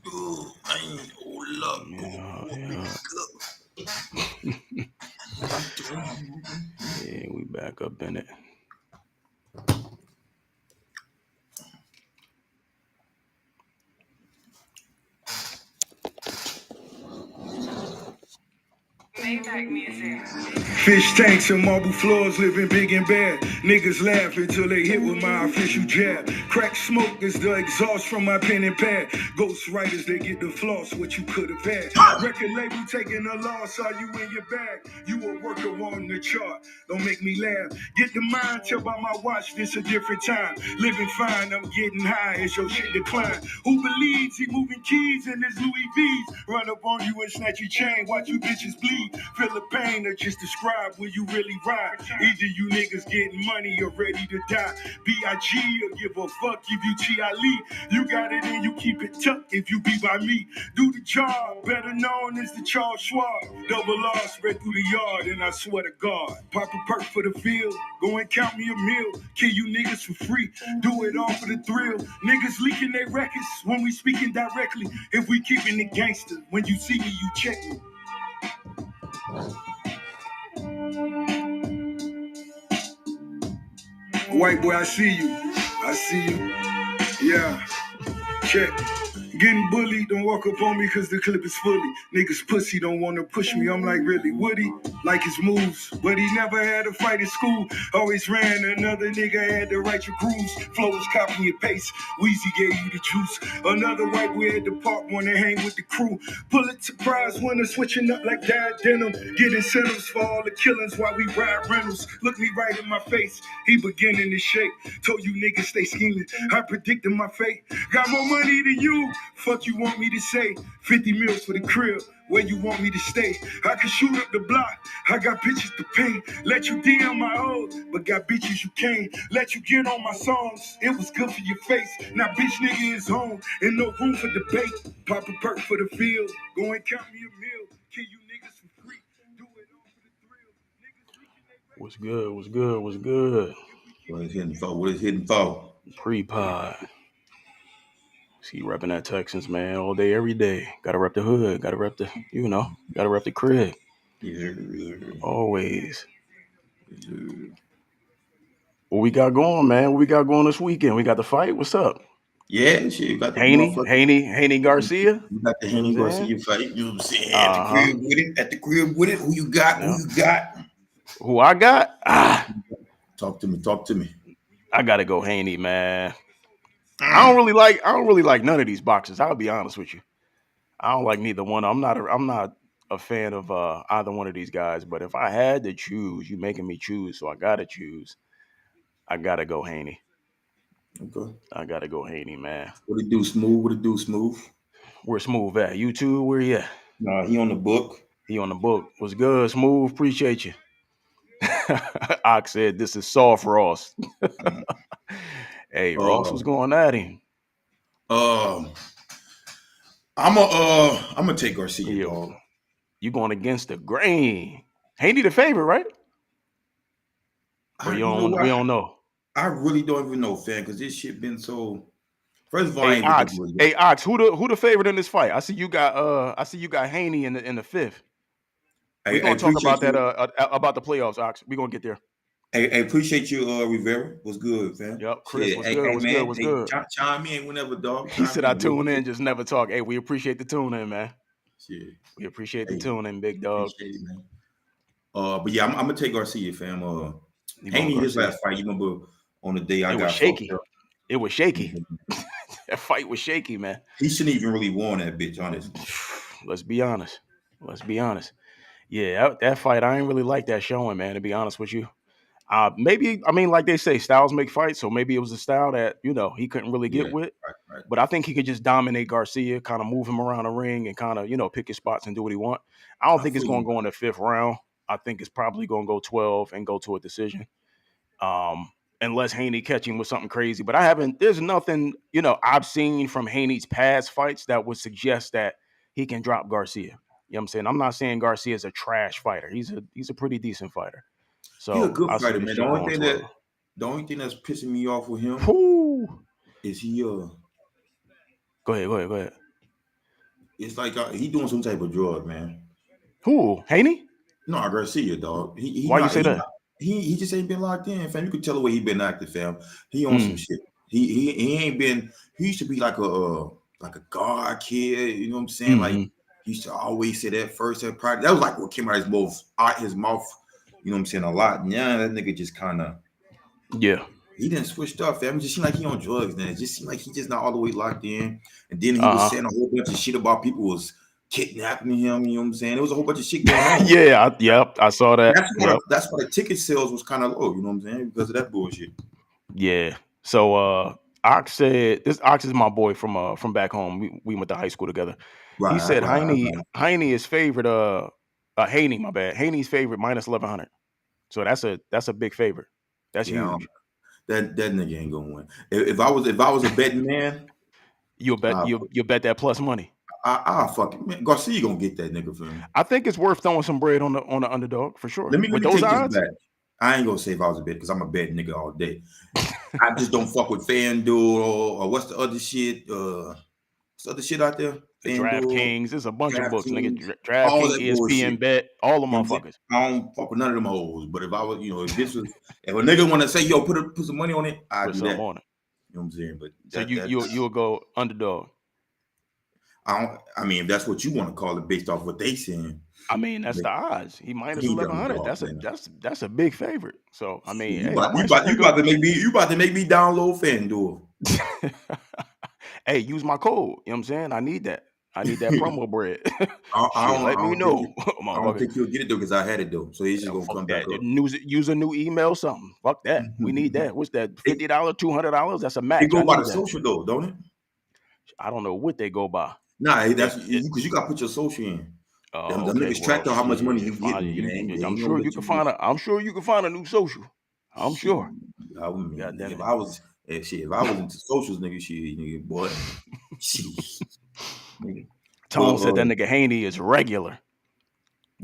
Ooh, man. Hold up. Yeah. Yeah, we back up in it. Fish tanks and marble floors, living big and bad. Niggas laugh until they hit with my official jab. Crack smoke is the exhaust from my pen and pad. Ghost writers, they get the floss, what you could have had. Record label taking a loss, are you in your bag? You a worker on the chart, don't make me laugh. Get the mind, tell by my watch, this a different time. Living fine, I'm getting high as your shit decline. Who believes he moving keys in his Louis V's? Run up on you and snatch your chain, watch you bitches bleed. Feel the pain or just describe where you really ride. Either you niggas getting money or ready to die. B.I.G. or give a fuck if you T.I.Lee. You got it and you keep it tucked if you be by me. Do the job, better known as the Charles Schwab. Double R spread through the yard and I swear to God. Pop a perk for the field, go and count me a meal. Kill you niggas for free, do it all for the thrill. Niggas leaking their records when we speaking directly. If we keeping it gangster, when you see me, you check me. White boy, I see you. I see you. Yeah. Check. Getting bullied, don't walk up on me cause the clip is fully. Niggas pussy don't wanna push me, I'm like, really, would he? Like his moves, but he never had a fight in school. Always ran, another nigga had to write your grooves. Flow was copy and paste, Weezy gave you the juice. Another white boy at the park wanna hang with the crew. Pulitzer Prize winner, switching up like dyed denim. Get incentives for all the killings while we ride rentals. Look me right in my face, he beginning to shake. Told you niggas stay scheming, I predicted my fate. Got more money than you. Fuck you want me to say? 50 mils for the crib, where you want me to stay? I can shoot up the block, I got bitches to pay. Let you DM my old, but got bitches you can't. Let you get on my songs, it was good for your face. Now bitch nigga is home, and no room for debate. Pop a perk for the field, go and count me a meal. Kill you niggas for free, do it all for the thrill. Niggas leaking their What's good? What's good? What's good? What is hitting for? What is hitting for? Pre-pod. See, repping that Texans, man, all day, every day. Gotta rep the hood. Gotta rep the, gotta rep the crib. Yeah. Always. What we got going, man? What we got going this weekend? We got the fight. What's up? Yeah, shit, you got the Haney, motherfucker. Haney, Haney Garcia. You got the You know what Henny I'm saying? Garcia fight. You know what I'm saying? At the Uh-huh. crib with it. At the crib with it. Who you got? Who Yeah. you got? Who I got? Talk to me. Talk to me. I gotta go Haney, man. I Mm. don't really like none of these boxers. I'll be honest with you. I don't like neither one. I'm not a fan of either one of these guys. But if I had to choose, you making me choose, so I gotta choose. I gotta go Haney. Okay. I gotta go Haney, man. What it do, Smooth? What it do, Smooth? Where Smooth at? You two, where you at? Nah, he on the book. He on the book. What's good, Smooth? Appreciate you. Ox said this is soft Ross. Mm. Hey, Ross Uh, was going at him. uh, I'm gonna take Garcia, Yo, dog. you going against the grain. Haney the favorite, right? Or You know we what? don't know. I really don't even know, fam, because this shit been so. First of all, I Hey ain't looking Ox, for it. hey Ox, who the favorite in this fight? I see you got Haney in the fifth. We I gonna talk appreciate about that you. about the playoffs, Ox. We gonna get there. I appreciate you, Rivera. What's good, fam? Yep, Chris, Shit. what's good? What's good? Man. What's Hey, good? chime in whenever, dog. He Chime said I in. tune in, just never talk. Hey, we appreciate the tune in, man. Shit. We appreciate the Hey, tune in, big dog. appreciate it, man. But yeah, I'm gonna take Garcia, fam. You going Haney, his Garcia? last fight, you remember on the day I It was got fucked shaky. up. It was shaky. That fight was shaky, man. He shouldn't even really won that bitch, honestly. Let's be honest. Let's be honest. Yeah, that fight, I ain't really like that showing, man, to be honest with you. Maybe, I mean, like they say, styles make fights. So maybe it was a style that, he couldn't really Yeah, get with. right. But I think he could just dominate Garcia, kind of move him around the ring and kind of, pick his spots and do what he want. I don't I think it's feel going to you. go in the fifth round. I think it's probably going to go 12 and go to a decision. Unless Haney catch him with something crazy. But there's nothing, I've seen from Haney's past fights that would suggest that he can drop Garcia. You know what I'm saying? I'm not saying Garcia is a trash fighter. He's a pretty decent fighter. He a So good I see fighter, this man. The shit only going thing 12. that the only thing that's pissing me off with him Whew. is he Go ahead. It's like he doing some type of drug, man. Who? Haney? No, Garcia, dog. He Why you not say he that? not he just ain't been locked in, fam. You could tell the way he been active, fam. He on some Mm, shit. He ain't been. He used to be like a guard kid. You know what I'm saying? Like mm-hmm. he used to always say that first at practice. That was like what came out his mouth. You know what I'm saying? A lot. And yeah, that nigga just kind of Yeah. he didn't switch up, fam. It just seemed like he on drugs then. It just seemed like he just not all the way locked in. And then he was Uh-huh. saying a whole bunch of shit about people was kidnapping him. You know what I'm saying? There was a whole bunch of shit going on. Yeah, yep, I saw that. Yep. That's why the ticket sales was kind of low. You know what I'm saying? Because of that bullshit. Yeah. So Ox said Ox is my boy from back home. We went to high school together. He Right, said right. Haney is favorite Haney, my bad. Haney's favorite minus 1100. So that's a big favorite. That's Yeah, huge. that nigga ain't gonna win. If I was a betting man, You'll bet I you'll bet that plus money. I fuck it, man. Garcia gonna get that nigga for me. I think it's worth throwing some bread on the underdog for sure. Let With me those take this odds, back. I ain't gonna say if I was a bet because I'm a bet nigga all day. I just don't fuck with FanDuel or what's the other shit? What's the other shit out there? FanDuel, DraftKings, there's a bunch of books, nigga. DraftKings, all DraftKings, that bullshit. ESPN bet, all the You know what I'm saying? motherfuckers. I don't fuck with none of them hoes. But if I was, if a nigga want to say, yo, put some money on it, I Put do something that. on it. You know what I'm saying? But So you'll go underdog. I mean, if that's what you want to call it based off what they saying, I mean, that's the odds. He minus he 1100. underdog, man. That's a big favorite. So I mean, You hey, I about, you might about, you sprinkle. about to make me download FanDuel. Hey, use my code. You know what I'm saying? I need that promo bread. Shit, let me don't know, think I don't motherfucker. think you'll get it though because I had it though. So he's just Yeah, gonna fuck come back that. up. Use a new email, something. Fuck that. We need that. What's that? $50, $200? That's a It match. go I by need the that. social though, don't it? I don't know what they go by. Nah, If, that's because you got to put your social in. oh, Them okay. niggas Well, track down how much money shit. you Fine. getting. They I'm ain't gonna sure you let can you. find a new social. I'm Shit, sure. I mean, God damn if it. if I was into socials, nigga, boy, shit, nigga. Tom said But that nigga Haney is regular.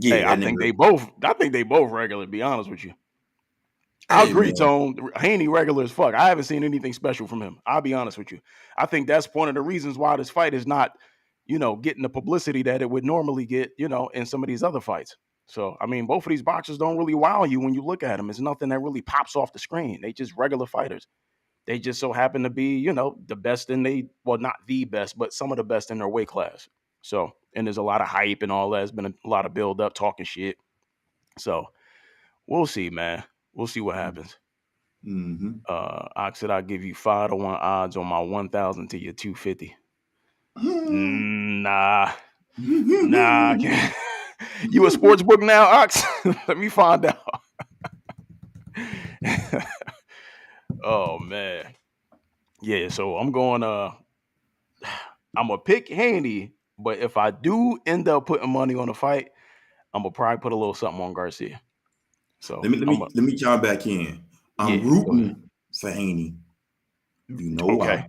Hey, yeah, that nigga. I think they both regular, to be honest with you. I Hey agree, man, Tone. Haney regular as fuck. I haven't seen anything special from him. I'll be honest with you. I think that's one of the reasons why this fight is not, getting the publicity that it would normally get, in some of these other fights. So, I mean, both of these boxers don't really wow you when you look at them. It's nothing that really pops off the screen. They just regular fighters. They just so happen to be, the best not the best, but some of the best in their weight class. So, and there's a lot of hype and all that. There's been a lot of build up, talking shit. So, we'll see, man. We'll see what happens. mm-hmm. I said I'll give you 5-1 odds on my 1,000 to your 250. Nah. I can't. You a sports book now, Ox? Let me find out. Oh man. Yeah, so I'm gonna pick Haney, but if I do end up putting money on the fight, I'm gonna probably put a little something on Garcia. So let me jump back in. I'm go ahead. rooting for Haney. You know Okay. why?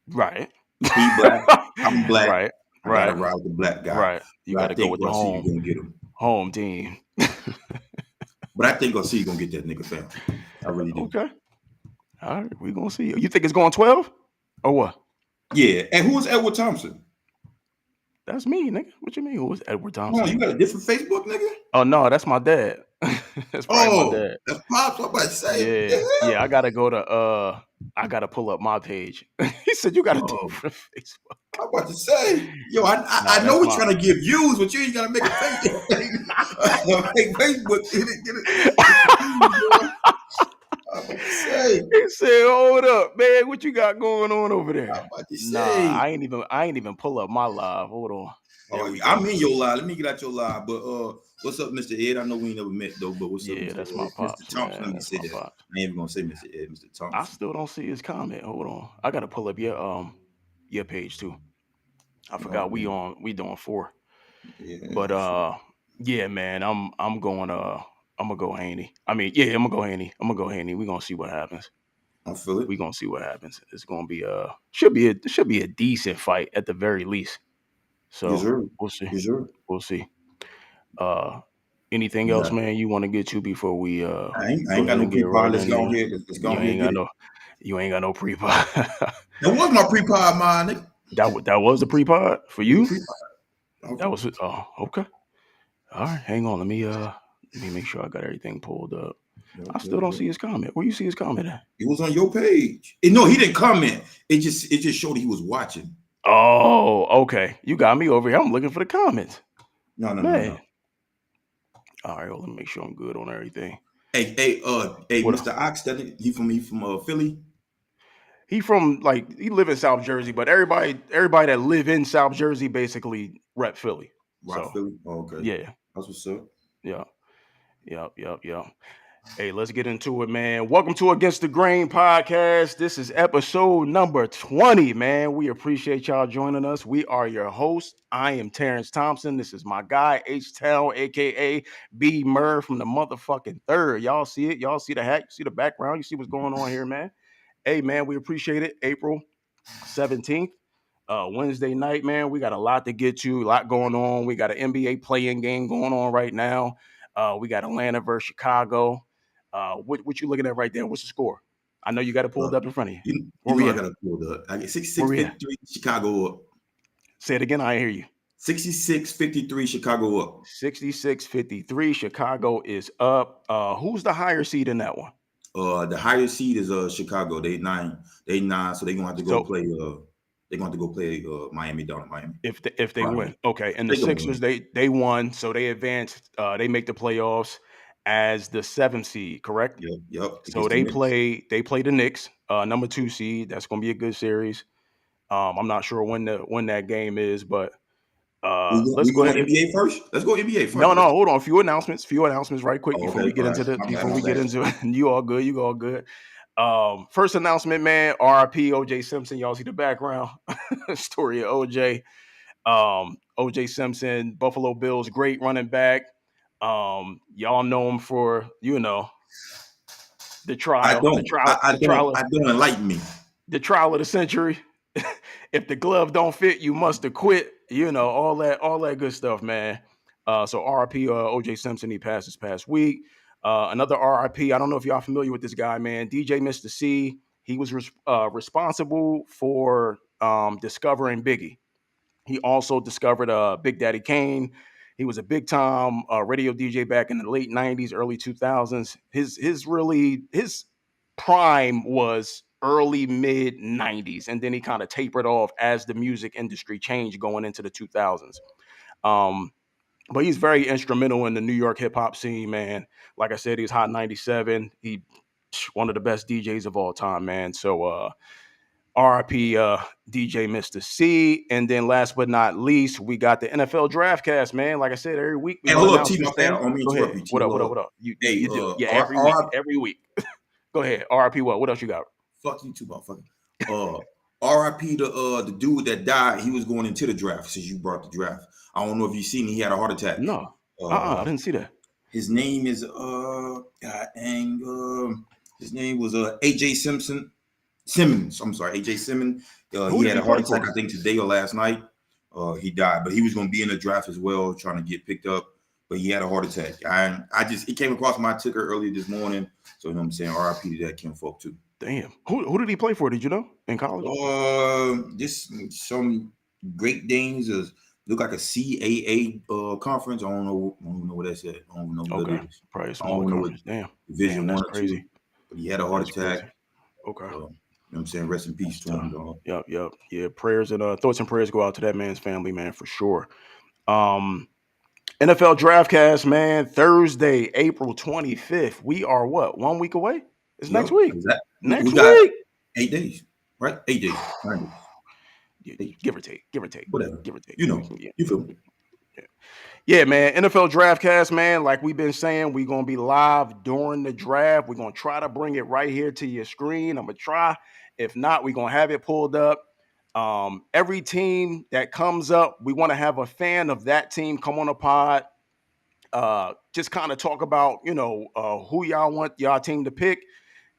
Right. He black. I'm black. Right. I gotta Right. ride with the black guy. Right. You But got I to go think with the Garcia gonna get him. home team. But I think Garcia gonna get that nigga, fam. I really do. Okay. All right. We're gonna see. You think it's going 12? Or what? Yeah. And who is Edward Thompson? That's me, nigga. What you mean? Who was Edward Oh, Thompson? you got a different Facebook, nigga? Oh no, that's my dad. That's probably my Oh, dad. that's Pops. I'm about to say, what the Yeah. hell? Yeah, I gotta go to I gotta pull up my page. He said you got a Oh, different Facebook. I'm about to say, yo, Nah, I know that's we're my trying to give views, but you ain't gotta make a Facebook. Make Facebook. Get it. I'm about to say. He said, hold up, man. What you got going on over I'm there? about to Nah, say. I ain't even pull up my live. Hold on. There Oh, we go. I'm in your live. Let me get out your live. But what's up, Mr. Ed? I know we ain't never met though, but what's up, Yeah, Mr. that's my Ed? Mr. pops, Thompson, let man. me That's say my that. pops. I ain't even gonna say Mr. Ed, Mr. I Thompson. still don't see his comment. Hold on. I gotta pull up your page too. I forgot we doing 4. Yeah, But yeah, man, I'm going I'm gonna go Haney. I mean, yeah, I'm gonna go Haney. We're gonna see what happens. I feel it. We're gonna see what happens. It's gonna be should be a decent fight at the very least. Yes, So sir. we'll see. Yes, sir. We'll see. Anything else, Yeah. man, you want to get to before we I go ain't got ahead no and get pre-pod. right Let's into go it? ahead. Let's go You ahead and ain't get got it. no pre-pod. That was my pre-pod, man. Nigga. That was the pre-pod for you? That was okay. All right, hang on. Let me make sure I got everything pulled up. I still don't see his comment. Where you see his comment at? It was on your page. No, he didn't comment. It just showed he was watching. Oh, okay. You got me over here. I'm looking for the comments. No. All right, well, let me make sure I'm good on everything. Hey, Mr. Ox, he from Philly. He from he live in South Jersey, but everybody that live in South Jersey basically rep Philly. Philly. Oh, okay. Yeah. That's what's up. Yeah. Yep. Hey, let's get into it, man. Welcome to Against the Grain podcast. This is episode number 20, man. We appreciate y'all joining us. We are your hosts. I am Terrence Thompson. This is my guy, H-Town, a.k.a. B. Murr from the motherfucking third. Y'all see it? Y'all see the hat? You see the background? You see what's going on here, man? Hey, man, we appreciate it. April 17th. Wednesday night, man. We got a lot to get to, a lot going on. We got an NBA play-in game going on right now. We got Atlanta versus Chicago. What you looking at right there? What's the score? I know you got it pulled up in front of you. I got it pulled up. I get 66-53 Chicago up. Say it again. I hear you. 66-53 Chicago up. 66-53 Chicago is up. Who's the higher seed in that one? The higher seed is Chicago. They 9, so they're gonna have to go play. They're going to go play Miami down in Miami. If they win, okay. And the Sixers they won, so they advanced. They make the playoffs as the 7th seed, correct? Yep. So they play the Knicks, number 2 seed. That's going to be a good series. I'm not sure when that game is, but let's go ahead. NBA first. Let's go NBA first. No, hold on. A few announcements right quick before we get into it. You all good. First announcement, man. RIP OJ Simpson. Y'all see the background story of OJ. OJ Simpson, Buffalo Bills, great running back. Y'all know him for the trial. I don't enlighten me. The trial of the century. If the glove don't fit, you must have quit. All that good stuff, man. So RIP OJ Simpson. He passed this past week. Another RIP. I don't know if y'all familiar with this guy, man. DJ Mr. C. He was responsible for discovering Biggie. He also discovered Big Daddy Kane. He was a big time radio DJ back in the late 90s, early 2000s. His prime was early mid 90s, and then he kind of tapered off as the music industry changed going into the 2000s. But he's very instrumental in the New York hip hop scene, man. Like I said, he's hot 97. He one of the best DJs of all time, man. So RIP DJ Mr. C. And then last but not least, we got the NFL Draft Cast, man. Like I said, every week we hold up, T. What up? You do. Yeah, every week. Go ahead. RIP what? What else you got? Fuck you too, motherfucker. RIP the dude that died. He was going into the draft since you brought the draft. I don't know if you seen he had a heart attack. No. I didn't see that. His name is his name was AJ Simmons. I'm sorry, AJ Simmons. He had a heart attack, I think today or last night. He died, but he was going to be in the draft as well, trying to get picked up. But he had a heart attack. It came across my ticker earlier this morning. So you know what I'm saying, RIP to that Kim folk too. Damn. Who did he play for? Did you know in college? Just some Great Danes look like a CAA conference. I don't know what that's at. I don't know what it is. Probably small conference. Damn. Division 1 or 2. But he had a heart attack. Crazy. Okay. You know what I'm saying? Rest in peace to him, dog. Yep. Yeah, prayers and thoughts and prayers go out to that man's family, man, for sure. NFL Draftcast, man, Thursday, April 25th. We are what? 1 week away? It's next week. Exactly. Next week. 8 days, right? 8 days. 9 days. Give or take. Whatever. Give or take. You feel me? Yeah, man. NFL Draftcast, man. Like we've been saying, we're going to be live during the draft. We're going to try to bring it right here to your screen. I'm going to try. If not, we're going to have it pulled up. Every team that comes up, we want to have a fan of that team come on a pod. Just kind of talk about, who y'all want y'all team to pick.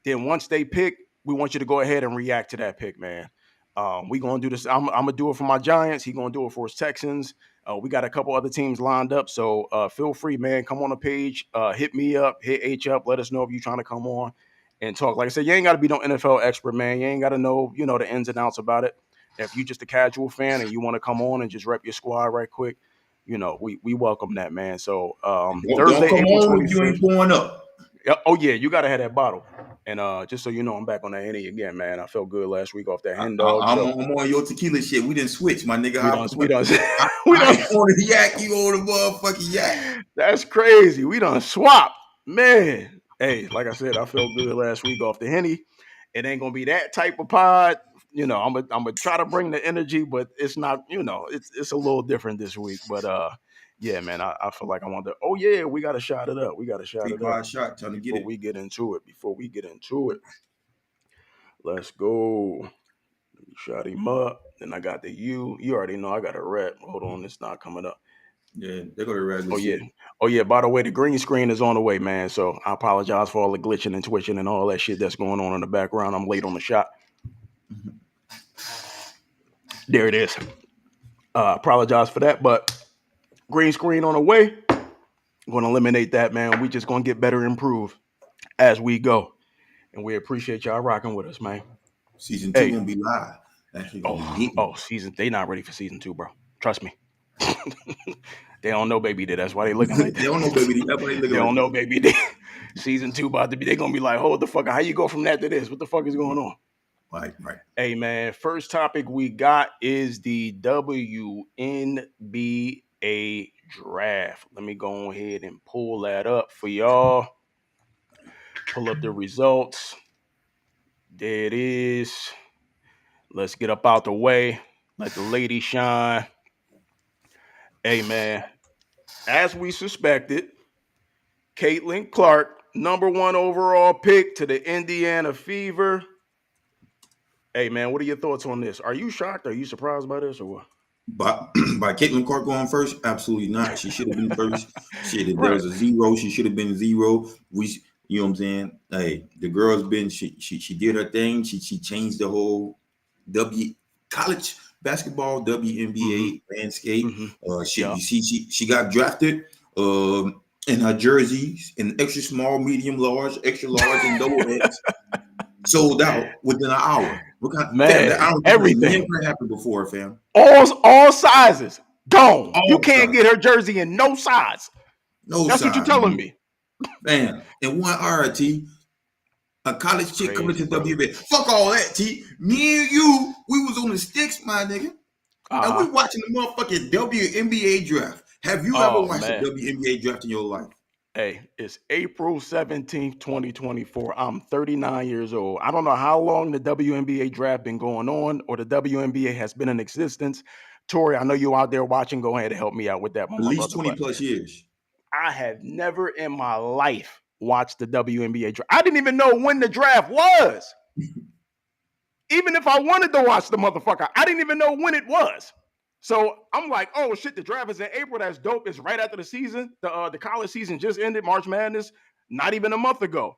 Then once they pick, we want you to go ahead and react to that pick, man. We're going to do this. I'm going to do it for my Giants. He's going to do it for his Texans. We got a couple other teams lined up. So feel free, man. Come on the page. Hit me up. Hit H up. Let us know if you're trying to come on and talk. Like I said, you ain't got to be no NFL expert, man. You ain't got to know, the ins and outs about it. If you're just a casual fan and you want to come on and just rep your squad right quick, we welcome that, man. So Don't Thursday, come April on if you 25th. ain't going up. Oh yeah, you gotta have that bottle. And just so you know, I'm back on that Henny again, man. I felt good last week off that hen dog. I'm So on your tequila shit. We didn't switch, my nigga. we done we I done ain't on the yak. You on the motherfucking yak. that's crazy. We done swapped. Man. Hey, like I said, I felt good last week off the Henny. It ain't gonna be that type of pod. I'm gonna try to bring the energy, but it's not, it's a little different this week. But yeah, man, I feel like I want to. Oh yeah, we gotta shot it up. We gotta shot it up Shot, trying to get before it. we get into it. Let's go. Let me shot him up. Then I got the U. You already know I got a rep. Hold on, it's not coming up. Yeah, they go to regular shit. Oh yeah. By the way, the green screen is on the way, man. So I apologize for all the glitching and twitching and all that shit that's going on in the background. I'm late on the shot. There it is. Apologize for that, but green screen on the way. I'm gonna eliminate that, man. We just gonna get better and improve as we go, and we appreciate y'all rocking with us, man. Season 2 gonna be live. Actually gonna be hitting. Season. They not ready for season 2, bro. Trust me. They don't know Baby D. That's why they looking like that. They don't know Baby D. That's why They don't know Baby D. Season 2 about to be. They gonna be like, hold the fuck. How you go from that to this? What the fuck is going on? Right. Hey man, first topic we got is the WNBA draft. Let me go ahead and pull that up for y'all. Pull up the results. There it is. Let's get up out the way. Let the lady shine. Hey man, as we suspected, Caitlin Clark, #1 overall pick to the Indiana Fever. Hey man, what are your thoughts on this? Are you shocked? Are you surprised by this or what? By Caitlin Clark going first? Absolutely not. She should have been first. Shit, there was a 0. She should have been 0. You know what I'm saying? Hey, the girl's been. She did her thing. She changed the whole college basketball WNBA landscape. You see, she got drafted. In her jerseys in extra small, medium, large, extra large, and double X. Sold out within an hour. What kind, man, fam, I don't everything think never happened before, fam. All sizes gone. You can't get her jersey in no size. That's what you're telling me. Man, and one RT, a college chick coming to WNBA. Fuck all that, T. Me and you, we was on the sticks, my nigga. And we watching the motherfucking WNBA draft. Have you ever watched a WNBA draft in your life? Hey, it's April 17th, 2024. I'm 39 years old. I don't know how long the WNBA draft been going on or the WNBA has been in existence. Tori, I know you out there watching. Go ahead and help me out with that one. At least 20 plus years. I have never in my life watched the WNBA draft. I didn't even know when the draft was. Even if I wanted to watch the motherfucker, I didn't even know when it was. So I'm like, oh shit, the draft is in April. That's dope. It's right after the season. The college season just ended, March Madness, not even a month ago.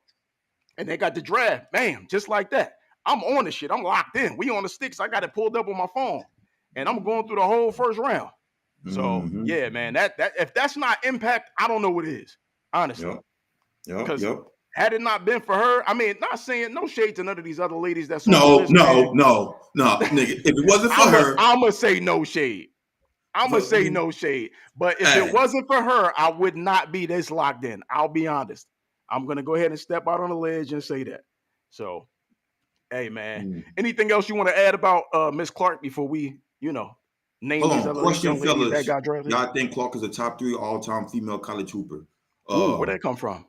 And they got the draft, bam, just like that. I'm on the shit. I'm locked in. We on the sticks. I got it pulled up on my phone. And I'm going through the whole first round. So yeah, man, that if that's not impact, I don't know what it is, honestly. Because had it not been for her, I mean, not saying no shade to none of these other ladies that's on the list, no, nigga. If it wasn't for her, I'ma say no shade. No shade. But if it wasn't for her, I would not be this locked in. I'll be honest. I'm gonna go ahead and step out on the ledge and say that. So, hey man, anything else you want to add about Miss Clark before we, name these other young ladies that got drafted? Y'all think Clark is a top 3 all-time female college hooper? Where'd that come from?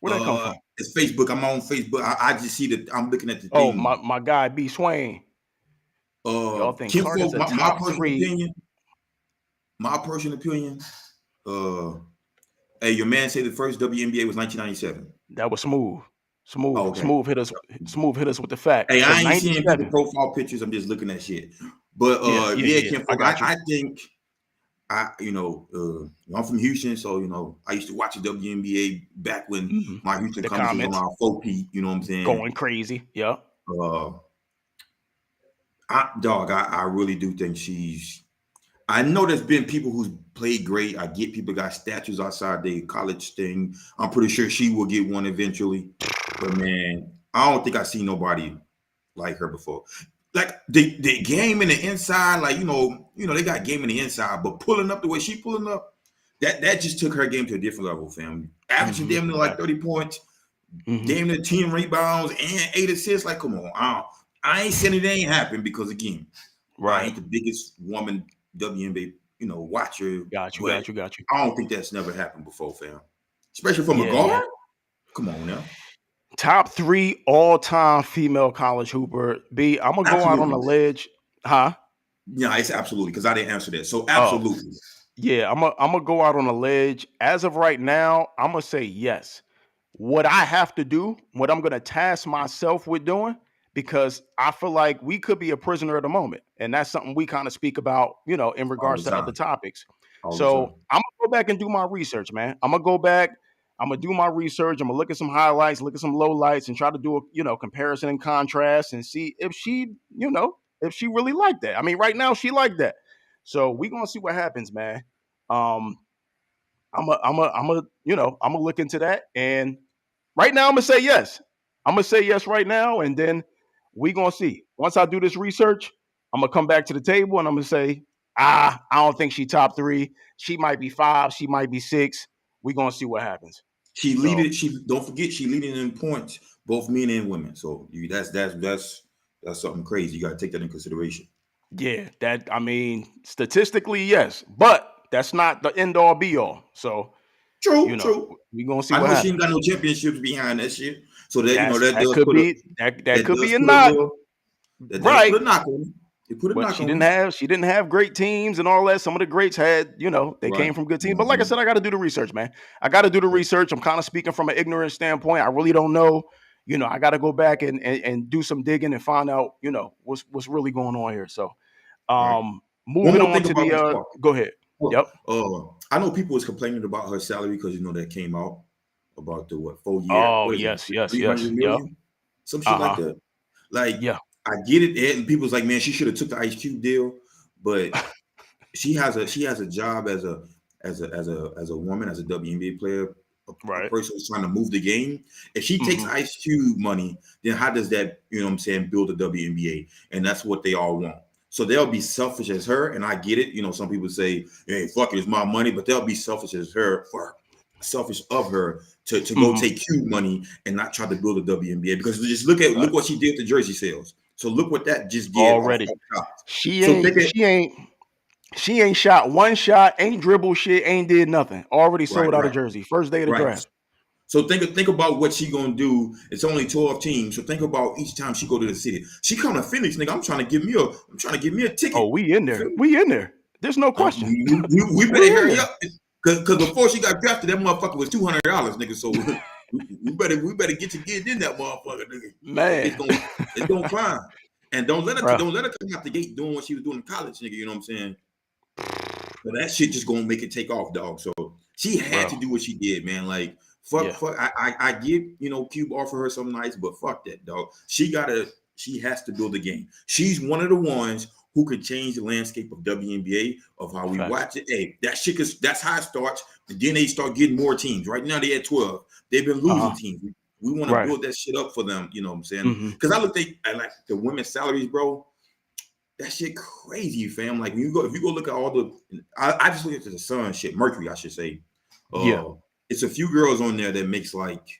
It's Facebook. I'm on Facebook. I just see that. I'm looking at the thing. Oh, my guy B Swain. Y'all think Clark is a top 3? My personal opinion. Hey, your man said the first WNBA was 1997. That was smooth. Smooth hit us with the fact. Hey, I ain't seeing the profile pictures. I'm just looking at shit. But Kim Folk, I think. I'm from Houston, so I used to watch the WNBA back when my Houston comments was on our 4P. You know what I'm saying? Going crazy, yeah. I really do think she's. I know there's been people who's played great. I get people got statues outside their college thing. I'm pretty sure she will get one eventually. But man, I don't think I've seen nobody like her before. like the game in the inside, like they got game in the inside, but pulling up the way she pulling up, that just took her game to a different level, fam. Averaging damn near like 30 points, damn near 10 rebounds and 8 assists. Like, come on, I ain't saying it ain't happen because again, I ain't the biggest woman WNBA watcher. Got you. I don't think that's never happened before, fam. Especially from a guard. Come on now. Top 3 all-time female college hooper. B, I'm gonna go out on a ledge, huh? Yeah, it's absolutely because I didn't answer that. So absolutely. Yeah, I'm gonna go out on a ledge. As of right now, I'm gonna say yes. What I have to do, what I'm gonna task myself with doing, because I feel like we could be a prisoner of the moment, and that's something we kind of speak about, in regards to other topics. So I'm gonna go back and do my research, man. I'm gonna go back. I'm gonna do my research. I'm gonna look at some highlights, look at some lowlights, and try to do a comparison and contrast, and see if she, if she really like that. I mean, right now she like that. So we gonna see what happens, man. I'm gonna look into that, and right now I'm gonna say yes. I'm gonna say yes right now, and then we gonna see. Once I do this research, I'm gonna come back to the table and I'm gonna say, I don't think she top 3. She might be 5. She might be 6. We gonna see what happens. Don't forget she leading in points, both men and women. So that's something crazy. You got to take that in consideration. Yeah, statistically, yes, but that's not the end all be all. So true. We gonna see. I what know happens. she ain't got no championships behind that shit. So that that could be a knock. Right. Put a knock on it. But she didn't have great teams and all that. Some of the greats had, they came from good teams. But like I said, I got to do the research, man. I got to do the research. I'm kind of speaking from an ignorant standpoint. I really don't know. I got to go back and do some digging and find out, what's really going on here. So, moving on to the. Go ahead. Yep. I know people was complaining about her salary because that came out about the 4 year. Oh yes. Yep. Some shit like that. Like, yeah. I get it, and people's like, man, she should have took the Ice Cube deal, but she has a job as a woman, as a WNBA player, a person who's trying to move the game. If she takes Ice Cube money, then how does that, build a WNBA? And that's what they all want. So they'll be selfish as her, and I get it. Some people say, hey, fuck it, it's my money, but they'll be selfish of her to go take Cube money and not try to build a WNBA, because just look what she did to jersey sales. So look what that just did already. She ain't shot one shot, ain't dribble shit, ain't did nothing. Already sold out a jersey first day of the draft. So think about what she gonna do. It's only 12 teams. So think about each time she go to the city. She come to Phoenix, nigga. I'm trying to give me a ticket. Oh, we in there. There's no question. We better hurry up. Because before she got drafted, that motherfucker was $200, nigga. So we better get in that motherfucker, nigga. Man, it's gonna climb. And don't let her come out the gate doing what she was doing in college, nigga. You know what I'm saying? But that shit just gonna make it take off, dog. So she had to do what she did, man. Like fuck. I get Cube offer her some nice, but fuck that, dog. She has to build a game. She's one of the ones who could change the landscape of WNBA, of how we watch it. Hey, that's how it starts. And then they start getting more teams. Right now they at 12. They've been losing teams. We want to build that shit up for them. You know what I'm saying? Because I looked at like the women's salaries, bro. That shit crazy, fam. Like if you go look at all I just look at the Sun shit, Mercury, I should say. It's a few girls on there that makes like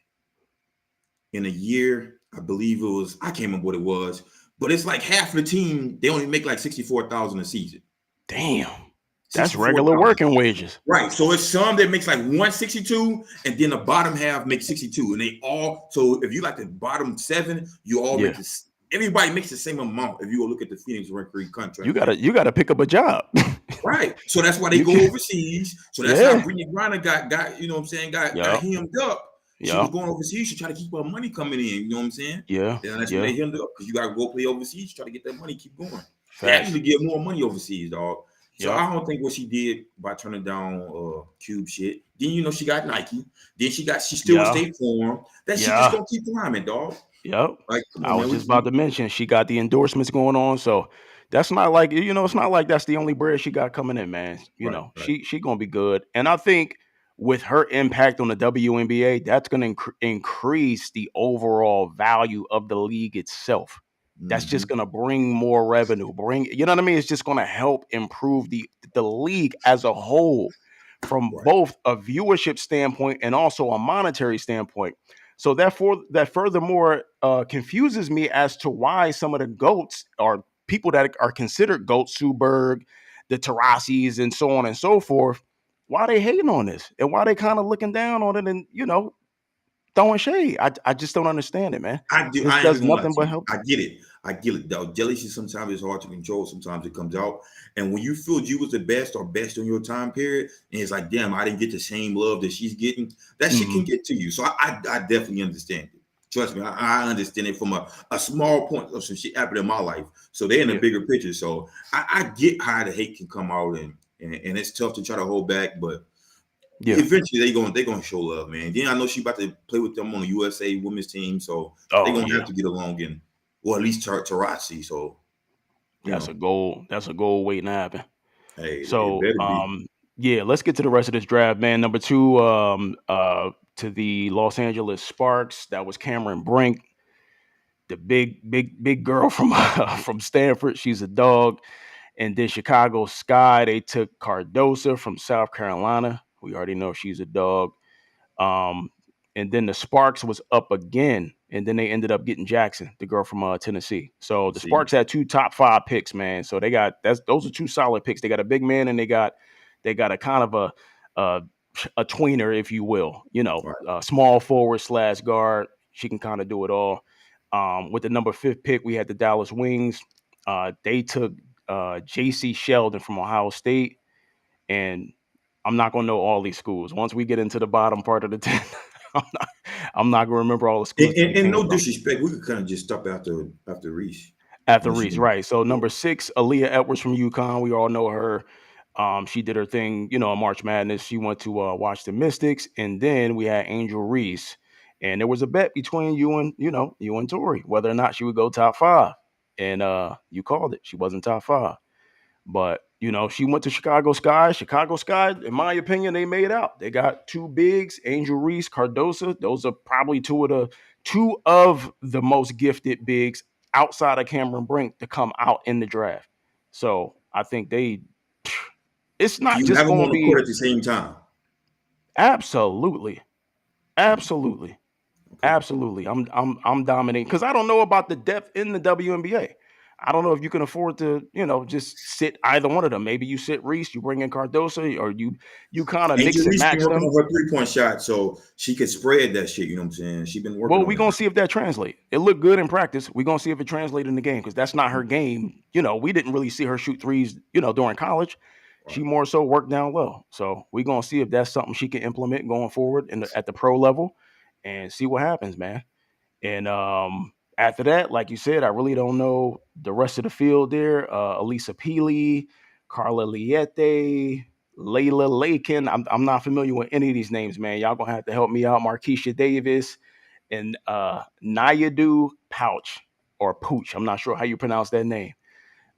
in a year, I believe it was, I can't remember what it was, but it's like half the team, they only make like $64,000 a season. Damn. That's regular working wages. Right. So it's some that makes like 162, and then the bottom half makes 62. And they all, so if you like the bottom 7, you all make this. Everybody makes the same amount. If you go look at the Phoenix Mercury contract, you gotta pick up a job. Right. So that's why they go overseas. So that's how Brittany Griner got you know what I'm saying, got hemmed up. She was going overseas. She tried to keep her money coming in. You know what I'm saying? Yeah. And that's when they hemmed up, because you gotta go play overseas, try to get that money, keep going. They actually get more money overseas, dog. So I don't think what she did by turning down Cube shit. Then she got Nike. Then she still in State Farm. That shit just gonna keep climbing, dog. Yep. Like, I was just about to mention she got the endorsements going on. So that's not like, it's not like that's the only bread she got coming in, man. She gonna be good. And I think with her impact on the WNBA, that's gonna increase the overall value of the league itself. That's just going to bring more revenue. You know what I mean? It's just going to help improve the league as a whole from Right. both a viewership standpoint and also a monetary standpoint. So that furthermore confuses me as to why some of the GOATs or people that are considered GOATs, Sue Berg, the Tarasis, and so on and so forth, why they hating on this and why they kind of looking down on it and, throwing shade. I just don't understand it, man. I do. This I ain't does even gonna lie nothing to but you. help. I get it. I get it. Though jealousy sometimes is hard to control. Sometimes it comes out, and when you feel you was the best or best in your time period, and it's like, damn, I didn't get the same love that she's getting. That shit can get to you. So I definitely understand it. Trust me, I understand it from a small point of some shit happened in my life. So they're in a bigger picture. So I get how the hate can come out, and it's tough to try to hold back, but eventually they gonna show love, man. Then I know she about to play with them on the USA women's team, so they're gonna have to get along and, or at least Tarazzi. So That's a goal. That's a goal waiting to happen. hey, it So better be. let's get to the rest of this draft, man. Number 2, to the Los Angeles Sparks. That was Cameron Brink, the big girl from from Stanford. She's a dog. And then Chicago Sky, they took Cardosa from South Carolina. We already know she's a dog. Um, and then the Sparks was up again, and then they ended up getting Jackson, the girl from Tennessee. So the See, Sparks had 2 top 5 picks, man. So those are 2 solid picks. They got a big man, and they got a kind of a a tweener, if you will. right. Small forward / guard. She can kind of do it all. With the number 5 pick, we had the Dallas Wings. They took J.C. Sheldon from Ohio State, and I'm not gonna know all these schools. Once we get into the bottom part of the 10, I'm not, I'm not gonna remember all the schools that he And came no from. disrespect, we could kind of just stop after Reese. After Once Reese, you, right? So yeah, number 6, Aaliyah Edwards from UConn. We all know her. She did her thing, in March Madness. She went to Washington Mystics, and then we had Angel Reese, and there was a bet between you and Tori whether or not she would go top 5, and you called it. She wasn't top 5. But she went to Chicago Sky. Chicago Sky, in my opinion, they made out. They got 2 bigs, Angel Reese, Cardosa. Those are probably two of the most gifted bigs outside of Cameron Brink to come out in the draft. So I think it's so not you just have them going on to the court be at the same time. absolutely, absolutely. Okay. Absolutely. I'm dominating because I don't know about the depth in the WNBA. I don't know if you can afford to, just sit either one of them. Maybe you sit Reese, you bring in Cardosa, or you kind of Angel mix and Reese been match working them. on her 3-point shot, so she could spread that shit. You know what I'm saying? She been working Well, on we're that. gonna see if that translates. It looked good in practice. We're gonna see if it translates in the game because that's not her game. We didn't really see her shoot threes, during college. She Right. more so worked down low. So we're gonna see if that's something she can implement going forward at the pro level and see what happens, man. And after that, like you said, I really don't know the rest of the field there. Elisa Peely, Carla Liete, Layla Lakin. I'm not familiar with any of these names, man. Y'all gonna have to help me out. Markeisha Davis and Nayadu Pouch or Pooch. I'm not sure how you pronounce that name.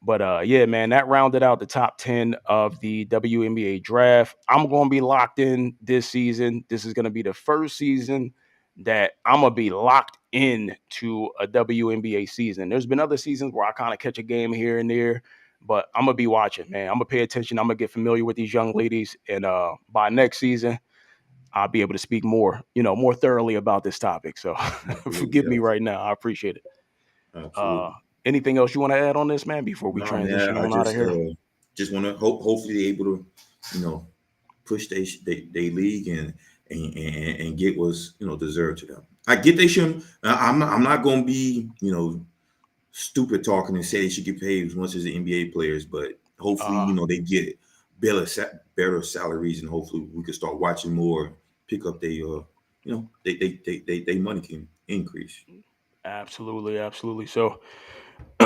But yeah, man, that rounded out the top 10 of the WNBA draft. I'm going to be locked in this season. This is going to be the first season that I'm going to be locked in to a WNBA season. There's been other seasons where I kind of catch a game here and there, but I'm going to be watching, man. I'm going to pay attention. I'm going to get familiar with these young ladies. And by next season, I'll be able to speak more thoroughly about this topic. So forgive Absolutely. me right now. I appreciate it. Uh, Absolutely. anything else you want to add on this, man, before we No, man. transition I on out of here? just want to hopefully they able to, you know, push they league and get what's deserved to them. I get they shouldn't. I'm not gonna be stupid talking and say they should get paid as much as the NBA players, but hopefully Uh, they get better salaries and hopefully we can start watching more, pick up they money can increase. absolutely, absolutely. So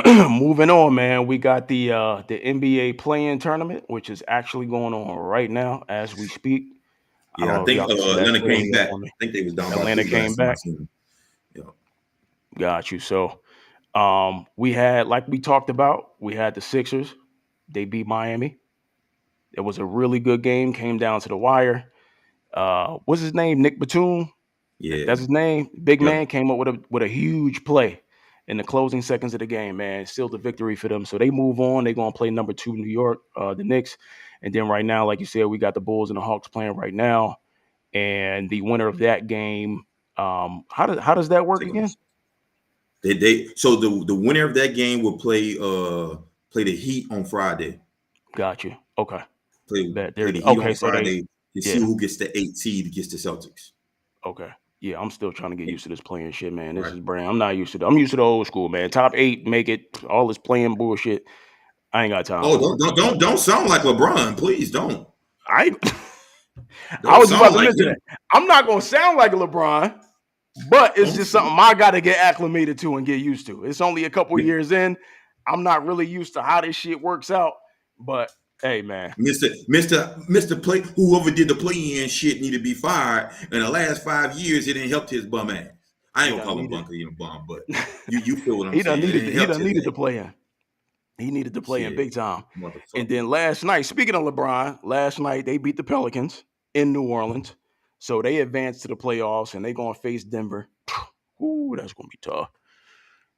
moving on, man, we got the NBA play-in tournament, which is actually going on right now as we speak. I don't Yeah, I know if think y'all can see that Atlanta came clearly up back. on me. I think they was down by Atlanta 3 came last time I back. seen them. Yeah. Got you. So we had, like we talked about, we had the Sixers. They beat Miami. It was a really good game. Came down to the wire. What's his name? Nick Batum. Yeah. That's his name. Big Yep. man came up with a huge play, in the closing seconds of the game, man. Still the victory for them. So they move on. They're going to play number 2 New York, the Knicks. And then right now, like you said, we got the Bulls and the Hawks playing right now. And the winner of that game, how does that work again? So the winner of that game will play the Heat on Friday. Got you. Okay. Play the Heat on Friday to see who gets the 8 seed against the Celtics. Okay. Yeah, I'm still trying to get used to this playing shit, man. This is brand. I'm not used to it. I'm used to the old school, man. Top 8, make it. All this playing bullshit. I ain't got time. Don't sound like LeBron, please don't. I was about to mention that. I'm not gonna sound like a LeBron, but it's just something I got to get acclimated to and get used to. It's only a couple years in. I'm not really used to how this shit works out, but hey, man, Mr. Play, whoever did the play-in shit need to be fired. In the last 5 years, it didn't help his bum ass. I ain't gonna call him bum because he's a bum, but you feel what I'm saying. He done needed to play in. He needed to play in big time. And then last night, speaking of LeBron, last night they beat the Pelicans in New Orleans, so they advanced to the playoffs and they're gonna face Denver. Ooh, that's gonna be tough.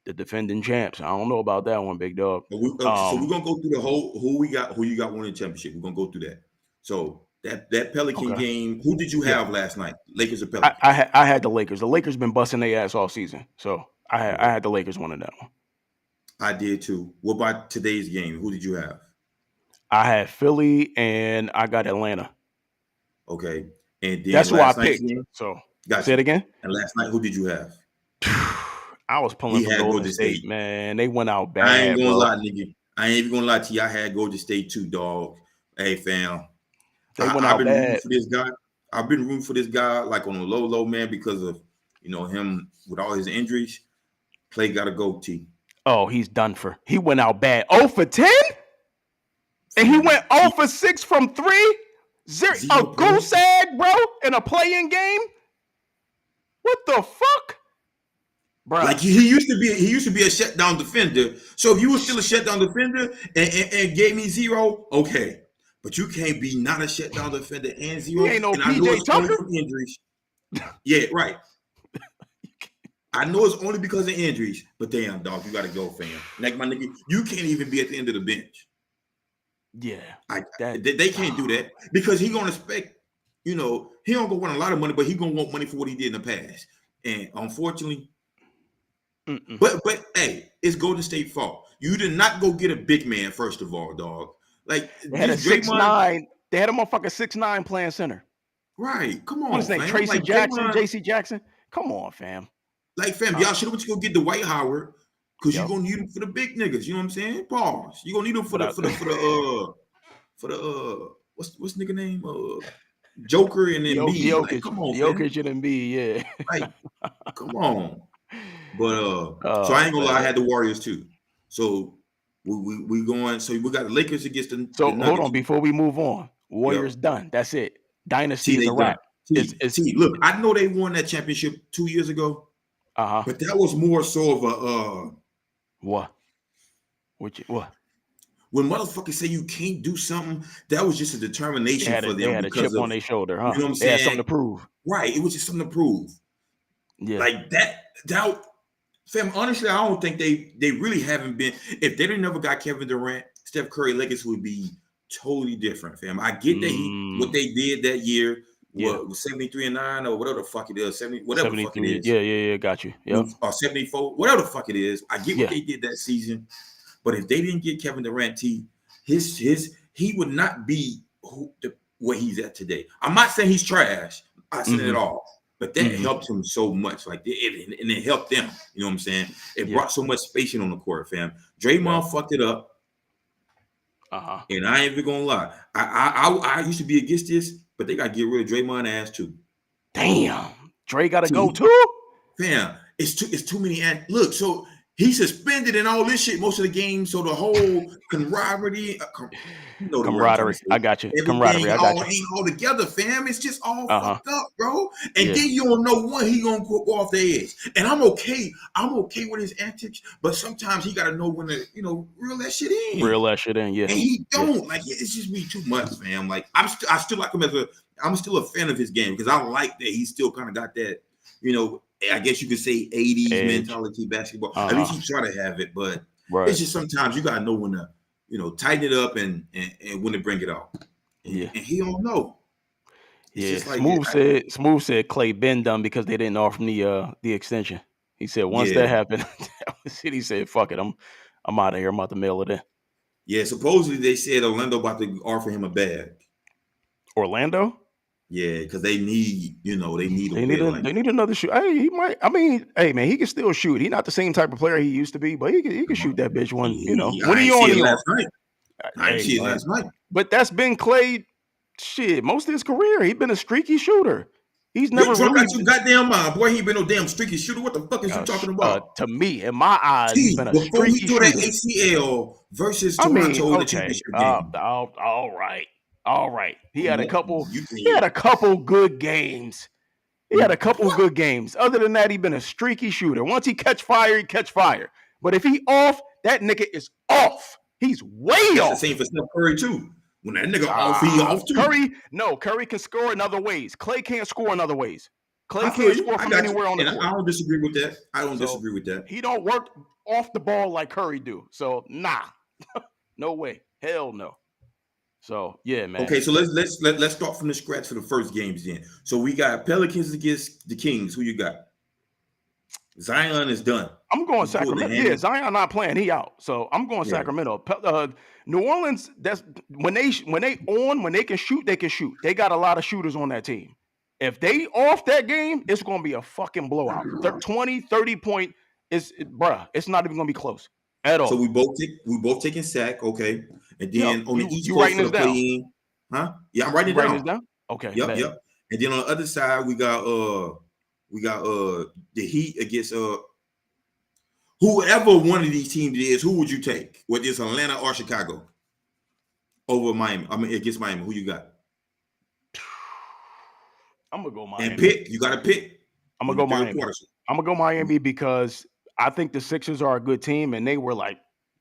The defending champs. I don't know about that one, big dog. So we're gonna go through the whole who you got winning the championship. We're gonna go through that. So that Pelican game, who did you have last night? Lakers or Pelicans? I had the Lakers. The Lakers been busting their ass all season, so I had the Lakers winning that one. I did too. What about today's game? Who did you have? I had Philly and I got Atlanta. Okay, and then that's who I picked. So say it again. And last night, who did you have? I was pulling for Golden State, man. They went out bad. I ain't gonna lie, nigga. I ain't even gonna lie to you. I had Golden State too, dog. Hey, fam. I've been rooting for this guy. I've been rooting for this guy like on a low, man, because of him with all his injuries. Clay got to go, T. Oh, he's done for. He went out bad. 0 for 10? And he went 0 for 6 from 3? A goose egg, bro, in a play-in game? What the fuck? Bro. Like he used to be a shutdown defender. So if you were still a shutdown defender and gave me 0, okay. But you can't be not a shutdown defender and 0. He ain't no and PJ Tucker. Injuries. Yeah, right. I know it's only because of injuries, but damn, dog, you got to go, fam. Like my nigga, you can't even be at the end of the bench. Yeah, they can't do that because he gonna expect, he don't go want a lot of money, but he gonna want money for what he did in the past. And unfortunately, but hey, it's Golden State fault. You did not go get a big man first of all, dog. Like they had a 6'9". They had a motherfucker 6'9" playing center. Right? Come on, what's his name? Tracy like, Jackson, J.C. Jackson. Come on, fam. Like, fam, y'all should have went to go get the White Howard because you're gonna need him for the big niggas. You know what I'm saying? Pause. You're gonna need him for the what's nigga name? Joker and then Jokic. Like, come on, Jokic and Embiid, yeah. Like, come on. But so I ain't gonna lie, I had the Warriors too. So we going. So we got the Lakers against the. So hold on, before we move on, Warriors done. That's it. Dynasty is a wrap. Look, I know they won that championship 2 years ago. But that was more so of a what? When motherfuckers say you can't do something, that was just a determination for them. They had a chip on their shoulder, huh? You know what I'm saying? They had something to prove. Right. It was just something to prove. Yeah. Like that, fam, honestly, I don't think they really haven't been. If they didn't never got Kevin Durant, Steph Curry legacy would be totally different, fam. I get that what they did that year. What 73-9 or whatever the fuck it is, 70, whatever the fuck it is. Yeah, got you. Yep. Or 74, whatever the fuck it is. I get what they did that season, but if they didn't get Kevin Durant, he would not be where he's at today. I'm not saying he's trash. I said it all, but that helped him so much. Like and it helped them. You know what I'm saying? It brought so much spacing on the court, fam. Draymond fucked it up. And I ain't even gonna lie. I used to be against this. But they got to get rid of Draymond ass too. Damn, Dre got to go too. Fam, it's too many. Look, so he suspended and all this shit most of the game. So the whole camaraderie, camaraderie. I got you. Camaraderie. I got you. Ain't all together, fam. It's just all fucked up, bro. And then you don't know when he gonna go off the edge. And I'm okay. I'm okay with his antics, but sometimes he gotta know when to, reel that shit in. Yeah. And he don't like it's just be too much, fam. Like I still like him I'm still a fan of his game because I like that he still kind of got that, I guess you could say 80s Edge. mentality basketball. At least he try to have it, but it's just sometimes you gotta know when to, tighten it up and when to bring it out. And he don't know. It's just like Smooth said Clay been done because they didn't offer him the extension. He said once that happened, he said, "Fuck it, I'm out of here. I'm about to mail it in." Yeah, supposedly they said Orlando about to offer him a bag. Orlando? Yeah, because they need, they need they need another shoot. Hey, he might. I mean, hey man, he can still shoot. He's not the same type of player he used to be, but he can shoot that bitch when when he on. Last night. I didn't see it last night. But that's been Clay. Shit, most of his career, he's been a streaky shooter. He's never drunk really out your goddamn mind, boy. He ain't been no damn streaky shooter. What the fuck is you talking about? To me, in my eyes, he's been a before streaky he tore that shooter. ACL versus Toronto in the championship game. All right. He had a couple. He had a couple good games. Other than that, he's been a streaky shooter. Once he catch fire, he catch fire. But if he off, that nigga is off. He's way off. That's the same for Steph Curry too. When that nigga off, he off too. Curry can score in other ways. Clay can't score in other ways. Clay can't score from anywhere on the court. I don't disagree with that. Disagree with that. He don't work off the ball like Curry do. So nah, no way, hell no. So yeah, man. Okay, so let's start from the scratch for the first games then. So we got Pelicans against the Kings. Who you got? Zion is done. I'm going Sacramento. Yeah, Zion not playing. He out. So I'm going Sacramento. New Orleans. That's when they can shoot, they can shoot. They got a lot of shooters on that team. If they off that game, it's going to be a fucking blowout. 20, 30 point. It's not even going to be close at all. So we both taking Sac, okay. And then on the East you Coast writing this down? play-in, huh? Yeah, I'm writing it down. Okay. Yep. And then on the other side, we got the Heat against whoever one of these teams is. Who would you take? Whether it's Atlanta or Chicago over Miami? I mean, against Miami, who you got? I'm gonna go Miami. And pick. You got to pick. I'm gonna go Miami. I'm gonna go Miami because I think the Sixers are a good team, and they were like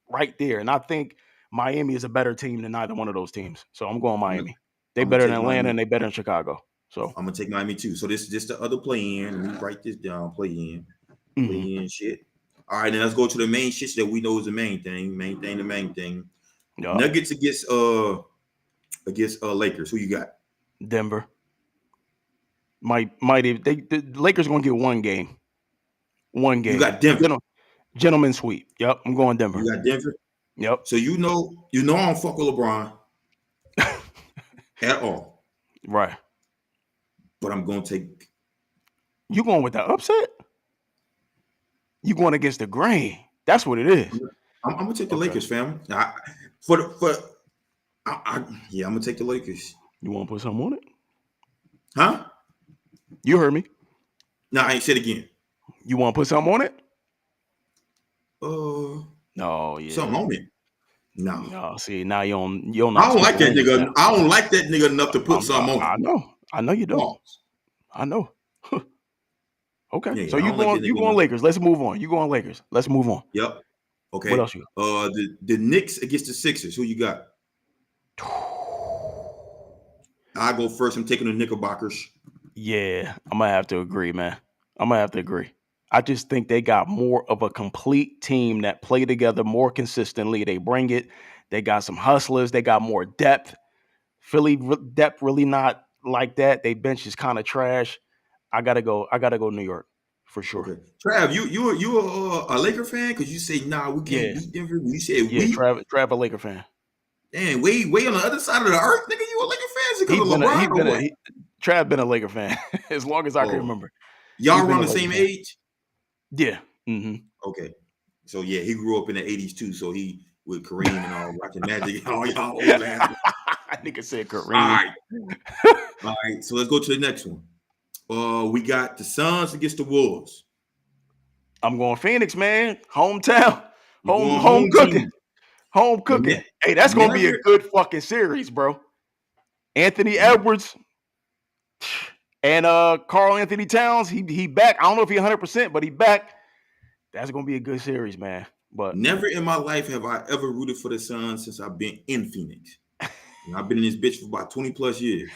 right there. And I think Miami is a better team than either one of those teams. So I'm going Miami. They better than Atlanta, Miami. And they better than Chicago. So I'm gonna take Miami too. So this is just the other play-in. Let me write this down. Play-in shit. All right, then let's go to the main shit that we know is the main thing. The main thing. Yep. Nuggets against Lakers. Who you got? Denver. The Lakers gonna get one game. You got Denver. Gentleman sweep. Yep, I'm going Denver. You got Denver. Yep. So you know I don't fuck with LeBron at all. Right. But I'm gonna take. You going with the upset? You going against the grain? That's what it is. I'm gonna take the Lakers, fam. I'm gonna take the Lakers. You want to put something on it? Huh? You heard me. No, I ain't said again. You want to put something on it? No, yeah. Something on it. No. See, now you don't. I don't like that nigga. Now. I don't like that nigga enough to put something on it. I know you don't. I know. Okay. Yeah, so you going Lakers. Let's move on. You going Lakers. Let's move on. Yep. Okay. What else you got? The Knicks against the Sixers. Who you got? I go first. I'm taking the Knickerbockers. Yeah, I'm gonna have to agree, man. I just think they got more of a complete team that play together more consistently. They bring it. They got some hustlers. They got more depth. Philly depth really not like that. They bench is kind of trash. I gotta go New York for sure. Okay. Trav, you a Laker fan? Because you say we can't beat Denver. You said we. Trav a Laker fan. Damn, way on the other side of the earth, nigga. You a Laker fan because of LeBron? Trav been a Laker fan as long as I can remember. Y'all around the same age? Yeah. Mm-hmm. Okay. So yeah, he grew up in the 80s too. So he with Kareem and all watching Magic and all y'all old ass. I think I said Kareem. All right. So let's go to the next one. We got the Suns against the Wolves. I'm going Phoenix, man. Hometown. Home cooking. Home cooking. Hey, that's gonna be a good fucking series, bro. Anthony Edwards and Karl Anthony Towns. He back. I don't know if he 100%, but he back. That's gonna be a good series, man. But never in my life have I ever rooted for the Suns since I've been in Phoenix. I've been in this bitch for about 20 plus years.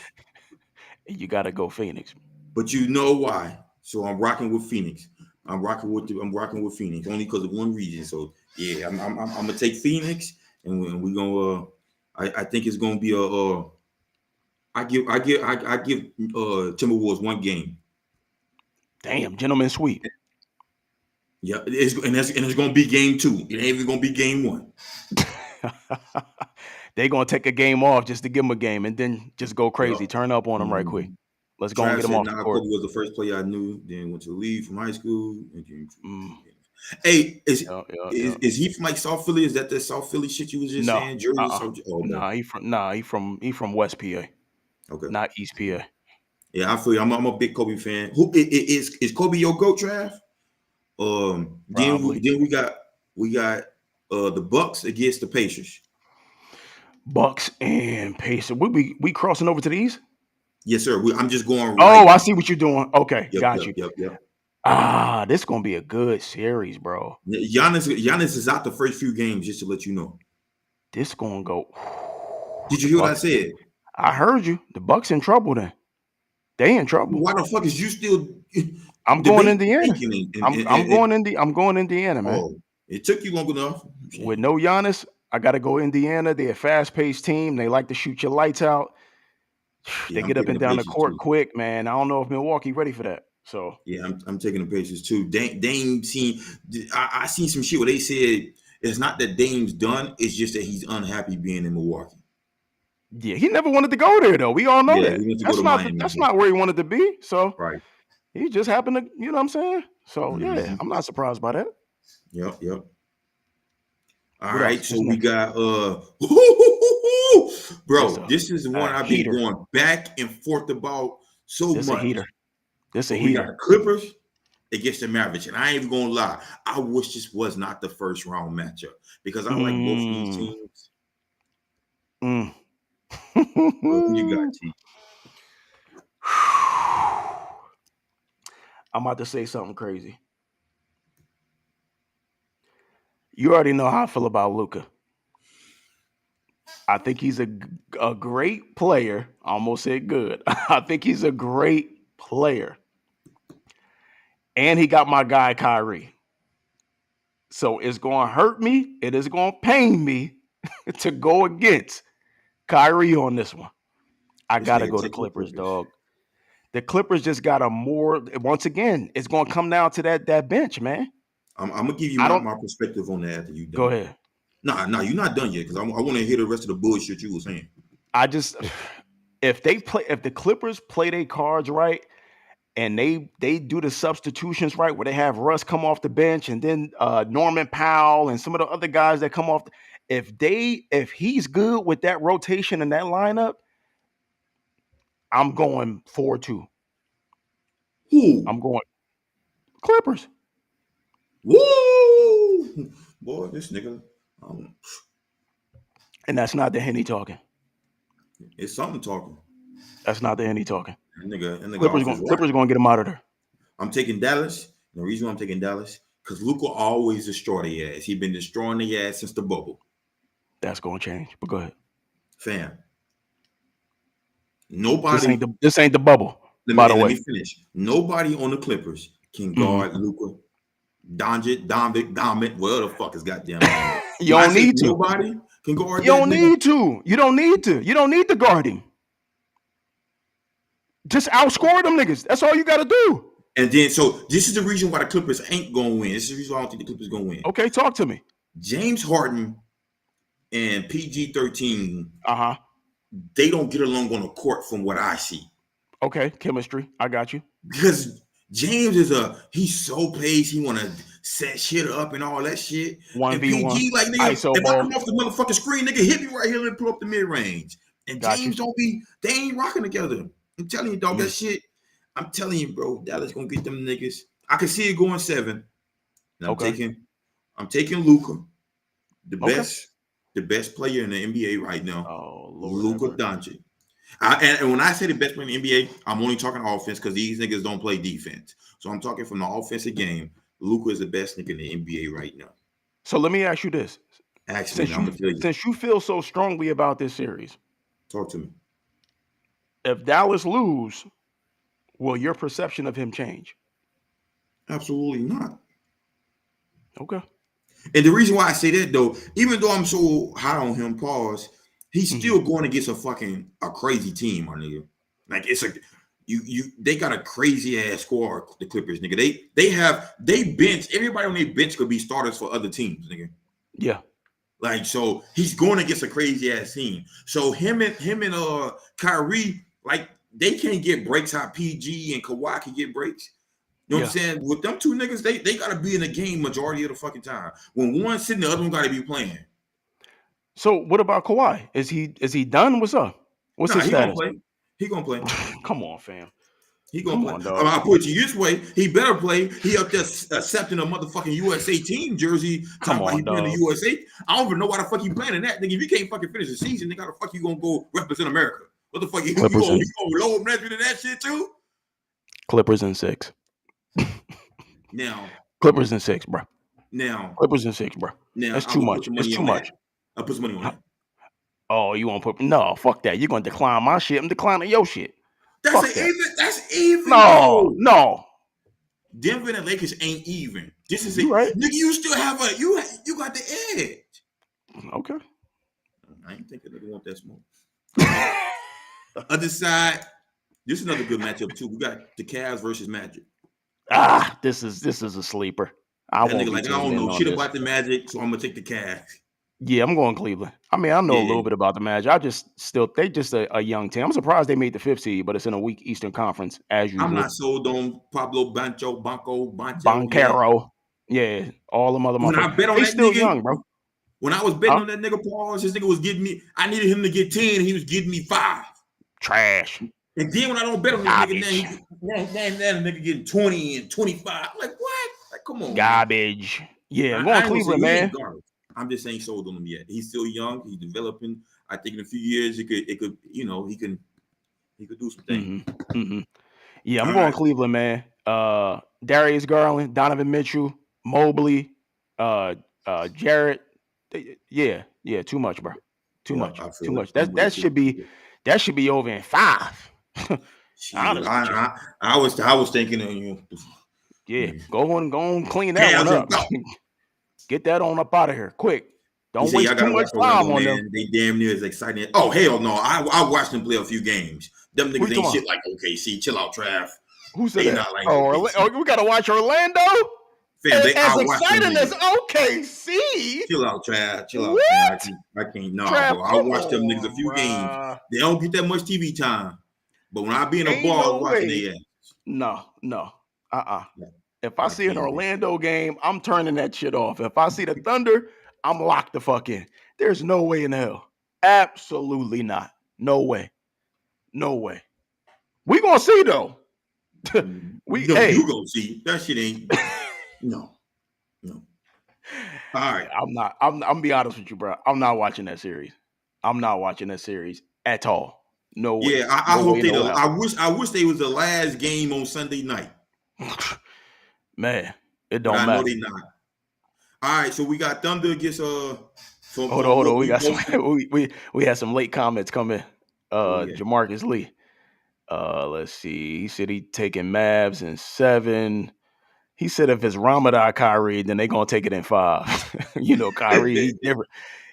You gotta go Phoenix. But you know why? So I'm rocking with Phoenix. I'm rocking with Phoenix only because of one reason. So yeah, I'm gonna take Phoenix, and we're gonna. I think it's gonna be a. I give Timberwolves one game. Damn, gentleman sweep. Yeah, it's gonna be game 2. It ain't even gonna be game 1. They're gonna take a game off just to give them a game, and then just go crazy, Yep. turn up on them right quick. Let's go and Trav get them said, off the "Nah, court. Kobe was the first player I knew. Then went to the league from high school. Mm. Hey, Yeah. is he from like South Philly? Is that the South Philly shit you was just No, saying? Jersey, South. Oh, okay. he from West PA, Okay. not East PA. Yeah, I feel you. I'm a big Kobe fan. Who is Kobe your GOAT, Trav? Then Probably. we got the Bucks against the Pacers. Bucks and Pacers. We crossing over to the East? Yes, sir. I'm just going Oh, right. I see what you're doing. Okay, Yep, got you. Yep. This is gonna be a good series, bro. Giannis is out the first few games, just to let you know. This gonna go. Did you The hear what I Bucks. said? I heard you. The Bucks in trouble then. They in trouble. Why the fuck is you still I'm going debating? Indiana. I'm going Indiana, man. Oh, it took you long enough. With no Giannis, I gotta go Indiana. They're a fast-paced team. They like to shoot your lights out. Yeah, They I'm get up taking and the down the Pacers court too. quick, man. I don't know if Milwaukee ready for that. So Yeah, I'm taking the Pacers too. Dame seen I seen some shit where they said it's not that Dame's done, it's just that he's unhappy being in Milwaukee. yeah, he never wanted to go there though. We all know Yeah, that. he went to go to Miami. That's not where he wanted to be. So Right. he just happened to, you know what I'm saying? So yeah, Mm-hmm. I'm not surprised by that. Yep. All What right, else? so What's we next? got This bro, this is the one I've been heater. going back and forth about so This much. a heater. This a So we got heater. the Clippers against the Mavericks, and I ain't even gonna lie, I wish this was not the first round matchup because I like both of these teams. Mm. But who you got, T? I'm about to say something crazy. You already know how I feel about Luka. I think he's a great player. I almost said good. I think he's a great player. And he got my guy Kyrie. So it's going to hurt me. It is going to pain me to go against Kyrie on this one. I got to go to Clippers, dog. The Clippers just got once again, it's going to come down to that bench, man. I'm gonna give you my perspective on that after you done. Go ahead. Nah, you're not done yet because I want to hear the rest of the bullshit you were saying. If the Clippers play their cards right and they do the substitutions right, where they have Russ come off the bench and then Norman Powell and some of the other guys that come off, if he's good with that rotation and that lineup, I'm going 4-2. Who? I'm going Clippers. Woo! Boy, this nigga. And that's not the Henny talking. It's something talking. That's not the Henny talking. That nigga Clippers going to get him out of there. I'm taking Dallas. And the reason why I'm taking Dallas, because Luka always destroy their ass. He's been destroying their ass since the bubble. That's going to change. But go ahead. Fam. Nobody. This ain't the bubble. Let me finish. Nobody on the Clippers can guard Luka. Doncic, whatever the fuck is goddamn name. You don't need to. Nobody can guard. You don't need to. You don't need to. You don't need to guard him. Just outscore them niggas. That's all you got to do. And then, so this is the reason why the Clippers ain't gonna win. This is the reason why I don't think the Clippers gonna win. Okay, talk to me. James Harden and PG-13. They don't get along on the court from what I see. Okay, chemistry. I got you. Because James he's so paced. He want to set shit up and all that shit. 1v1. And PG, like, nigga, ISO if ball. I come off the motherfucking screen, nigga, hit me right here and pull up the mid range. And got James they ain't rocking together. I'm telling you, dog, that shit. I'm telling you, bro, Dallas gonna get them niggas. I can see it going 7. And I'm taking Luka, the best player in the NBA right now. Oh, Lord. Luka Doncic. And when I say the best player in the NBA, I'm only talking offense because these niggas don't play defense. So I'm talking from the offensive game. Luka is the best nigga in the NBA right now. So let me ask you this. Actually, I'm gonna tell you. Since you feel so strongly about this series, talk to me. If Dallas lose, will your perception of him change? Absolutely not. Okay. And the reason why I say that though, even though I'm so high on him, pause, he's Mm-hmm. still going against a crazy team, my nigga. Like it's a they got a crazy ass squad, the Clippers, nigga. They bench everybody on their bench could be starters for other teams, nigga. Yeah. Like so, he's going against a crazy ass team. So him and Kyrie, like they can't get breaks how PG and Kawhi can get breaks. You know what I'm saying? With them two niggas, they gotta be in the game majority of the fucking time. When one's sitting, the other one gotta be playing. So what about Kawhi? Is he done? What's up? What's his He gonna status? play. He gonna play. Come on, fam. He gonna Come play. on, dog. I'll put you this way. He better play. He up there accepting a motherfucking USA team jersey. Come Talking about on, he playing the dog. USA. I don't even know why the fuck he playing in that. Nigga, if you can't fucking finish the season, nigga, how the fuck you gonna go represent America? What the fuck you gonna low him to that shit too? Clippers in 6. Now. Clippers in 6, bro. Now. Clippers in 6, bro. Now. That's too much. It's too much. I'll put some money on that. Oh, you want to put no? Fuck that. You're gonna decline my shit. I'm declining your shit. That's even. No. Denver and the Lakers ain't even. This is it. Right. Nigga, you still have you got the edge. Okay. I ain't think a nigga want that smoke. Other side, this is another good matchup too. We got the Cavs versus Magic. This is a sleeper. I don't know shit about the Magic, so I'm gonna take the Cavs. Yeah, I'm going Cleveland. I mean, I know a little bit about the Magic. They just a young team. I'm surprised they made the 5th seed, but it's in a weak Eastern Conference as usual. I'm not sold on Pablo Banchero. Yeah, all the motherfuckers. When I bet on they that still nigga, young, bro. When I was betting on that nigga, Paul, this nigga was getting me. I needed him to get 10. He was getting me 5. Trash. And then when I don't bet on this nigga, now the nigga getting 20 and 25. I'm like, what? Like, come on. Garbage. Man. Yeah, I'm going Cleveland, man. I'm just saying sold on him yet. He's still young. He's developing. I think in a few years he could, he could do some things. Mm-hmm. Yeah, I'm going Cleveland, man. Darius Garland, Donovan Mitchell, Mobley, Jarrett. Yeah, too much, bro. Too much. That should be over in 5. I was thinking of you. Yeah, go on, clean that one up. Get that on up out of here, quick. Don't waste too much time on them. They damn near as exciting. Oh hell no! I watched them play a few games. Them niggas ain't shit like OKC. Chill out, Trav. Who said that? We gotta watch Orlando. As exciting as OKC. Chill out, Trav. Chill out. I can't. No, bro. I watched them niggas a few games. They don't get that much TV time. But when I be in a bar watching their ass. No. If I see an Orlando game, I'm turning that shit off. If I see the Thunder, I'm locked the fuck in. There's no way in hell. Absolutely not. No way. We gonna see though. You gonna see. That shit ain't. No. All right. I'm gonna be honest with you, bro. I'm not watching that series. I'm not watching that series at all. No way. Yeah, I hope they don't. I wish they was the last game on Sunday night. Man, it don't matter. I know they not. All right, so we got Thunder against Hold on. We got we had some late comments coming. Jamarcus Lee. Let's see. He said he taking Mavs in 7. He said if it's Ramadan Kyrie, then they gonna take it in 5. Kyrie, he different.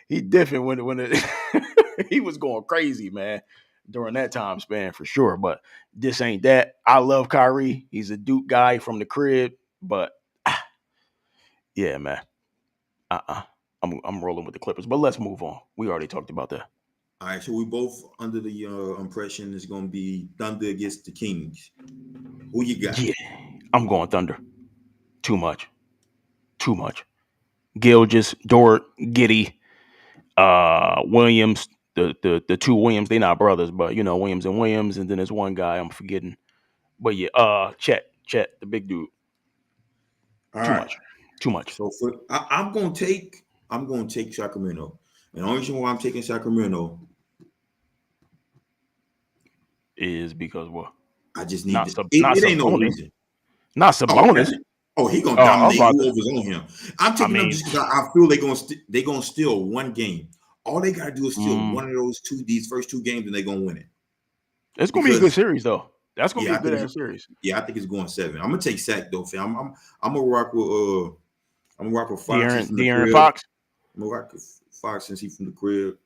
He different when he was going crazy, man, during that time span for sure. But this ain't that. I love Kyrie. He's a Duke guy from the crib, but yeah, man. I'm rolling with the Clippers. But let's move on. We already talked about that. All right, so we both under the impression it's going to be Thunder against the Kings. Who you got? Yeah, I'm going Thunder. Too much. Gilgeous, Dort, Giddey, Williams, the two Williams. They not brothers, but Williams, and then there's one guy I'm forgetting. But yeah, Chet, the big dude. Too much. So I'm going to take Sacramento. And the only reason why I'm taking Sacramento is because what? I just need it ain't no reason. Not Sabonis. He gonna dominate whoever's on him. I'm taking them just because I feel they gonna steal one game. All they gotta do is steal one of these first 2 games, and they're gonna win it. It's gonna be a good series, though. That's gonna Yeah, be I a good think ass series. Yeah, I think it's going 7. I'm gonna take Sack though, fam. I'm gonna rock with Fox. He's from the De'Aaron crib. Fox. I'm gonna rock with Fox since he's from the crib.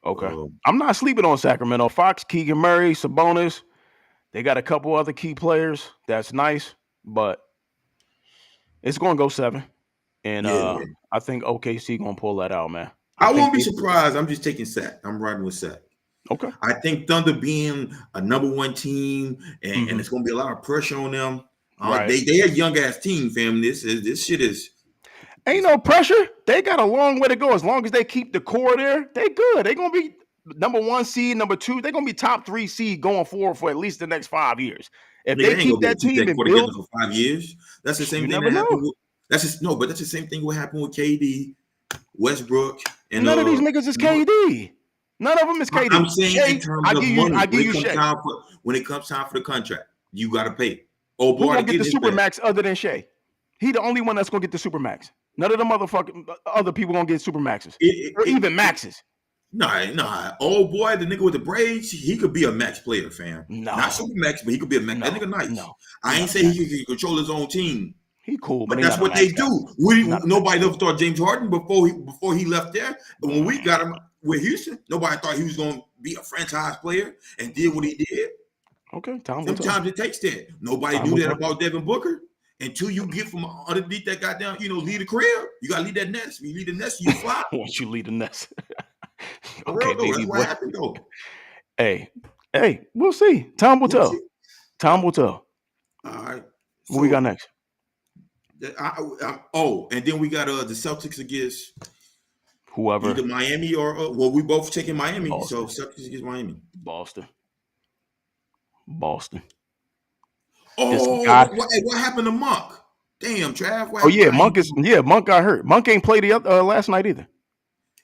Okay. I'm not sleeping on Sacramento. Fox, Keegan Murray, Sabonis. They got a couple other key players. That's nice, but it's gonna go 7. And Yeah. I think OKC gonna pull that out, man. I won't be surprised. I'm just taking Sack. I'm riding with Sack. Okay. I think Thunder being a number 1 team, and it's gonna be a lot of pressure on them. Right. They a young ass team, fam. This shit is ain't no pressure. They got a long way to go. As long as they keep the core there, they good. They gonna be number 1 seed, number 2. They're gonna be top 3 seed going forward for at least the next 5 years. If they keep that team and build for 5 years, that's the same you thing never that happened know. but that's the same thing what happened with KD, Westbrook, and none of these niggas is KD. None of them is KD. I'm saying Shea, in terms of money, I give you Shea. When it comes time for the contract, you got to pay. Oh boy, who gonna get the supermax other than Shea? He the only one that's gonna get the supermax. None of the motherfucking other people gonna get supermaxes or even maxes. Nah. Oh boy, the nigga with the braids, he could be a max player, fam. No, not supermax, but he could be a max. That nigga nice. No, I ain't saying he can control his own team. He cool, but that's what they do. Nobody ever thought James Harden before he left there. But when we got him with Houston, nobody thought he was going to be a franchise player and did what he did. Okay, sometimes it takes that. Nobody knew that about Devin Booker. Until you get from underneath that goddamn, leave the crib. You gotta leave that nest. When you leave the nest, you fly. Once you leave the nest. Okay, baby, that's what happened though. Hey, we'll see. Time will tell. Time will tell. All right. What we got next? And then we got the Celtics against whoever. Either Miami or we both taking Miami. Boston. So Celtics against Miami. Boston. Oh, what happened to Monk? Damn, Trav. Monk got hurt. Monk ain't played the last night either.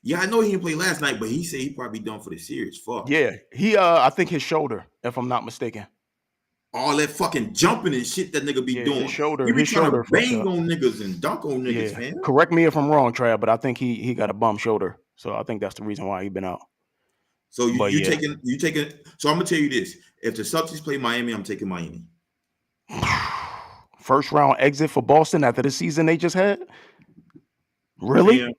Yeah, I know he didn't play last night, but he said he probably done for the series. Fuck. Yeah, he I think his shoulder, if I'm not mistaken. All that fucking jumping and shit that nigga be doing. His shoulder. He be trying to bang on niggas and dunk on niggas, man. Correct me if I'm wrong, Trav, but I think he got a bum shoulder, so I think that's the reason why he been out. So you taking. So I'm gonna tell you this: if the Celtics play Miami, I'm taking Miami. First round exit for Boston after the season they just had. Really? Man,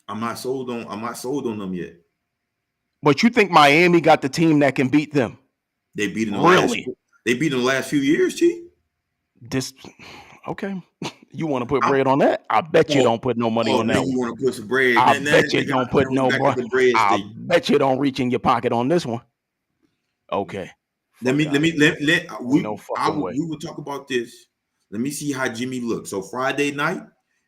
I'm not sold on them yet. But you think Miami got the team that can beat them? They beat in the last few years, T. Okay. You want to put bread on that? I bet you don't put no money on that. You want to put some bread? I bet you don't put no money. I bet you don't reach in your pocket on this one. Okay. We will talk about this. Let me see how Jimmy looks. So Friday night,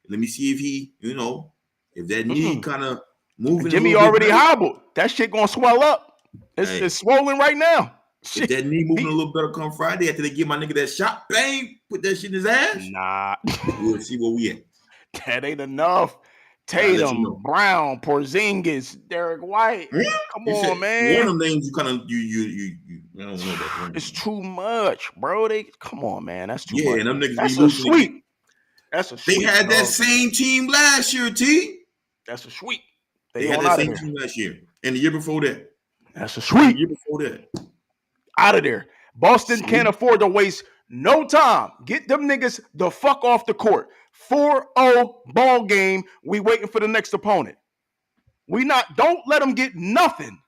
let me see if he, if that knee kind of moving. Jimmy already hobbled. That shit gonna swell up. It's swollen right now. If that knee moving a little better come Friday after they give my nigga that shot, bang, put that shit in his ass. Nah. We'll see where we at. That ain't enough. Tatum, Brown, Porzingis, Derek White. Come on, man. One of them names you kind of you don't know that. It's too much, bro. Come on, man. That's too much. Yeah, and them niggas That's a sweep. That's a sweep. They had that same team last year, T. That's a sweep. They had that same team last year. And the year before that. That's a sweep. The year before that. Out of there. Boston can't afford to waste no time. Get them niggas the fuck off the court. 4-0 ball game. We waiting for the next opponent. Don't let them get nothing.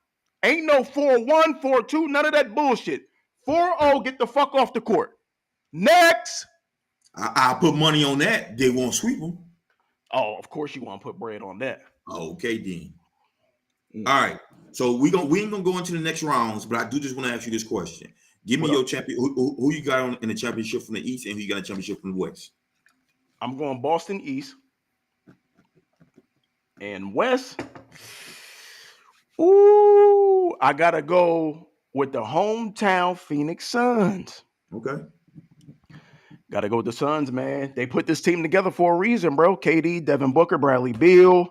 Ain't no 4-1, 4-2, none of that bullshit. 4-0, get the fuck off the court. Next. I'll put money on that. They won't sweep them. Oh, of course you want to put bread on that. Okay, Dean. All right. So we ain't gonna go into the next rounds, but I do just want to ask you this question. Give me your champion. Who you got in the championship from the East, and who you got in the championship from the West? I'm going Boston East and West. Ooh, I gotta go with the hometown Phoenix Suns. Okay. Gotta go with the Suns, man. They put this team together for a reason, bro. KD, Devin Booker, Bradley Beal.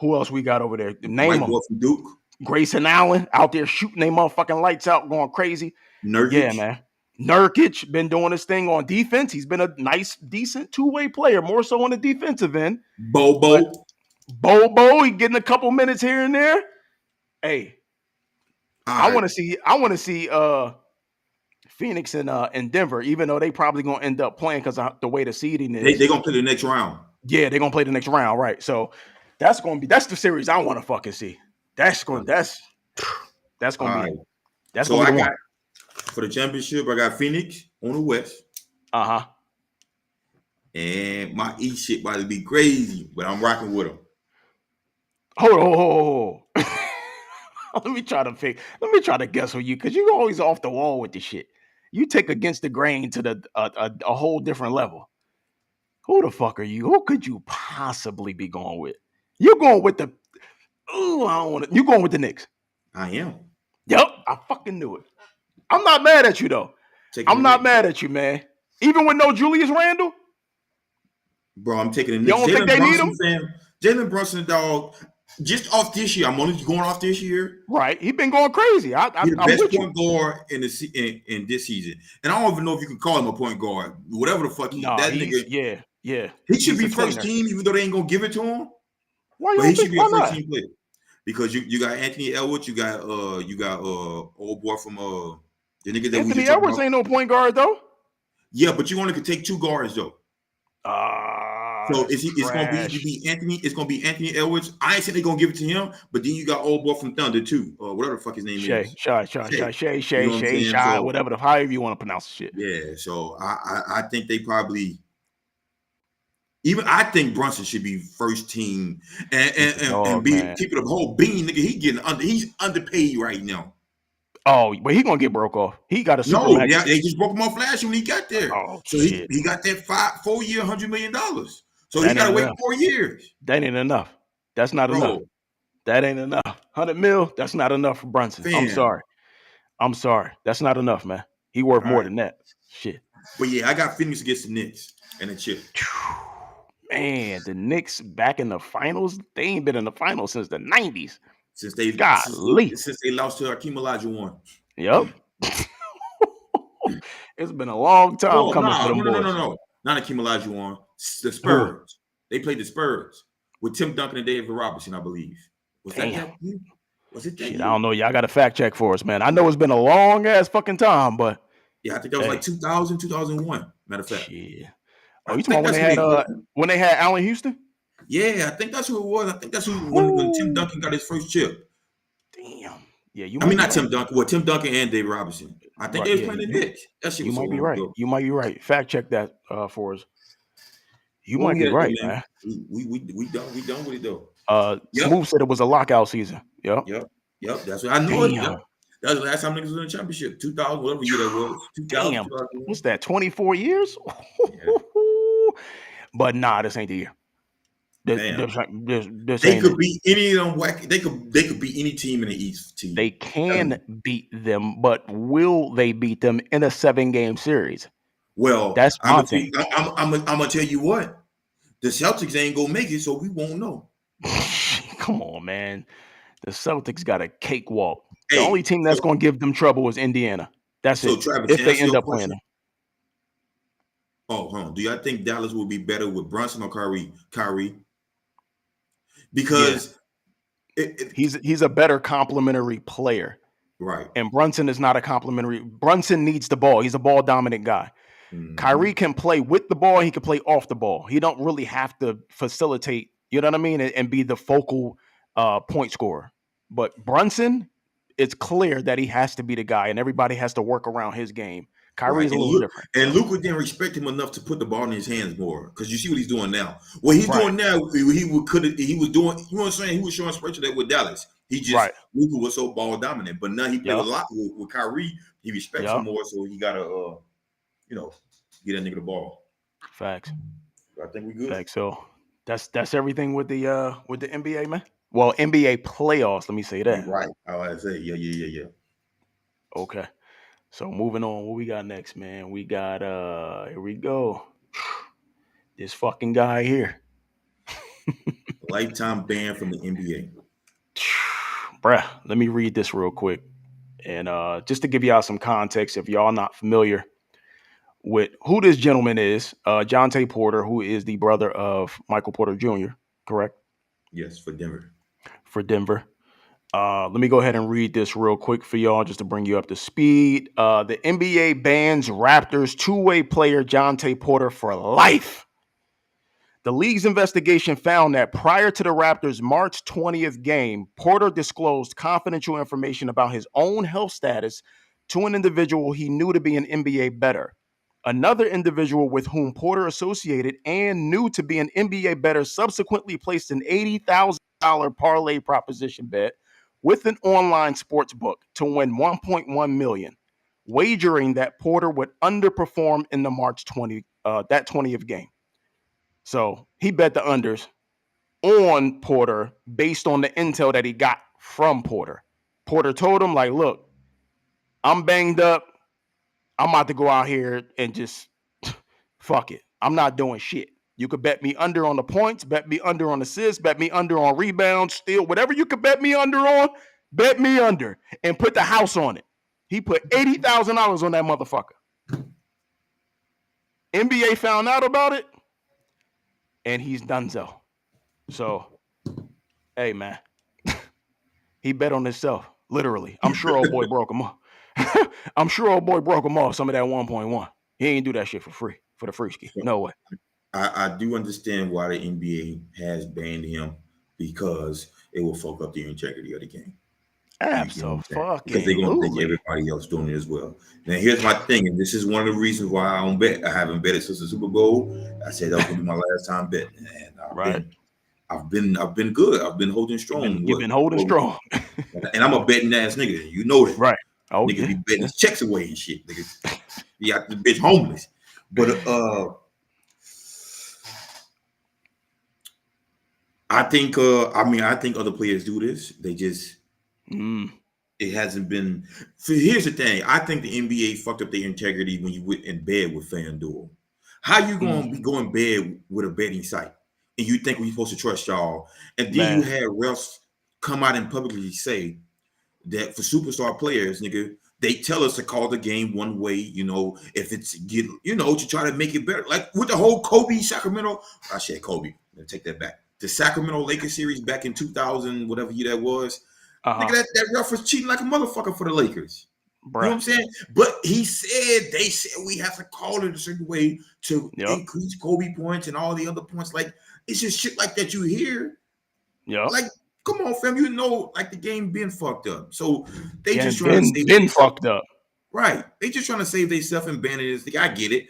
Who else we got over there? Name them. Duke. Grayson Allen out there shooting their motherfucking lights out, going crazy. Nurkic. Yeah, man. Nurkic been doing his thing on defense. He's been a nice, decent two-way player, more so on the defensive end. Bobo, he getting a couple minutes here and there. Hey. I want to see Phoenix and Denver, even though they probably gonna end up playing because of the way the seeding is. They're gonna play the next round. Yeah, they're gonna play the next round, right? So that's the series I want to fucking see. That's gonna be the one. For the championship, I got Phoenix on the West. And my East shit about to be crazy, but I'm rocking with them. Hold on. Let me try to guess for you, because you're always off the wall with this shit. You take against the grain to a whole different level. Who the fuck are you? Who could you possibly be going with? You're going with the you're going with the Knicks. I am. Yep, I fucking knew it. I'm not mad at you though. I'm not mad at you, man. Even with no Julius Randle? Bro, I'm taking the Knicks. You don't think they need him? Jalen Brunson, dog, just off this year. I'm only going off this year. Right. He's been going crazy. He's the best point guard in this season. And I don't even know if you can call him a point guard. Whatever the fuck nigga. Yeah. He should be first team, even though they ain't gonna give it to him. Why he should be a first team player. Because you got Anthony Edwards, you got old boy from the nigga that Anthony Edwards ain't no point guard though. Yeah, but you only could take 2 guards though. So it's gonna be Anthony Edwards. I ain't saying they're gonna give it to him, but then you got old boy from Thunder too, whatever the fuck his name is. Shay, whatever however you want to pronounce the shit. Yeah, so I think they probably I think Brunson should be first team and keep it a whole bean, nigga. He's underpaid right now. Oh, but he gonna get broke off. He got a super max. Yeah, they just broke him off last year when he got there. Oh, so he got that 4-year, $100 million. So he got to wait 4 years. That ain't enough. That's not enough. That ain't enough. 100 mil. That's not enough for Brunson. I'm sorry. That's not enough, man. He worth more than that. Shit. But yeah, I got Phoenix against the Knicks and the chip. Man, the Knicks back in the finals. They ain't been in the finals since the 90s. Since they lost to Hakeem Olajuwon. Yep. It's been a long time coming for them boys. No. Not Hakeem Olajuwon. The Spurs. They played the Spurs with Tim Duncan and David Robinson, I believe. Was it that Shit, I don't know. Y'all got to fact check for us, man. I know it's been a long ass fucking time, but yeah, I think that was like 2000, 2001. Matter of fact. Yeah. Oh, you talking when they had Allen Houston? Yeah, I think that's who it was. I think that's when Tim Duncan got his first chip. Damn. Yeah, Tim Duncan. Well, Tim Duncan and David Robinson. I think they was playing the Knicks. That shit was might be right. Ago. You might be right. Fact check that for us. You might be right, man. We done with it though. Smooth said it was a lockout season. Yep. That's what I knew. Yep. That was the last time niggas was in the championship. 2000, whatever year that was. 2000, damn. What's that? 24 years? Yeah. But nah, this ain't the year. They could beat any of them. They could beat any team in the East. They can beat them, but will they beat them in a 7-game series? Well, that's my thing. I'm gonna tell you what. The Celtics ain't gonna make it, so we won't know. Come on, man. The Celtics got a cakewalk. The only team that's gonna give them trouble is Indiana. That's it. Travis, if they end up playing them. Oh, do y'all think Dallas will be better with Brunson or Kyrie? Because he's a better complementary player. Right. And Brunson is not a complementary. Brunson needs the ball. He's a ball dominant guy. Mm-hmm. Kyrie can play with the ball. He can play off the ball. He don't really have to facilitate, you know what I mean? And be the focal point scorer. But Brunson, it's clear that he has to be the guy and everybody has to work around his game. Kyrie's a little different. And Luka didn't respect him enough to put the ball in his hands more. Because you see what he's doing now. What he's doing now, he was doing, you know what I'm saying? He was showing special that with Dallas. He just, Luka was so ball dominant. But now he played a lot with Kyrie. He respects him more, so he got to, get that nigga the ball. Facts. I think we good. Facts. So that's everything with the NBA, man. Well, NBA playoffs, let me say that. Right. I say, yeah. Okay. So moving on, what we got next, man? We got here we go. This fucking guy here. Lifetime ban from the NBA. Bruh, let me read this real quick. And just to give y'all some context, if y'all not familiar with who this gentleman is, JONTAY Porter, who is the brother of Michael Porter Jr., correct? Yes, for Denver. Let me go ahead and read this real quick for y'all just to bring you up to speed. The NBA bans Raptors two-way player JONTAY Porter for life. The league's investigation found that prior to the Raptors' March 20th game, Porter disclosed confidential information about his own health status to an individual he knew to be an NBA bettor. Another individual with whom Porter associated and knew to be an NBA bettor subsequently placed an $80,000 parlay proposition bet with an online sports book to win $1.1 million, wagering that Porter would underperform in the March 20th game. So he bet the unders on Porter based on the intel that he got from Porter. Porter told him, like, look, I'm banged up. I'm about to go out here and just fuck it. I'm not doing shit. You could bet me under on the points, bet me under on assists, bet me under on rebounds, steal, whatever you could bet me under on, bet me under and put the house on it. He put $80,000 on that motherfucker. NBA found out about it, and he's donezo. So, hey, man, he bet on himself, literally. I'm sure old boy broke him off. I'm sure old boy broke him off some of that 1.1. He ain't do that shit for free, for the free ski. No way. I do understand why the NBA has banned him, because it will fuck up the integrity of the game. Absolutely. Because they're going to think everybody else doing it as well. Now, here's my thing, and this is one of the reasons why I don't bet. I haven't betted since the Super Bowl. I said that was going to be my last time betting, and I've been good. I've been holding strong. You've been holding strong. And I'm a betting ass nigga. You know that. Right. Oh, niggas be betting his checks away and shit. Niggas be out the bitch homeless. But I think other players do this. They just it hasn't been. Here's the thing. I think the NBA fucked up their integrity when you went in bed with FanDuel. How you gonna be going bed with a betting site and you think we're supposed to trust y'all? And then you had refs come out and publicly say that for superstar players, nigga, they tell us to call the game one way, if it's to try to make it better. Like with the whole Kobe Sacramento, I said Kobe. Let me take that back. The Sacramento Lakers series back in 2000, whatever year that was. Nigga, that ref was cheating like a motherfucker for the Lakers. Bruh. You know what I'm saying? But they said we have to call it a certain way to increase Kobe points and all the other points. Like, it's just shit like that you hear. Yeah. Like, come on, fam. Like the game been fucked up. So they just trying to save fucked up. Right. They just trying to save themselves and ban it. I get it.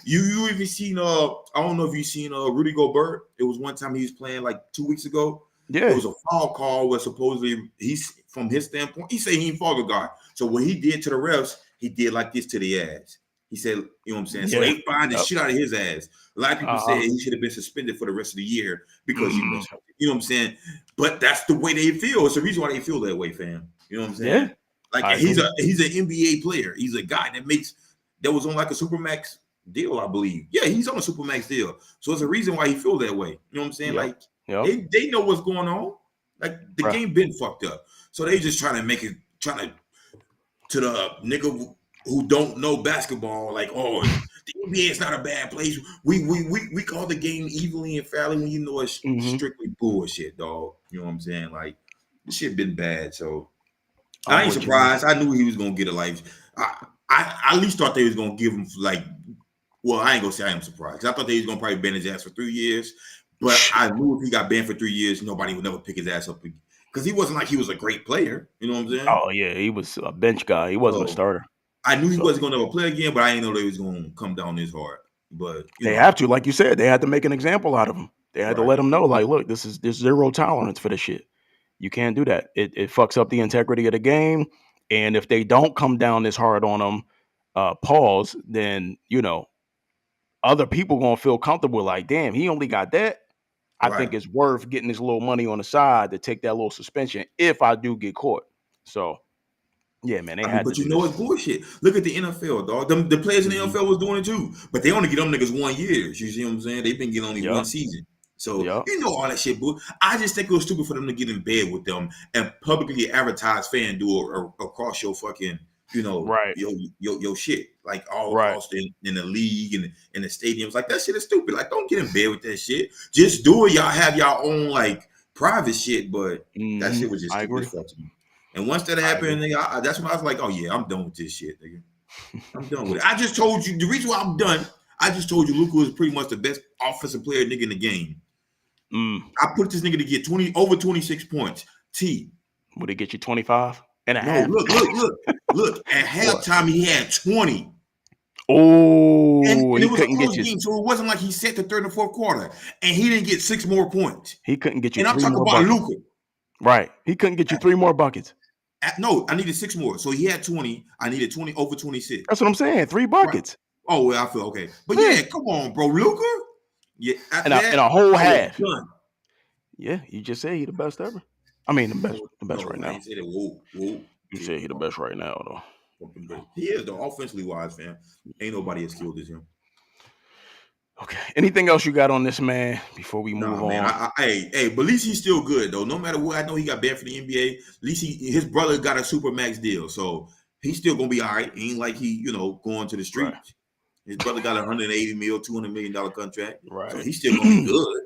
You even seen I don't know if you seen Rudy Gobert. It was one time he was playing like 2 weeks ago. Yeah. It was a foul call where supposedly he's from his standpoint, he said he ain't fouled a guy. So what he did to the refs, he did like this to the ass. He said, you know what I'm saying? So they find the shit out of his ass. A lot of people said he should have been suspended for the rest of the year because you know what I'm saying? But that's the way they feel. It's the reason why they feel that way, fam. You know what I'm saying? Yeah. Like he's an NBA player. He's a guy that was on like a Supermax deal, I believe. Yeah, he's on a Supermax deal. So it's a reason why he feel that way. You know what I'm saying? Like they know what's going on. Like the game been fucked up. So they just trying to the nigga who don't know basketball, like, oh, the NBA is not a bad place. We call the game evenly and fairly when it's strictly bullshit, dog. You know what I'm saying? Like, this shit been bad. So I ain't surprised. I knew he was gonna get a life. I at least thought they was gonna give him I ain't gonna say I am surprised. I thought they was gonna probably ban his ass for 3 years. But I knew if he got banned for 3 years, nobody would never pick his ass up again. Because he wasn't like he was a great player. You know what I'm saying? Oh, yeah. He was a bench guy. He wasn't a starter. I knew he wasn't going to ever play again, but I didn't know they was going to come down this hard. But they have to. Like you said, they had to make an example out of him. They had to let him know, like, look, there's zero tolerance for this shit. You can't do that. It fucks up the integrity of the game. And if they don't come down this hard on him, then, other people going to feel comfortable like, damn, he only got that. I think it's worth getting this little money on the side to take that little suspension if I do get caught. So, yeah, man, but it's bullshit. Look at the NFL, dog. The players in the NFL was doing it too, but they only get them niggas 1 year. You see what I'm saying? They've been getting only one season. So all that shit, boo. I just think it was stupid for them to get in bed with them and publicly advertise FanDuel across your fucking, your shit, like all across in the league and in the stadiums. Like, that shit is stupid. Like, don't get in bed with that shit. Just do it. Y'all have y'all own like private shit, but that shit was just I stupid agree. as fuck to me. And once that happened, nigga, that's when I was like, oh yeah, I'm done with this shit, nigga. I'm done with it. I just told you the reason why I'm done. I just told you Luka was pretty much the best offensive player nigga in the game. I put this nigga to get over 26 points. Would it get you 25 and a No, half? look. At halftime, he had 20. Oh, And he it was a couldn't get close you. game, so it wasn't like he set the third and fourth quarter, and he didn't get 6 more points. He couldn't get you And I'm 3 talking more about buckets. Luka. Right. He couldn't get you 3 more buckets. No, I needed 6 more. So he had 20. I needed 20 over 26. That's what I'm saying. 3 buckets. Right. Oh, well, I feel okay. But yeah, come on, bro. Luka? Yeah, in a whole half. Done. Yeah, you just said he the best ever. I mean, the best right now. I ain't say that. Whoa. You said he the best right now, though. He is, though. Offensively wise, fam. Ain't nobody as skilled as him. Okay. Anything else you got on this man before we move on? Man, hey, but at least he's still good though. No matter what, I know he got banned for the NBA. At least his brother got a super max deal, so he's still gonna be all right. Ain't like he, going to the street. Right. His brother got $180 million, $200 million contract, right? So he's still gonna be good.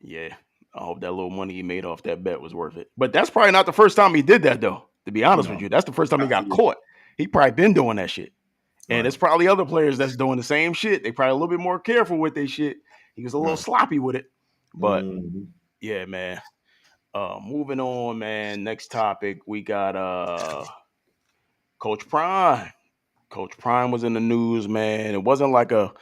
Yeah, I hope that little money he made off that bet was worth it. But that's probably not the first time he did that, though. To be honest with you, that's the first time he got caught. He probably been doing that shit. And it's probably other players that's doing the same shit. They probably a little bit more careful with their shit. He was a little sloppy with it. But yeah, man. Moving on, man. Next topic, we got Coach Prime. Coach Prime was in the news, man. It wasn't like a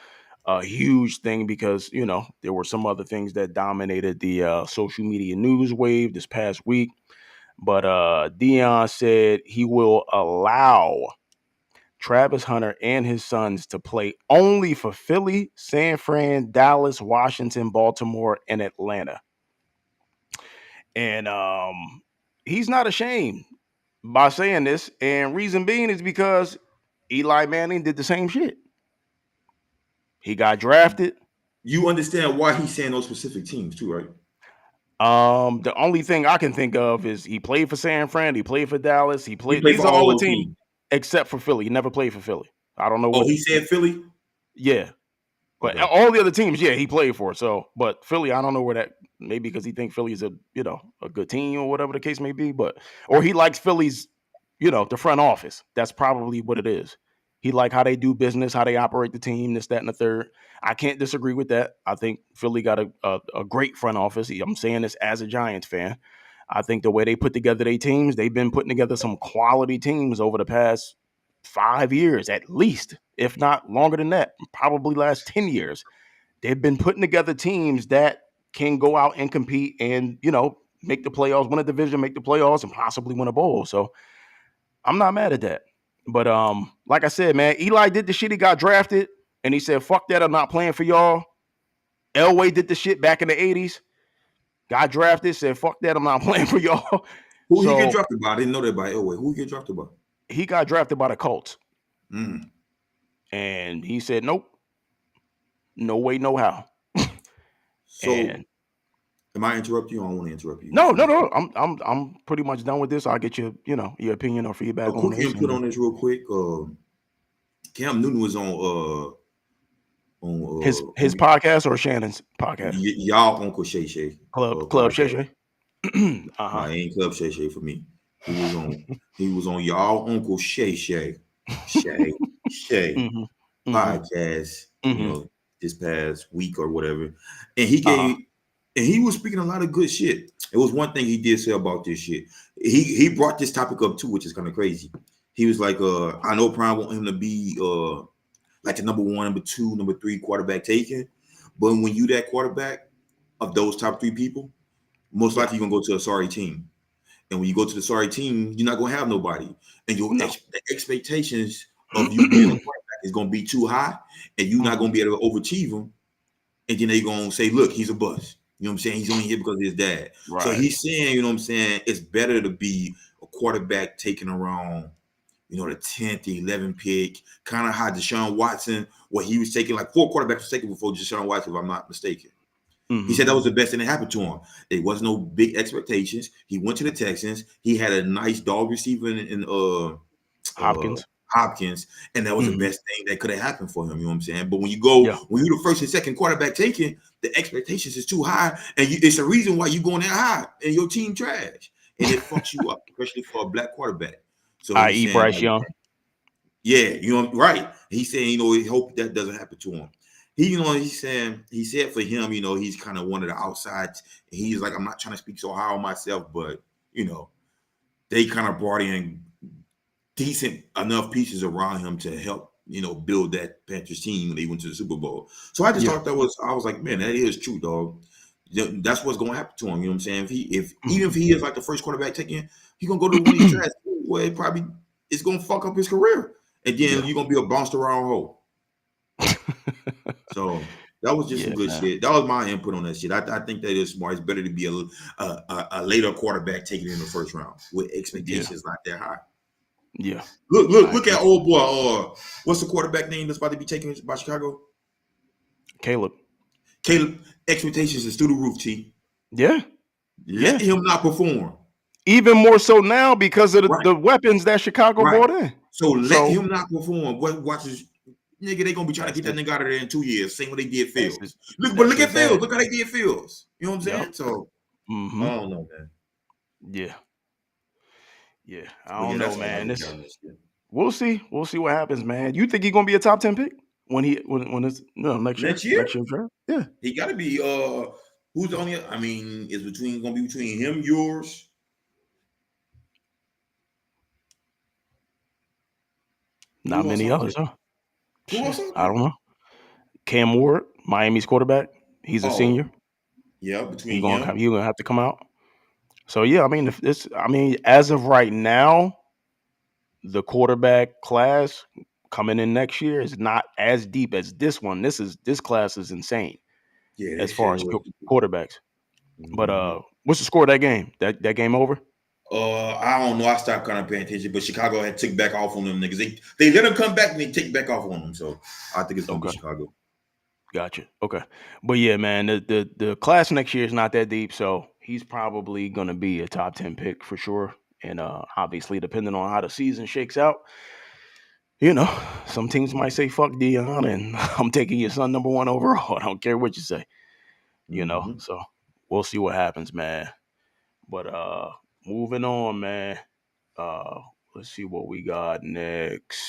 huge thing because, there were some other things that dominated the social media news wave this past week. But Deion said he will allow Travis Hunter and his sons to play only for Philly, San Fran, Dallas, Washington, Baltimore, and Atlanta. And he's not ashamed by saying this. And reason being is because Eli Manning did the same shit. He got drafted. You understand why he's saying those specific teams too, right? The only thing I can think of is he played for San Fran, he played for Dallas, he played these for are all the teams except for Philly. He never played for Philly. I don't know what. Oh, he said Philly? Yeah. But all the other teams, yeah, he played for. So, but Philly, I don't know where that, maybe because he thinks Philly's a good team or whatever the case may be, or he likes Philly's, the front office. That's probably what it is. He like how they do business, how they operate the team, this, that, and the third. I can't disagree with that. I think Philly got a great front office. I'm saying this as a Giants fan. I think the way they put together their teams, they've been putting together some quality teams over the past 5 years at least, if not longer than that, probably last 10 years. They've been putting together teams that can go out and compete and, make the playoffs, win a division, make the playoffs, and possibly win a bowl. So I'm not mad at that. But like I said, man, Eli did the shit. He got drafted, and he said, fuck that, I'm not playing for y'all. Elway did the shit back in the 80s. Got drafted, said, fuck that, I'm not playing for y'all. Who he get drafted by? I didn't know that by Elway. Who he get drafted by? He got drafted by the Colts. And he said, nope. No way, no how. Am I interrupting you? I don't want to interrupt you. No. I'm pretty much done with this. I'll get your opinion or feedback on this. Quick input on this real quick. Cam Newton was on his podcast or Shannon's podcast? Y'all Uncle Shay Shay. Club Shay Shay. Nah, ain't Club Shay Shay for me. He was on y'all Uncle Shay Shay. Shay podcast, this past week or whatever. And he was speaking a lot of good shit. It was one thing he did say about this shit. He brought this topic up too, which is kind of crazy. He was like, I know Prime want him to be like the number 1, number 2, number 3 quarterback taken. But when you that quarterback of those top 3 people, most likely you're gonna go to a sorry team. And when you go to the sorry team, you're not gonna have nobody. And your expectations of you being a quarterback is gonna be too high, and you're not gonna be able to overachieve them. And then they're gonna say, look, he's a bust. You know what I'm saying? He's only here because of his dad. Right. So he's saying, it's better to be a quarterback taking around, the 10th, 11th pick, kind of how Deshaun Watson, what he was taking, like 4 quarterbacks was taken before Deshaun Watson, if I'm not mistaken. He said that was the best thing that happened to him. There was no big expectations. He went to the Texans. He had a nice dog receiver in Hopkins. Hopkins, and that was the Mhm. best thing that could have happened for him. You know what I'm saying? But when you're the first and second quarterback taken, the expectations is too high, and it's a reason why you're going that high, and your team trash, and it fucks you up, especially for a black quarterback. So he's I.e. saying, Bryce like, Young. yeah, you know, right. He's saying, you know, he hope that doesn't happen to him. He said for him, you know, he's kind of one of the outsides. He's like, I'm not trying to speak so high on myself, but you know, they kind of brought in decent enough pieces around him to help, you know, build that Panthers team when they went to the Super Bowl. So I just thought I was like, man, that is true, dog. That's what's gonna happen to him. You know what I'm saying? Even if he is like the first quarterback taken, he's gonna go to one of these trash schools where it probably is gonna fuck up his career. And then you're gonna be a bounced around hole. So that was just some good shit. That was my input on that shit. I think that is smart. It's better to be a later quarterback taken in the first round with expectations not that high. Yeah. Look at old boy. What's the quarterback name that's about to be taken by Chicago? Caleb. Expectations is through the roof, T. Yeah. Let him not perform. Even more so now because of the weapons that Chicago brought in. So let him not perform. Watch this. Nigga, they gonna be trying to get that nigga out of there in 2 years. Same way they did Fields. Look at Fields. Look how they did Fields. You know what I'm saying? So I don't know, man. Yeah. I don't know, man. We'll see. We'll see what happens, man. You think he's gonna be a top 10 pick when it's next year? Next year draft? Yeah. He gotta be who's the only I mean, it's gonna be between him, yours. Not many others, huh? Who else? I don't know. Cam Ward, Miami's quarterback. He's a senior. Yeah, between he's gonna have to come out. So yeah, I mean, as of right now, the quarterback class coming in next year is not as deep as this one. This class is insane. Yeah, as far as quarterbacks. But what's the score of that game? That game over? I don't know. I stopped kind of paying attention, but Chicago had took back off on them niggas. They let them come back and they take back off on them. So I think it's gonna be Chicago. Gotcha. Okay. But yeah, man, the class next year is not that deep, so he's probably gonna be a top 10 pick for sure. And obviously, depending on how the season shakes out, you know, some teams might say fuck Dion and I'm taking your son number 1 overall. I don't care what you say. You know, so we'll see what happens, man. But moving on, man. Let's see what we got next.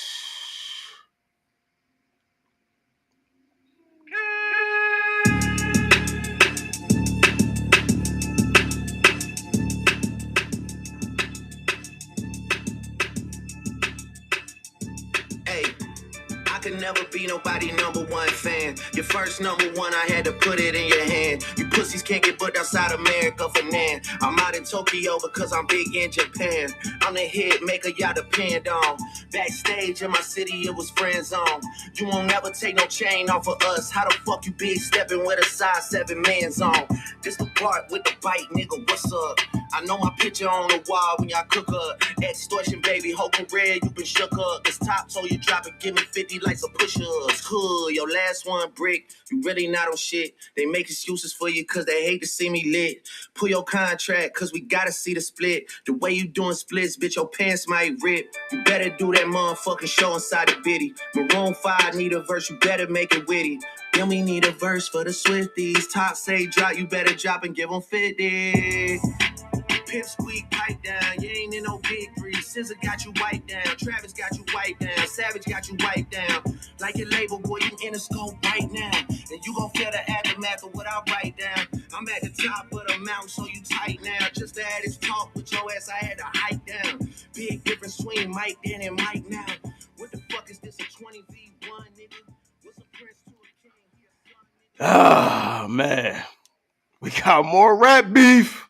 Could never be nobody number 1 fan. Your first number 1, I had to put it in your hand. You pussies can't get booked outside America for nan. I'm out in Tokyo because I'm big in Japan. I'm the hit maker y'all depend on. Backstage in my city, it was friend zone. You won't never take no chain off of us. How the fuck you big stepping with a size 7 man's on? This the part with the bite, nigga, what's up? I know my picture on the wall when y'all cook up. Extortion, baby, whole career, you been shook up. This top told you drop it, give me 50 like some push-ups. Cool, your last one brick, you really not on shit. They make excuses for you cause they hate to see me lit. Pull your contract cause we gotta see the split. The way you doing splits, bitch, your pants might rip. You better do that motherfucking show inside the bitty. Maroon 5 need a verse, you better make it witty. Then we need a verse for the Swifties. Top say drop, you better drop and give them 50. Pip squeak, pipe down, you ain't in no big three. Scissor got you wiped down, Travis got you wiped down, Savage got you wiped down. Like your label, boy, you in the scope right now. And you gon' feel the aftermath of what I write down. I'm at the top of the mountain, so you tight now. Just to have this talk with your ass, I had to hike down. Big difference between Mike then and Mike now. What the fuck is this, a 20v1, nigga? What's a prince to a king? Ah, man. We got more rap beef.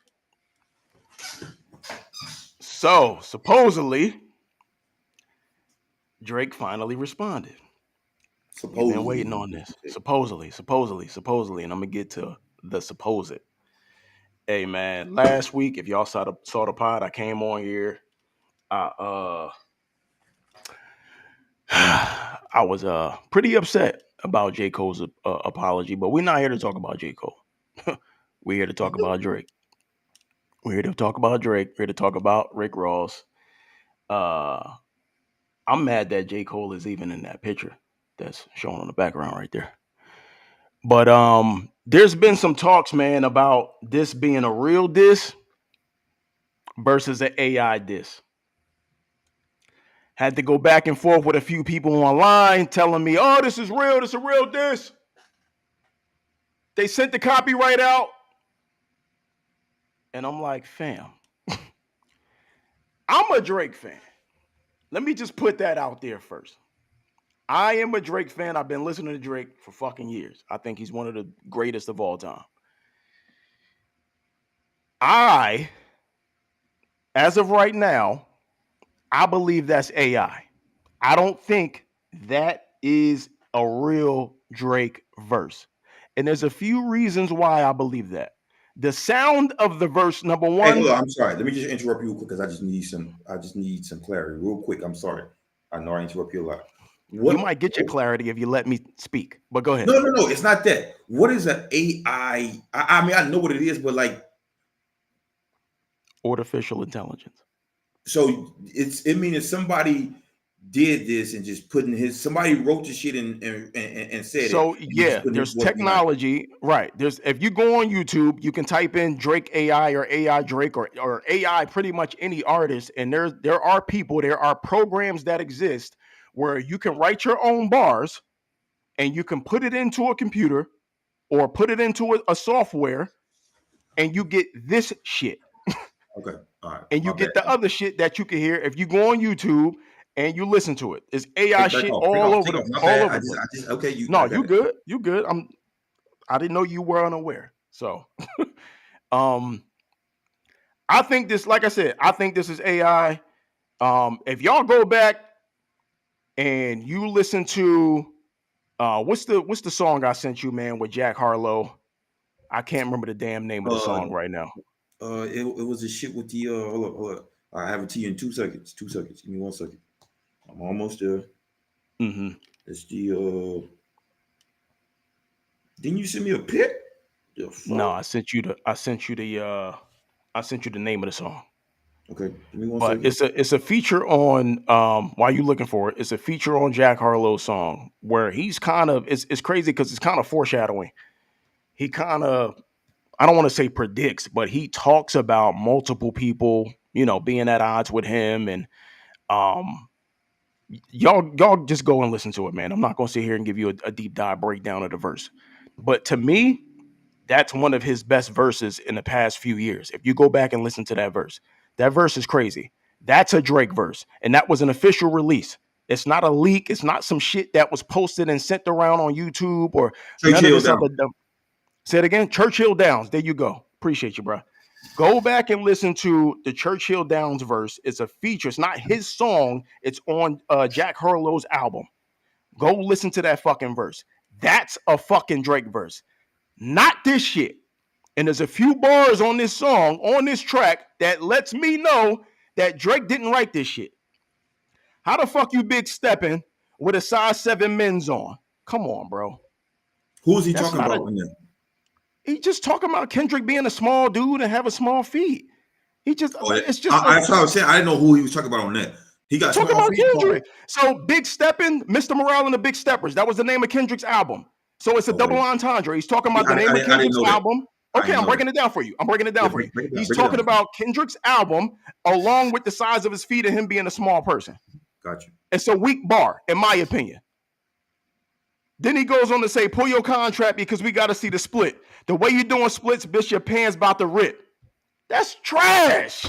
So, supposedly, Drake finally responded. We've been waiting on this. Supposedly. And I'm going to get to the supposed. Hey, man, last week, if y'all saw the pod, I came on here. I was pretty upset about J. Cole's apology, but we're not here to talk about J. Cole. We're here to talk about Drake. We're here to talk about Drake. We're here to talk about Rick Ross. I'm mad that J. Cole is even in that picture that's showing on the background right there. But there's been some talks, man, about this being a real diss versus an AI diss. Had to go back and forth with a few people online telling me, oh, this is real, this is a real diss. They sent the copyright out. And I'm like, fam, I'm a Drake fan. Let me just put that out there first. I am a Drake fan. I've been listening to Drake for fucking years. I think he's one of the greatest of all time. As of right now, I believe that's AI. I don't think that is a real Drake verse. And there's a few reasons why I believe that. The sound of the verse, number one. Hey, hold on, I'm sorry. Let me just interrupt you real quick because I just need some clarity real quick. I'm sorry. I know I interrupt you a lot. You might get your clarity if you let me speak, but go ahead. No. It's not that. What is an AI? I mean, I know what it is, but like artificial intelligence. So it means if somebody did this and just somebody wrote the shit and said so, it. So yeah, there's technology, right? If you go on YouTube, you can type in Drake AI or AI Drake or AI pretty much any artist, and there are programs that exist where you can write your own bars and you can put it into a computer or put it into a software and you get this shit. Okay. All right. And you get the other shit that you can hear if you go on YouTube and you listen to it. It's AI shit all over the place. Okay, you good. You good. I didn't know you were unaware. So I think this, like I said, I think this is AI. If y'all go back and you listen to what's the song I sent you, man, with Jack Harlow? I can't remember the damn name of the song right now. It was a shit with the hold up. I have it to you in 2 seconds. 2 seconds. Give me 1 second. I'm almost there. Mm-hmm. It's the didn't you send me a pic? No, I sent you the name of the song. Okay, give me 1 but second. It's a feature on while you looking for it, it's a feature on Jack Harlow's song where he's kind of it's crazy because it's kind of foreshadowing. He kind of, I don't want to say predicts, but he talks about multiple people, being at odds with him. And y'all just go and listen to it, man. I'm not gonna sit here and give you a deep dive breakdown of the verse. But to me, that's one of his best verses in the past few years. If you go back and listen to that verse is crazy. That's a Drake verse. And that was an official release. It's not a leak. It's not some shit that was posted and sent around on YouTube or none of this other. Say it again. Churchill Downs. There you go. Appreciate you, bro. Go back and listen to the Churchill Downs verse. It's a feature. It's not his song. It's on Jack Harlow's album. Go listen to that fucking verse. That's a fucking Drake verse. Not this shit. And there's a few bars on this song, on this track, that lets me know that Drake didn't write this shit. How the fuck you big stepping with a size 7 men's on? Come on, bro. Who is he talking about? He just talking about Kendrick being a small dude and have a small feet. He just, it's just. That's what I was saying. I didn't know who he was talking about on that. He got talking about Kendrick. So Big Steppin', Mr. Morale and the Big Steppers. That was the name of Kendrick's album. So it's a double entendre. He's talking about the name of Kendrick's album. Okay, I'm breaking it down for you. He's talking about Kendrick's album along with the size of his feet and him being a small person. Gotcha. It's a weak bar, in my opinion. Then he goes on to say, pull your contract because we got to see the split. The way you doing splits, bitch, your pants about to rip. That's trash.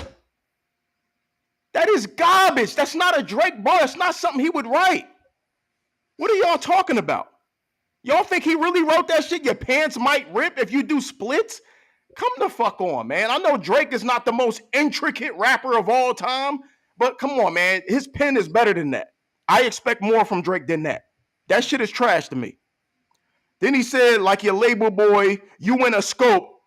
That is garbage. That's not a Drake bar. That's not something he would write. What are y'all talking about? Y'all think he really wrote that shit? Your pants might rip if you do splits? Come the fuck on, man. I know Drake is not the most intricate rapper of all time, but come on, man. His pen is better than that. I expect more from Drake than that. That shit is trash to me. Then he said, like your label boy, you in a scope.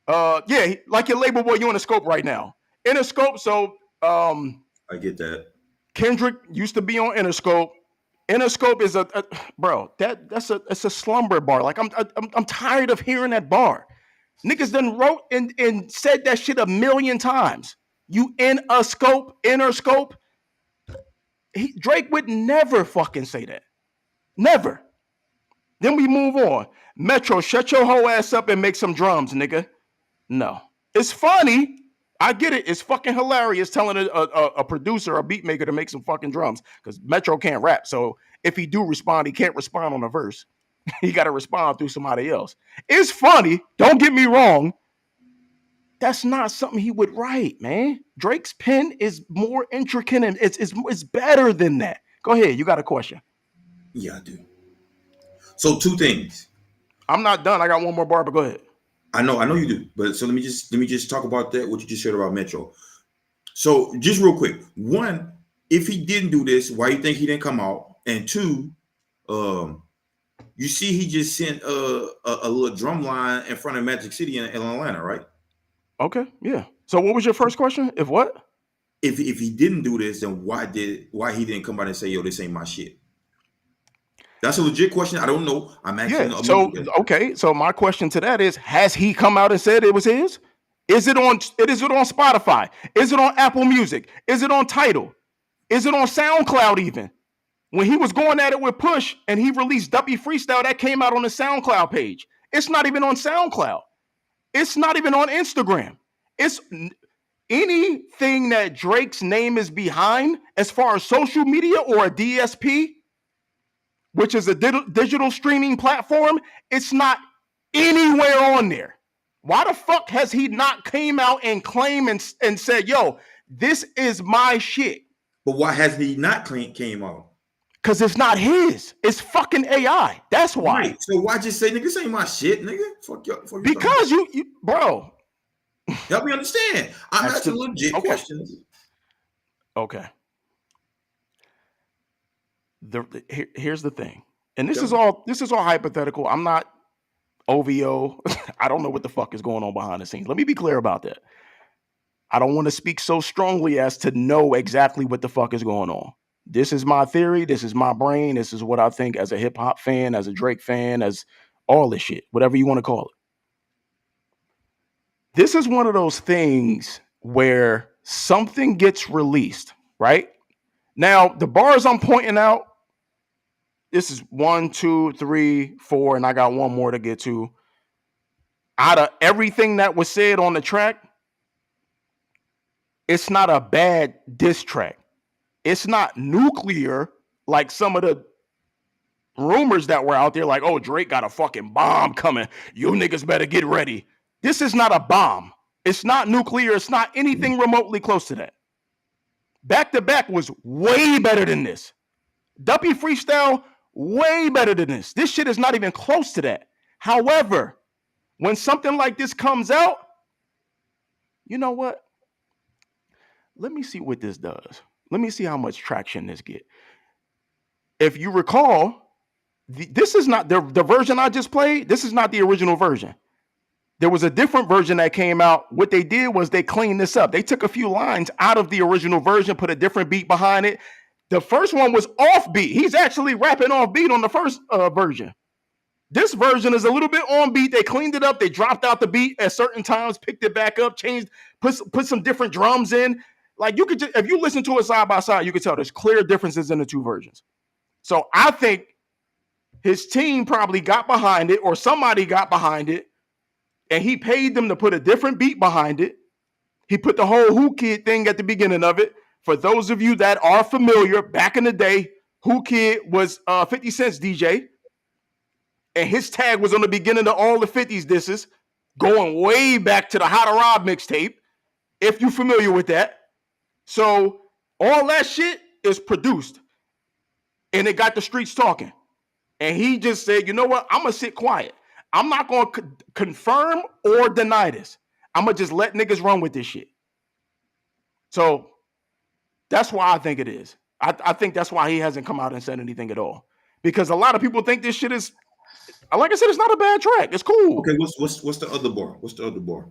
Yeah, like your label boy, you in a scope right now. Interscope, so I get that. Kendrick used to be on Interscope. Interscope is it's a slumber bar. Like I'm tired of hearing that bar. Niggas done wrote and said that shit a million times. You in a scope, Interscope. Drake would never fucking say that. Never. Then we move on. Metro, shut your whole ass up and make some drums, nigga. No. It's funny. I get it. It's fucking hilarious telling a producer, a beat maker to make some fucking drums because Metro can't rap. So if he do respond, he can't respond on a verse. He got to respond through somebody else. It's funny. Don't get me wrong. That's not something he would write, man. Drake's pen is more intricate and it's better than that. Go ahead. You got a question? Yeah, I do. So 2 things. I'm not done. I got one more bar, but go ahead. I know you do. But so let me just talk about that. What you just said about Metro. So just real quick. 1, if he didn't do this, why you think he didn't come out? And 2, you see, he just sent a little drum line in front of Magic City in Atlanta, right? Okay, yeah. So what was your first question? If what? If he didn't do this, then why he didn't come out and say, yo, this ain't my shit? That's a legit question. I don't know. I'm asking. Yeah. So okay. So my question to that is: has he come out and said it was his? Is it on Spotify? Is it on Apple Music? Is it on Tidal? Is it on SoundCloud even? When he was going at it with Push and he released W Freestyle, that came out on the SoundCloud page. It's not even on SoundCloud. It's not even on Instagram. It's anything that Drake's name is behind as far as social media or a DSP, which is a digital streaming platform, it's not anywhere on there. Why the fuck has he not came out and claimed and said, yo, this is my shit? But why has he not came out? Because it's not his. It's fucking AI. That's why. Right. So why just say, nigga, this ain't my shit, nigga? Fuck you. Because you bro. Help me understand. I'm asking legit questions. Okay. Here's the thing. And this is all hypothetical. I'm not OVO. I don't know what the fuck is going on behind the scenes. Let me be clear about that. I don't want to speak so strongly as to know exactly what the fuck is going on. This is my theory. This is my brain. This is what I think as a hip hop fan, as a Drake fan, as all this shit, whatever you want to call it. This is one of those things where something gets released, right? Now, the bars I'm pointing out, this is 1, 2, 3, 4, and I got one more to get to. Out of everything that was said on the track, it's not a bad diss track. It's not nuclear like some of the rumors that were out there, like, oh, Drake got a fucking bomb coming. You niggas better get ready. This is not a bomb. It's not nuclear. It's not anything remotely close to that. Back to Back was way better than this. W Freestyle, way better than this. This shit is not even close to that. However, when something like this comes out, you know what? Let me see what this does. Let me see how much traction this get. If you recall, this is not the version I just played. This is not the original version. There was a different version that came out. What they did was they cleaned this up. They took a few lines out of the original version, put a different beat behind it. The first one was off beat. He's actually rapping off beat on the first version. This version is a little bit on beat. They cleaned it up. They dropped out the beat at certain times, picked it back up, changed, put some different drums in. Like you could just, if you listen to it side by side, you could tell there's clear differences in the two versions. So I think his team probably got behind it or somebody got behind it and he paid them to put a different beat behind it. He put the whole Who Kid thing at the beginning of it. For those of you that are familiar, back in the day, Who Kid was 50 Cent's DJ. And his tag was on the beginning of all the 50s disses, going way back to the How to Rob mixtape, if you're familiar with that. So all that shit is produced. And it got the streets talking. And he just said, you know what? I'm going to sit quiet. I'm not going to confirm or deny this. I'm going to just let niggas run with this shit. So that's why I think it is. I think that's why he hasn't come out and said anything at all. Because a lot of people think this shit is, like I said, it's not a bad track. It's cool. Okay, what's the other bar? What's the other bar?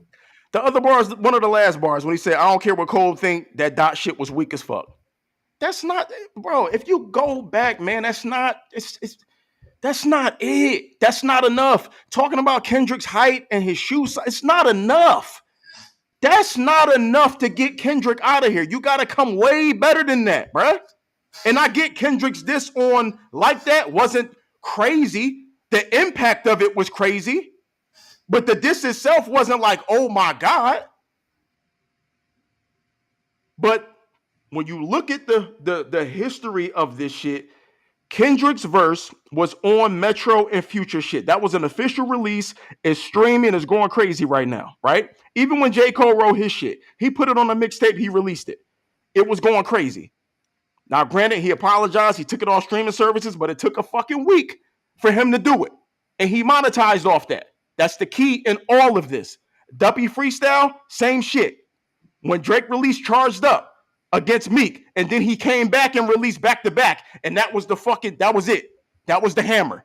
The other bar is one of the last bars when he said, I don't care what Cole think, that dot shit was weak as fuck. That's not, bro, if you go back, man, that's not it. That's not enough. Talking about Kendrick's height and his shoes, it's not enough. That's not enough to get Kendrick out of here. You got to come way better than that, bruh. And I get Kendrick's diss on Like That wasn't crazy. The impact of it was crazy, but the diss itself wasn't like, oh my God. But when you look at the history of this shit, Kendrick's verse was on Metro and Future shit. That was an official release. It's streaming. It's going crazy right now, right? Even when J. Cole wrote his shit, he put it on a mixtape. He released it. It was going crazy. Now, granted, he apologized. He took it on streaming services, but it took a fucking week for him to do it. And he monetized off that. That's the key in all of this. Duppy Freestyle, same shit. When Drake released Charged Up against Meek, and then he came back and released back to back, and that was it. That was the hammer.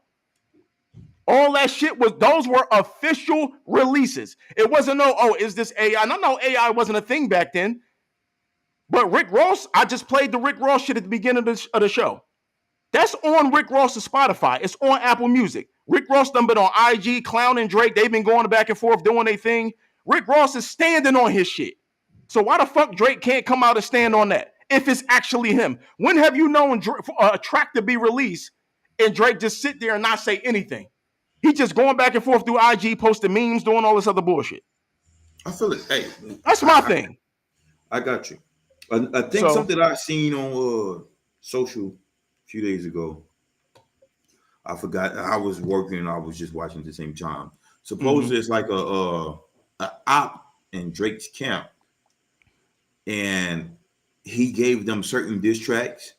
All that shit those were official releases. It wasn't is this AI? And I know AI wasn't a thing back then, but Rick Ross, I just played the Rick Ross shit at the beginning of the show. That's on Rick Ross's Spotify. It's on Apple Music. Rick Ross done been on IG, clowning Drake. They've been going back and forth doing their thing. Rick Ross is standing on his shit. So why the fuck Drake can't come out and stand on that if it's actually him? When have you known a track to be released and Drake just sit there and not say anything? He just going back and forth through IG, posting memes, doing all this other bullshit. I feel it. Hey, that's my thing. I got you. I think something I seen on social a few days ago. I forgot. I was working and I was just watching at the same time. Suppose there's like a op in Drake's camp, and he gave them certain diss tracks,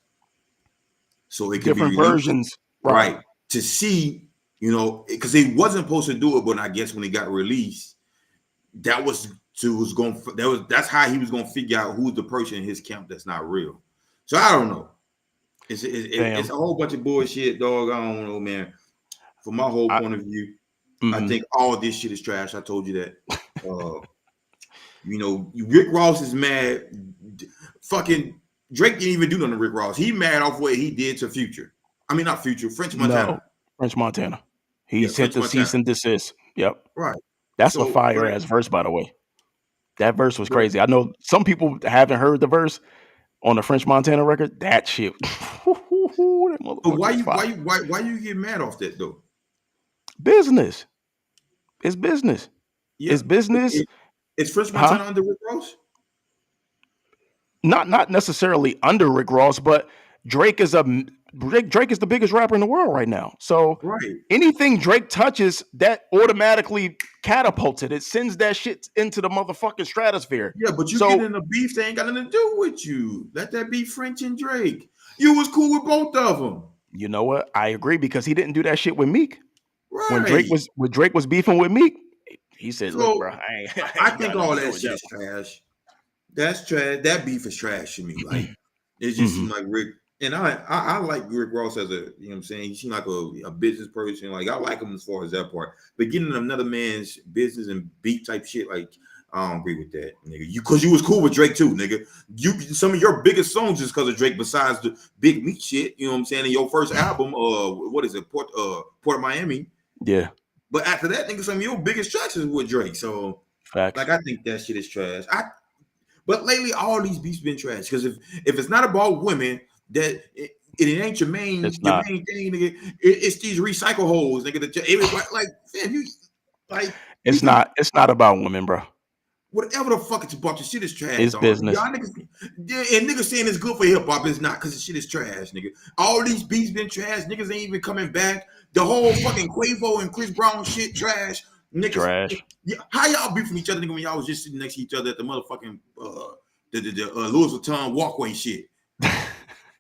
so it could different be released, versions, right? To see, because he wasn't supposed to do it, but I guess when he got released, that's how he was gonna figure out who's the person in his camp that's not real. So I don't know. It's a whole bunch of bullshit, dog. I don't know, man. From my whole point of view, I think all this shit is trash. I told you that. Rick Ross is mad. Fucking Drake didn't even do nothing to Rick Ross. He mad off what he did to Future. I mean, not Future, French Montana. No, French Montana. He sent the cease and desist. Yep. Right. That's a fire ass verse, by the way. That verse was crazy. I know some people haven't heard the verse on the French Montana record. That shit. But why you get mad off that though? Business. It's business. Yeah. It's business. It's French Montana under Rick Ross? Not necessarily under Rick Ross, but Drake is the biggest rapper in the world right now. So anything Drake touches, that automatically catapults it. It sends that shit into the motherfucking stratosphere. Yeah, but you get in a beef that ain't got nothing to do with you. Let that be French and Drake. You was cool with both of them. You know what? I agree, because he didn't do that shit with Meek. Right. When Drake was beefing with Meek, he said, "Look, bro, I think all that shit is trash. That's trash. That beef is trash to me. Like it just seems like Rick." And I like Rick Ross as a, you know what I'm saying? He seemed like a business person. Like I like him as far as that part. But getting in another man's business and beef type shit, like I don't agree with that, nigga. Because you was cool with Drake too, nigga. Some of your biggest songs is because of Drake, besides the Big Meat shit. You know what I'm saying? In your first album, what is it? Port of Miami. Yeah. But after that, nigga, some of your biggest tracks is with Drake. So facts. Like I think that shit is trash. But lately all these beefs been trash. Because if it's not about women, that it ain't your main thing, nigga. It's these recycle holes, nigga. That everybody like, fam, you like. It's not about women, bro. Whatever the fuck it's about, your shit is trash. It's dog. business. Y'all niggas, and niggas saying it's good for hip hop, it's not, because the shit is trash, nigga. All these beats been trash. Niggas ain't even coming back. The whole fucking Quavo and Chris Brown shit trash. Niggas, trash. How y'all beefing each other, nigga, when y'all was just sitting next to each other at the motherfucking the Louis Vuitton walkway shit?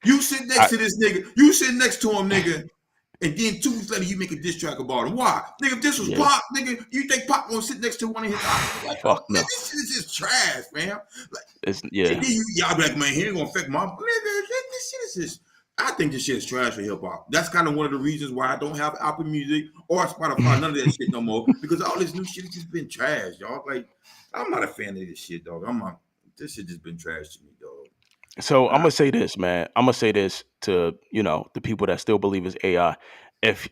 You sit next to this nigga. You sit next to him, nigga. And then 2 weeks later, you make a diss track about him. Why? Nigga, if this was Pop, nigga, you think Pop gonna sit next to one of his albums? Like, fuck no. This shit is just trash, man. Like, and then y'all be like, man, he ain't gonna affect my... Nigga, this shit is just... I think this shit is trash for hip-hop. That's kind of one of the reasons why I don't have Apple Music or Spotify, none of that shit no more. Because all this new shit has just been trash, y'all. Like, I'm not a fan of this shit, dog. This shit just been trash to me, dog. So I'm gonna say this, man. I'm gonna say this to the people that still believe it's AI. If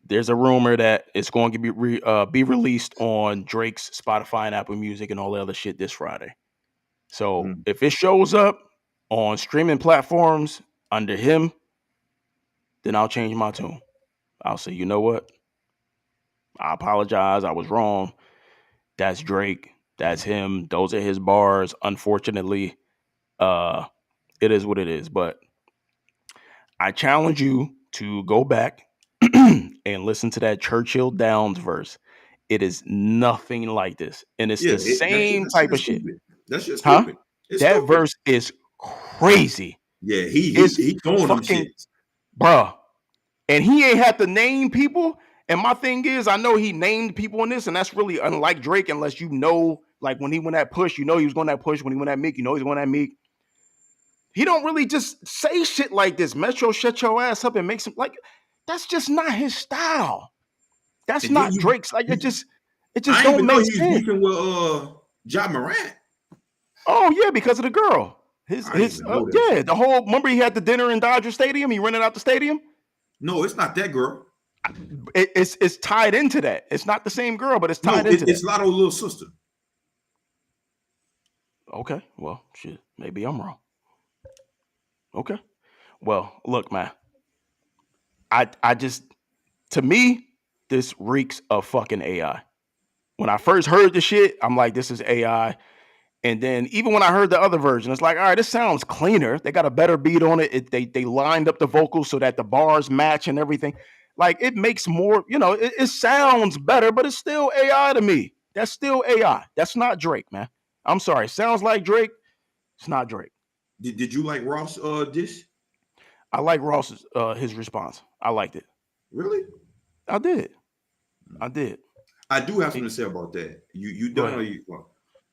there's a rumor that it's going to be released on Drake's Spotify and Apple Music and all the other shit this Friday. So if it shows up on streaming platforms, under him, then I'll change my tune. I'll say, you know what? I apologize. I was wrong. That's Drake. That's him. Those are his bars. Unfortunately, it is what it is. But I challenge you to go back and listen to that Churchill Downs verse. It is nothing like this. And it's the same type of shit. That's just stupid. That verse is crazy. Yeah, he throwing them shit. Bruh. And he ain't had to name people. And my thing is, I know he named people in this, and that's really unlike Drake, unless you know, like when he went that push, you know he was going that push. When he went that Meek, you know he's going that Meek. He don't really just say shit like this. Metro, shut your ass up and make some, like, that's just not his style. That's not Drake's. Like, it just don't make sense. He's beefing with Ja Morant. Oh yeah, because of the girl. The whole, remember he had the dinner in Dodger Stadium? He rented out the stadium? No, it's not that girl. It's tied into that. It's not the same girl, but it's tied into it's Lotto's little sister. Okay, well, shit, maybe I'm wrong. Okay, well, look, man, I just, to me, this reeks of fucking AI. When I first heard the shit, I'm like, this is AI. And then even when I heard the other version, it's like, all right, this sounds cleaner. They got a better beat on it. They lined up the vocals so that the bars match and everything. Like, it makes more, it sounds better, but it's still AI to me. That's still AI. That's not Drake, man. I'm sorry. Sounds like Drake. It's not Drake. Did you like Ross dish? I like Ross's his response. I liked it. Really? I did. I do have something to say about that. You done or you?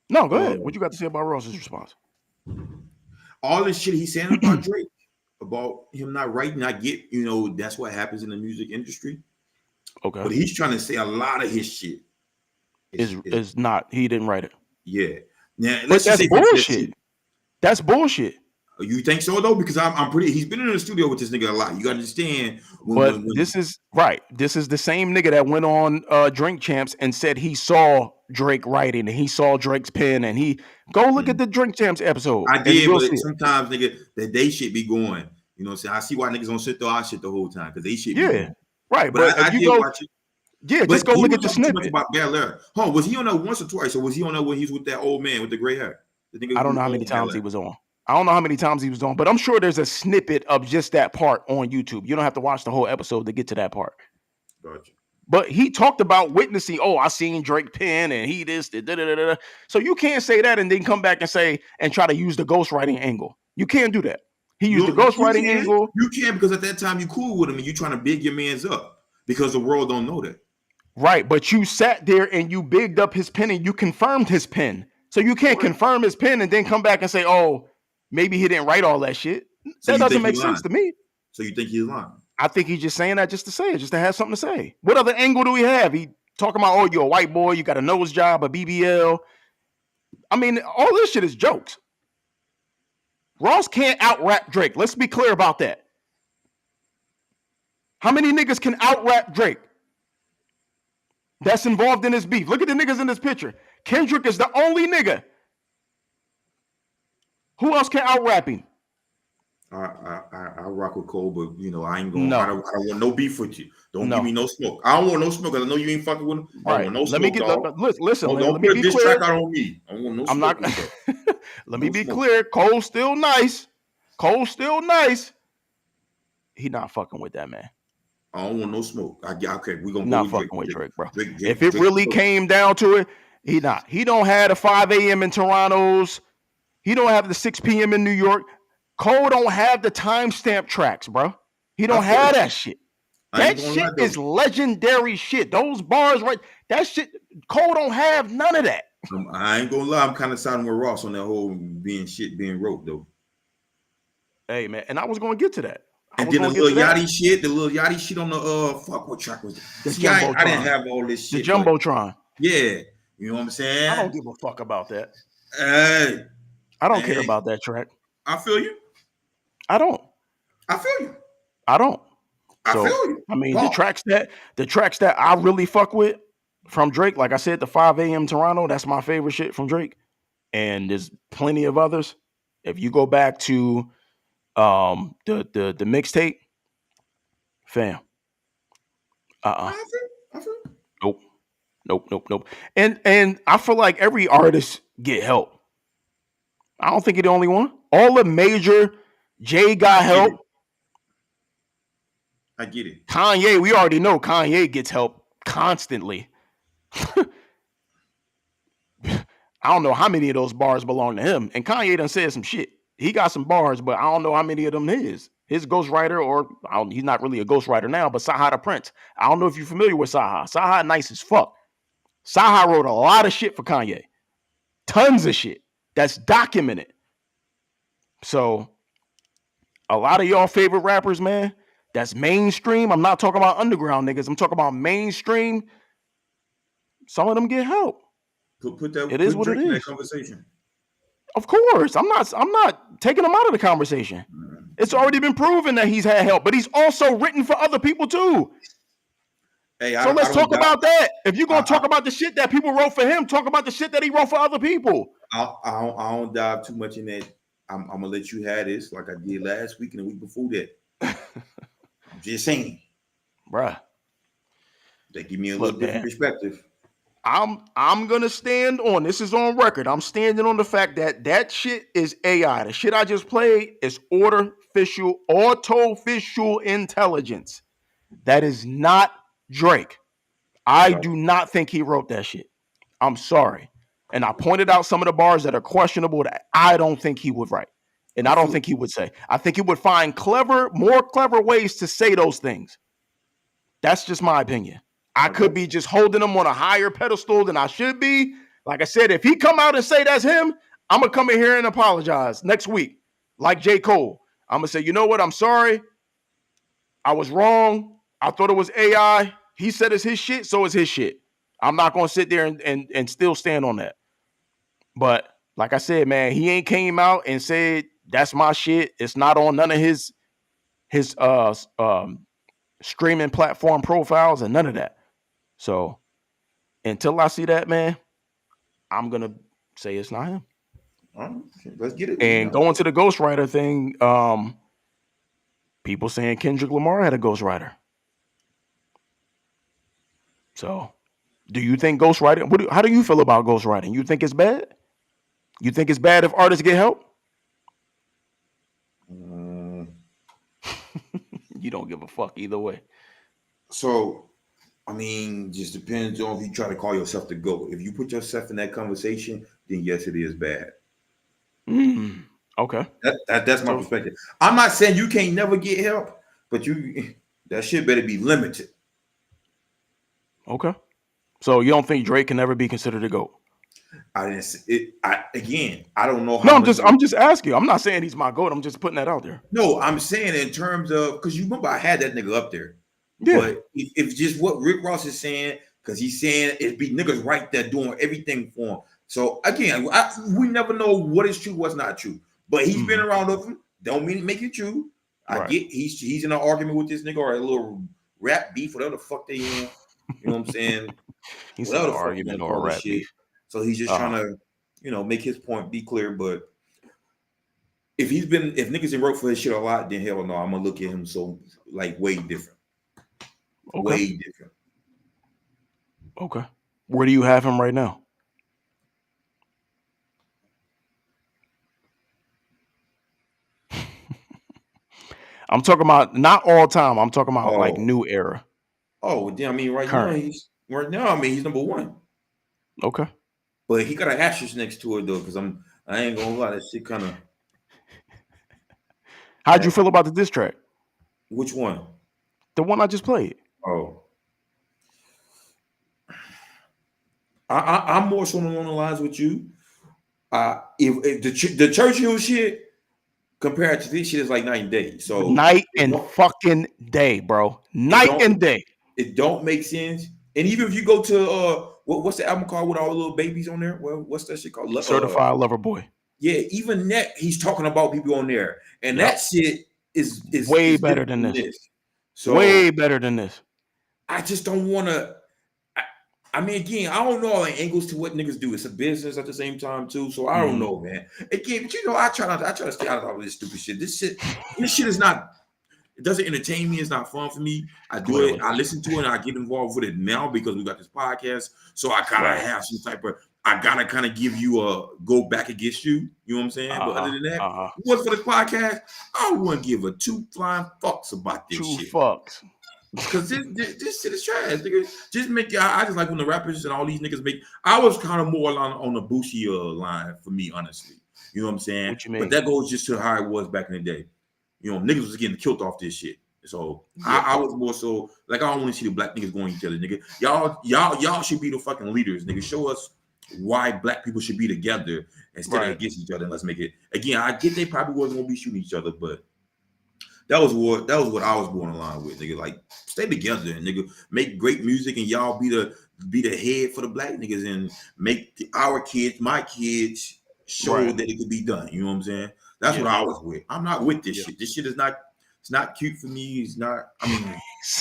No, go ahead. What you got to say about Ross's response? All this shit he's saying about Drake, about him not writing, I get, that's what happens in the music industry. Okay. But he's trying to say a lot of his shit is not. He didn't write it. Yeah. Now, but that's bullshit. That's bullshit. You think so though? Because I'm pretty. He's been in the studio with this nigga a lot. You got to understand. This is right. This is the same nigga that went on Drink Champs and said he saw Drake writing and he saw Drake's pen and he go look at the Drink Champs episode. I did, but sometimes nigga that they shit be going. You know what I'm saying? I see why niggas don't sit through our shit the whole time because they shit. Yeah, right. But I did watch it. Yeah, just go look at the snippet. About Galera. Was he on that once or twice, or was he on that when he was with that old man with the gray hair? I don't know how many times he was on. I don't know how many times he was on, but I'm sure there's a snippet of just that part on YouTube. You don't have to watch the whole episode to get to that part. Gotcha. But he talked about witnessing, I seen Drake pen and he this, da. So you can't say that and then come back and say and try to use the ghostwriting angle. You can't do that. He used the ghostwriting angle. You can't because at that time you cool with him and you trying to big your mans up because the world don't know that. Right, but you sat there and you bigged up his pen and you confirmed his pen. So you can't confirm his pen and then come back and say, maybe he didn't write all that shit. So that doesn't make sense to me. So you think he's lying? I think he's just saying that just to say it, just to have something to say. What other angle do we have? He talking about, you're a white boy, you got a nose job, a BBL. I mean, all this shit is jokes. Ross can't out-rap Drake. Let's be clear about that. How many niggas can out-rap Drake that's involved in this beef? Look at the niggas in this picture. Kendrick is the only nigga. Who else can out-rap him? I rock with Cole, but I ain't going. I don't want no beef with you. Don't give me no smoke. I don't want no smoke because I know you ain't fucking with him. I don't want no smoke. Listen. Don't put this track out on me. I don't want no smoke. I'm not. Let me be clear. Cole's still nice. He not fucking with that man. I don't want no smoke. Okay, we gonna not fucking with Drake, bro. If it really came down to it, he not. He don't have the 5 a.m. in Toronto's. He don't have the 6 p.m. in New York. Cole don't have the timestamp tracks, bro. He don't have that shit. That shit is legendary shit. Those bars, right? That shit, Cole don't have none of that. I ain't gonna lie. I'm kind of siding with Ross on that whole being wrote, though. Hey, man. And I was going to get to that. And then the little Yachty shit on the, fuck, what track was that? I didn't have all this shit. The Jumbotron. Yeah. You know what I'm saying? I don't give a fuck about that. Hey. I don't care about that track. I feel you. I don't. I feel you. I don't. I feel you. I mean, the tracks that I really fuck with from Drake, like I said, the 5 a.m. Toronto, that's my favorite shit from Drake. And there's plenty of others. If you go back to The mixtape, fam. I feel. Nope. And I feel like every artist get help. I don't think you're the only one. All the major Jay got help. I get it. Kanye, we already know Kanye gets help constantly. I don't know how many of those bars belong to him. And Kanye done said some shit. He got some bars, but I don't know how many of them his. His ghostwriter, or he's not really a ghostwriter now, but Saha the Prince. I don't know if you're familiar with Saha. Saha nice as fuck. Saha wrote a lot of shit for Kanye. Tons of shit that's documented. So a lot of y'all favorite rappers, man, that's mainstream. I'm not talking about underground niggas. I'm talking about mainstream. Some of them get help. Put that. It is what it in that is. conversation. Of course, I'm not taking him out of the conversation. It's already been proven that he's had help, but he's also written for other people too. Hey, so let's talk about that. If you're gonna talk about the shit that people wrote for him, talk about the shit that he wrote for other people. I don't dive too much in that. I'm gonna let you have this, like I did last week and the week before that. I'm just saying, bruh. They give me a little different perspective. I'm gonna stand on this. Is on record. I'm standing on the fact that shit is AI. The shit I just played is artificial intelligence. That is not Drake. I do not think he wrote that shit. I'm sorry. And I pointed out some of the bars that are questionable that I don't think he would write. And I don't think he would say. I think he would find more clever ways to say those things. That's just my opinion. I could be just holding him on a higher pedestal than I should be. Like I said, if he come out and say that's him, I'm going to come in here and apologize next week. Like J. Cole. I'm going to say, you know what? I'm sorry. I was wrong. I thought it was AI. He said it's his shit, so it's his shit. I'm not going to sit there and still stand on that. But like I said, man, he ain't came out and said that's my shit. It's not on none of his streaming platform profiles and none of that. So until I see that, man, I'm going to say it's not him. Let's get it. And going to the ghostwriter thing, people saying Kendrick Lamar had a ghostwriter. So do you think ghostwriting, how do you feel about ghostwriting? You think it's bad? You think it's bad if artists get help? You don't give a fuck either way. So, I mean, just depends on if you try to call yourself the GOAT. If you put yourself in that conversation, then yes, it is bad. Okay. That's my perspective. I'm not saying you can't never get help, but that shit better be limited. Okay. So you don't think Drake can never be considered a GOAT? I don't know how. No, I'm just asking. I'm not saying he's my GOAT. I'm just putting that out there. No, I'm saying in terms of, because you remember I had that nigga up there. Yeah. But if just what Rick Ross is saying, because he's saying it be niggas right there doing everything for him. So again, we never know what is true, what's not true. But he's been around with him. Don't mean to make it true. I get he's in an argument with this nigga or a little rap beef, whatever the fuck they in. You know what I'm saying? He's in an argument or a rap beef. So he's just trying to, make his point be clear. But if niggas have wrote for his shit a lot, then hell no, I'm gonna look at him so like way different. Okay. Way different. Okay. Where do you have him right now? I'm talking about not all time. I'm talking about like new era. Oh, yeah, I mean, right now he's number one. Okay. But he got an asterisk next to it though, because I ain't gonna lie, that shit kind of. How'd you feel about the diss track? Which one? The one I just played. Oh. I'm more so along the lines with you. If the Churchill shit compared to this shit is like night and day. So night and fucking day, bro. Night and day. It don't make sense. And even if you go to what's the album called with all the little babies on there? Well, what's that shit called? Certified Lover Boy. Yeah, even that he's talking about people on there, and that shit is way better than this. So way better than this. I just don't want to. I mean, again, I don't know all the angles to what niggas do. It's a business at the same time too, so I don't know, man. Again, but I try to stay out of all this stupid shit. This shit is not. It doesn't entertain me. It's not fun for me. I do it. I listen to it and I get involved with it now because we got this podcast. So I kind of have some type of. I gotta kind of give you a go back against you. You know what I'm saying? But other than that, what for the podcast? I wouldn't give a two flying fucks about this shit. Two fucks. Because this shit is trash, nigga. Just make I just like when the rappers and all these niggas make. I was kind of more on the Boosie line for me, honestly. You know what I'm saying? What you mean? But that goes just to how it was back in the day. You know, niggas was getting killed off this shit. So I was more so like I don't want to see the black niggas going each other, nigga. Y'all should be the fucking leaders, nigga. Show us why black people should be together instead of against each other. And let's make it again. I get they probably wasn't gonna be shooting each other, but that was what I was going along with, nigga. Like stay together and nigga make great music and y'all be the head for the black niggas and make our kids, my kids, show that it could be done. You know what I'm saying? That's what I was with. I'm not with this shit. This shit is not. It's not cute for me. It's not. I mean,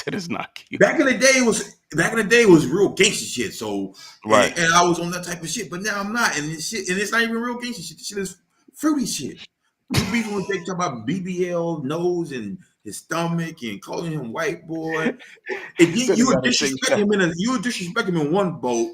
it is not cute. Back in the day, it was real gangster shit. So and I was on that type of shit. But now I'm not, and it's not even real gangster shit. This shit is fruity shit. You people when they talk about BBL nose and his stomach and calling him white boy, and you would disrespect him in one boat.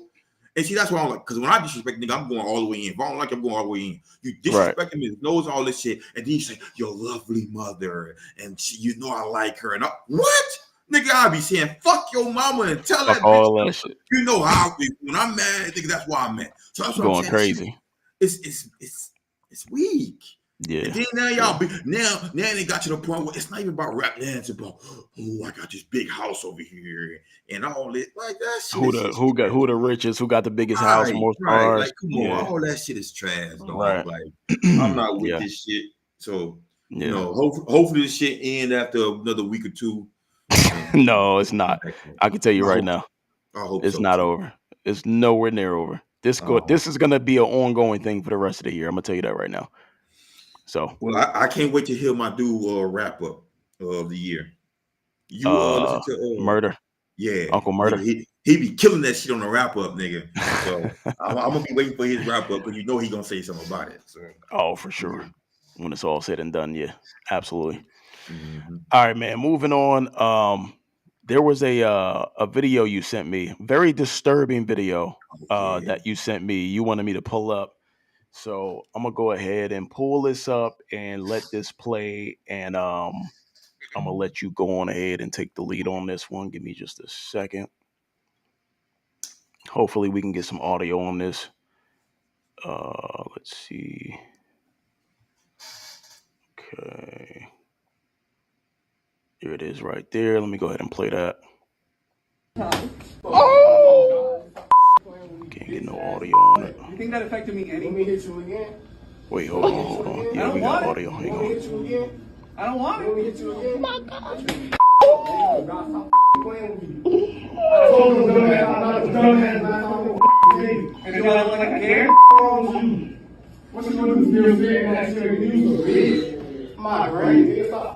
And see, that's why I'm like, because when I disrespect nigga, I'm going all the way in. If I don't like him, I'm going all the way in. You disrespect him, his nose, all this shit, and then you say, your lovely mother, and you know I like her. And what? Nigga, I'll be saying, fuck your mama and tell that bitch. That shit. You know how I be. When I'm mad, nigga, that's why I'm mad. So that's what going I'm saying. Crazy. It's weak. Yeah. And then now y'all be now they got to the point where it's not even about rap. Now it's about I got this big house over here and all it like that shit. Who the richest? Who got the biggest house? Most cars? Like come on, all that shit is trash. Dog. Right. Like I'm not with this shit. So you know, hopefully this shit end after another week or two. No, it's not. I can tell you right now. I hope it's not over. It's nowhere near over. This is gonna be an ongoing thing for the rest of the year. I'm gonna tell you that right now. So I can't wait to hear my dude wrap up of the year. You listen to Murder. Yeah, Uncle Murder. He be killing that shit on the wrap up, nigga. So I'm gonna be waiting for his wrap up because you know he gonna say something about it. So. Oh, for sure. When it's all said and done, yeah, absolutely. Mm-hmm. All right, man. Moving on. There was a video you sent me, very disturbing video that you sent me. You wanted me to pull up. So I'm gonna go ahead and pull this up and let this play, and I'm gonna let you go on ahead and take the lead on this one. Give me just a second. Hopefully we can get some audio on this. Let's see. Okay. Here it is right there. Let me go ahead and play that. Oh! Can't get no audio on it. You think that affected me any? Let me hit you again. Wait, hold on. Yeah, we got audio. Hang on. Hit you again. I don't want it. Let me hit you again. My God. Stop playing with me. I told him dumbass, I'm not a dumbass, man. I'm and you act like I care? What you gonna do? Still saying that shit with you, bitch? My brain, nigga, stop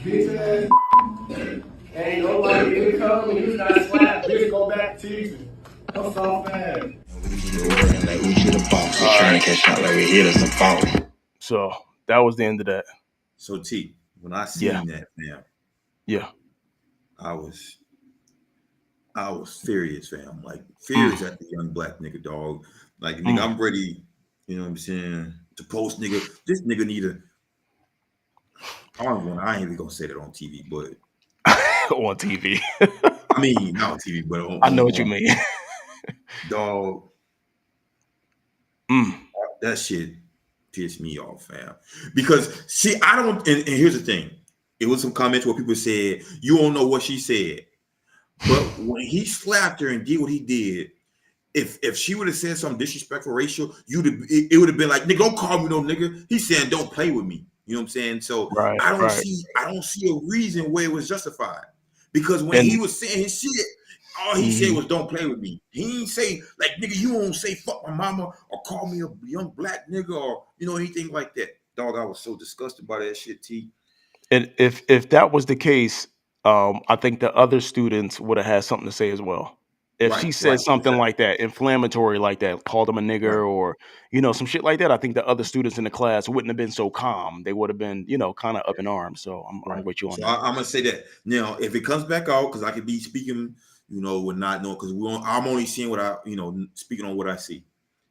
bitch ass. Ain't nobody in the come when you got slapped. Bitch, go back teasing. I'm soft ass. Like we should have fought. Just trying to catch up like we hit us and fought. So that was the end of that. So T, when I seen that, man, I was furious, fam. Like furious at the young black nigga, dog. Like nigga, I'm ready. You know what I'm saying? To post, nigga. This nigga need a. I ain't even gonna say that on TV, but on TV. I mean, not on TV, but I know what you mean. Dog. That shit pissed me off, fam. Because see, I don't. And here's the thing: it was some comments where people said, "You don't know what she said," but when he slapped her and did what he did, if she would have said something disrespectful, racial, it would have been like, "Nigga, don't call me no nigga." He's saying, "Don't play with me." You know what I'm saying? So I don't see a reason where it was justified. Because when he was saying his shit, all he said was "Don't play with me." He ain't say like, "Nigga, you won't say fuck my mama or call me a young black nigga or anything like that." Dog, I was so disgusted by that shit, T. And if that was the case, I think the other students would have had something to say as well. If she said something exactly. like that, inflammatory like that, called him a Right. nigger or, some shit like that, I think the other students in the class wouldn't have been so calm. They would have been, kind of up in arms. So I'm Right. with you on So that. I'm gonna say that now. If it comes back out, because I could be speaking, with not knowing, because I'm only seeing what I, speaking on what I see.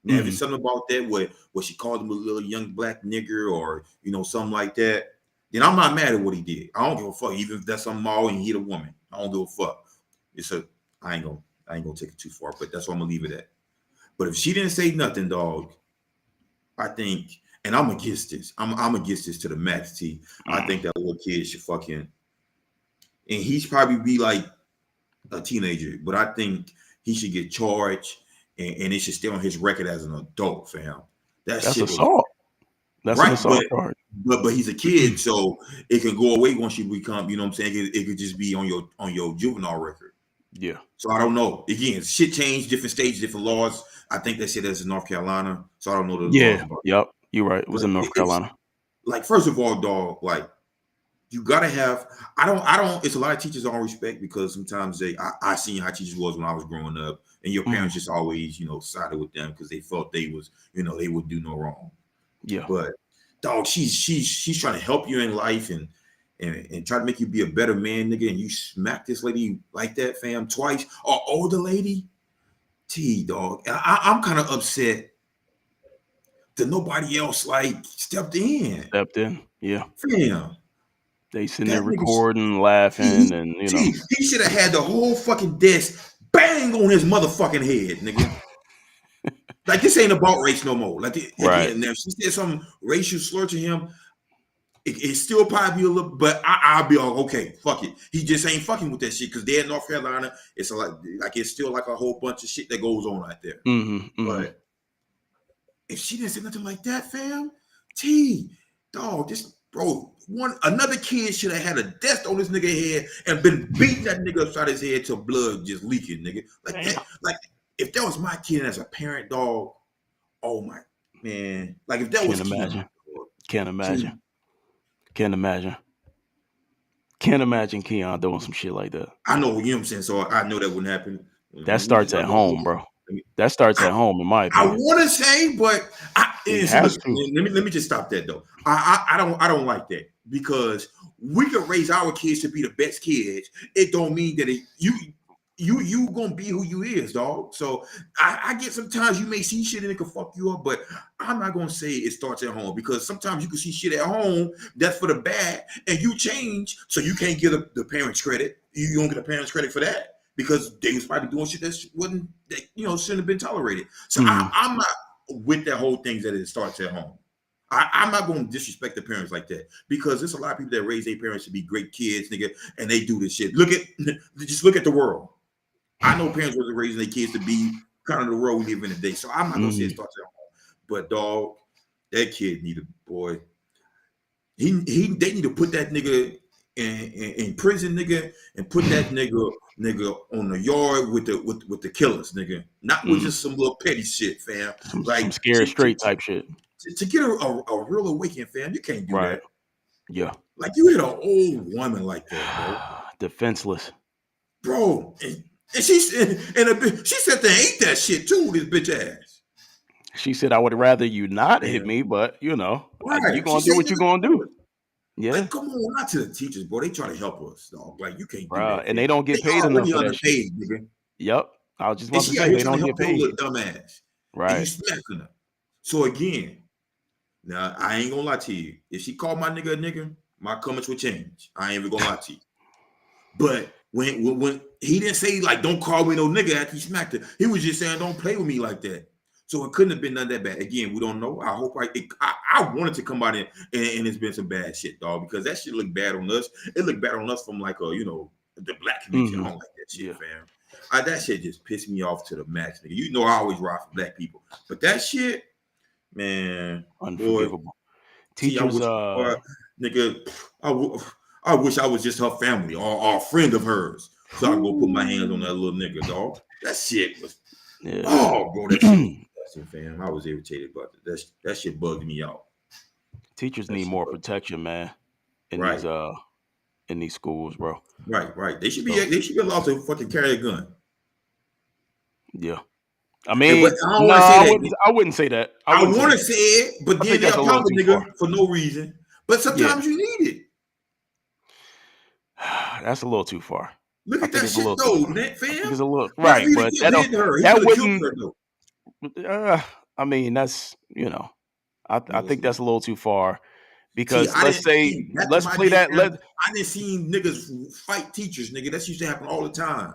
Now, if it's Mhm. something about that, where she called him a little young black nigger, or something like that, then I'm not mad at what he did. I don't give a fuck, even if that's some mall and he hit a woman. I don't give a fuck. It's a I ain't gonna take it too far, but that's what I'm gonna leave it at. But if she didn't say nothing, dog, I think, and I'm against this. I'm against this to the max. T. I Mm. think that little kid should fucking, and he's probably be like a teenager, but I think he should get charged, and it should stay on his record as an adult, fam. That That's shit was assault. That's an right, assault charge. but he's a kid, so it can go away once you become, you know what I'm saying? It could just be on your juvenile record. Yeah. So I don't know. Again, shit changed, different states, different laws. I think that shit is in North Carolina, so I don't know the laws Yeah. about it. Yep. You're right. It was But in North it's Carolina. like, first of all, dog, like, you gotta have. I don't. It's a lot of teachers I don't respect, because sometimes I seen how teachers was when I was growing up, and your Mhm. parents just always sided with them because they felt they was they would do no wrong. Yeah. But dog, she's trying to help you in life, and try to make you be a better man, nigga. And you smack this lady like that, fam, twice. Or older lady, dog. I'm kind of upset that nobody else like stepped in, Stepped in. Yeah. fam. They sitting there That nigga. recording, laughing, and He should have had the whole fucking desk bang on his motherfucking head, nigga. Like, this ain't about race no more. Like, right. again, now if she said some racial slur to him, it still probably be a little, but I'll be all okay. Fuck it. He just ain't fucking with that shit, because there in North Carolina, it's like it's still like a whole bunch of shit that goes on out there. Mm-hmm. But if she didn't say nothing like that, fam, dog, this bro, another kid should have had a desk on this nigga head and been beating that nigga upside his head till blood just leaking, nigga. Like Damn. that, like if that was my kid as a parent, dog, oh my man. Like if that Can't was Keon, imagine. dog, Can't imagine. T, Can't imagine. Can't imagine Keon doing some shit like that. I know, you know what I'm saying. So I know that wouldn't happen. That starts at home, bro. That starts at home, in my I opinion. want to say, but It see, has look, to. let me just stop that though. I don't like that, because we could raise our kids to be the best kids. It don't mean that you gonna be who you is, dog. So I get, sometimes you may see shit and it can fuck you up, but I'm not gonna say it starts at home, because sometimes you can see shit at home that's for the bad, and you change, so you can't give the parents credit. You don't get the parents credit for that, because they was probably doing shit that shouldn't have been tolerated. So I'm not with that whole thing that it starts at home. I'm not going to disrespect the parents like that, because there's a lot of people that raise their parents to be great kids, nigga, and they do this shit. Just look at the world. I know parents were raising their kids to be kind of the world we live in today. So I'm not going to say it starts at home. But dog, that kid needed, boy. They need to put that nigga in prison, nigga, and put that nigga on the yard with the killers, nigga. Not with just some little petty shit, fam. Some Like, scared straight type shit. to get a real awakening, fam, you can't do Right. that. Yeah. Like, you hit an old woman like that, bro. Defenseless. Bro, and she said they ate that shit too, this bitch ass. She said, I would rather you not Yeah. hit me, but you're Right. gonna do what you're gonna do. Yeah. Like, come on, not to the teachers, bro. They try to help us, dog. Like, you can't do that. And they don't get They paid enough already for that shit. underpaid, nigga. Yep. I was just And about to she out say here they trying don't to get help your paid. little dumb ass. And you Right. smacking her. So again, now I ain't gonna lie to you. If she called my nigga a nigga, my comments would change. I ain't even gonna lie to you. But when he didn't say, like, don't call me no nigga after he smacked her, he was just saying, don't play with me like that. So it couldn't have been none that bad. Again, we don't know. I hope I wanted to come out and it's been some bad shit, dog, because that shit looked bad on us. It looked bad on us from like the black community. I don't like that shit, fam. That shit just pissed me off to the max, nigga. You know I always rock for black people, but that shit, man, Unforgivable. Boy, Teachers, nigga, I wish I was just her family or a friend of hers, so I can go put my hands on that little nigga, dog. That shit was, oh, bro, that shit, fam. I was irritated about it. That shit bugged me out. Teachers need more protection, man. In right. these in these schools, bro. Right. They should be allowed to fucking carry a gun. Yeah. I But mean, I don't want to say that. I wouldn't say that. I want to say it, but then they'll pop a nigga for no reason. But sometimes you need it. That's a little too far. Look at that shit though, Net fam. It's a little right, but that wouldn't. I mean, that's I think that's a little too far because let's play that. I didn't see niggas fight teachers, nigga. That used to happen all the time.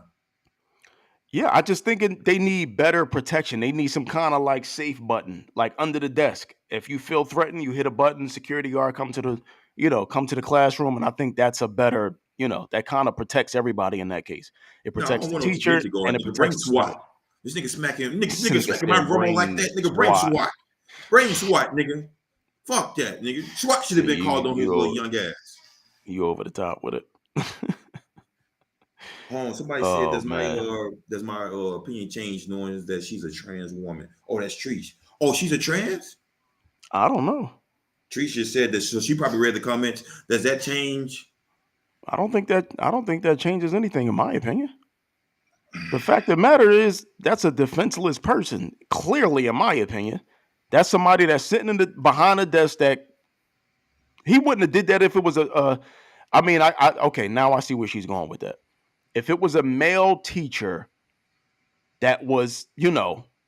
Yeah, I just think they need better protection. They need some kind of like safe button, like under the desk. If you feel threatened, you hit a button. Security guard come to the classroom, and I think that's a better. That kind of protects everybody in that case. It protects the teacher and it protects the SWAT. This nigga smacking my grandma like that. Nigga, brain SWAT. Brain SWAT, nigga. Fuck that, nigga. SWAT should have been called on his little young ass. You over the top with it. Somebody said, does my opinion change knowing that she's a trans woman? Oh, that's Trish. Oh, she's a trans? I don't know. Trish just said that, so she probably read the comments. Does that change? I don't think that changes anything, in my opinion. The fact of the matter is that's a defenseless person. Clearly, in my opinion, that's somebody that's sitting behind a desk that he wouldn't have did that if it was I mean, okay, now I see where she's going with that. If it was a male teacher that was,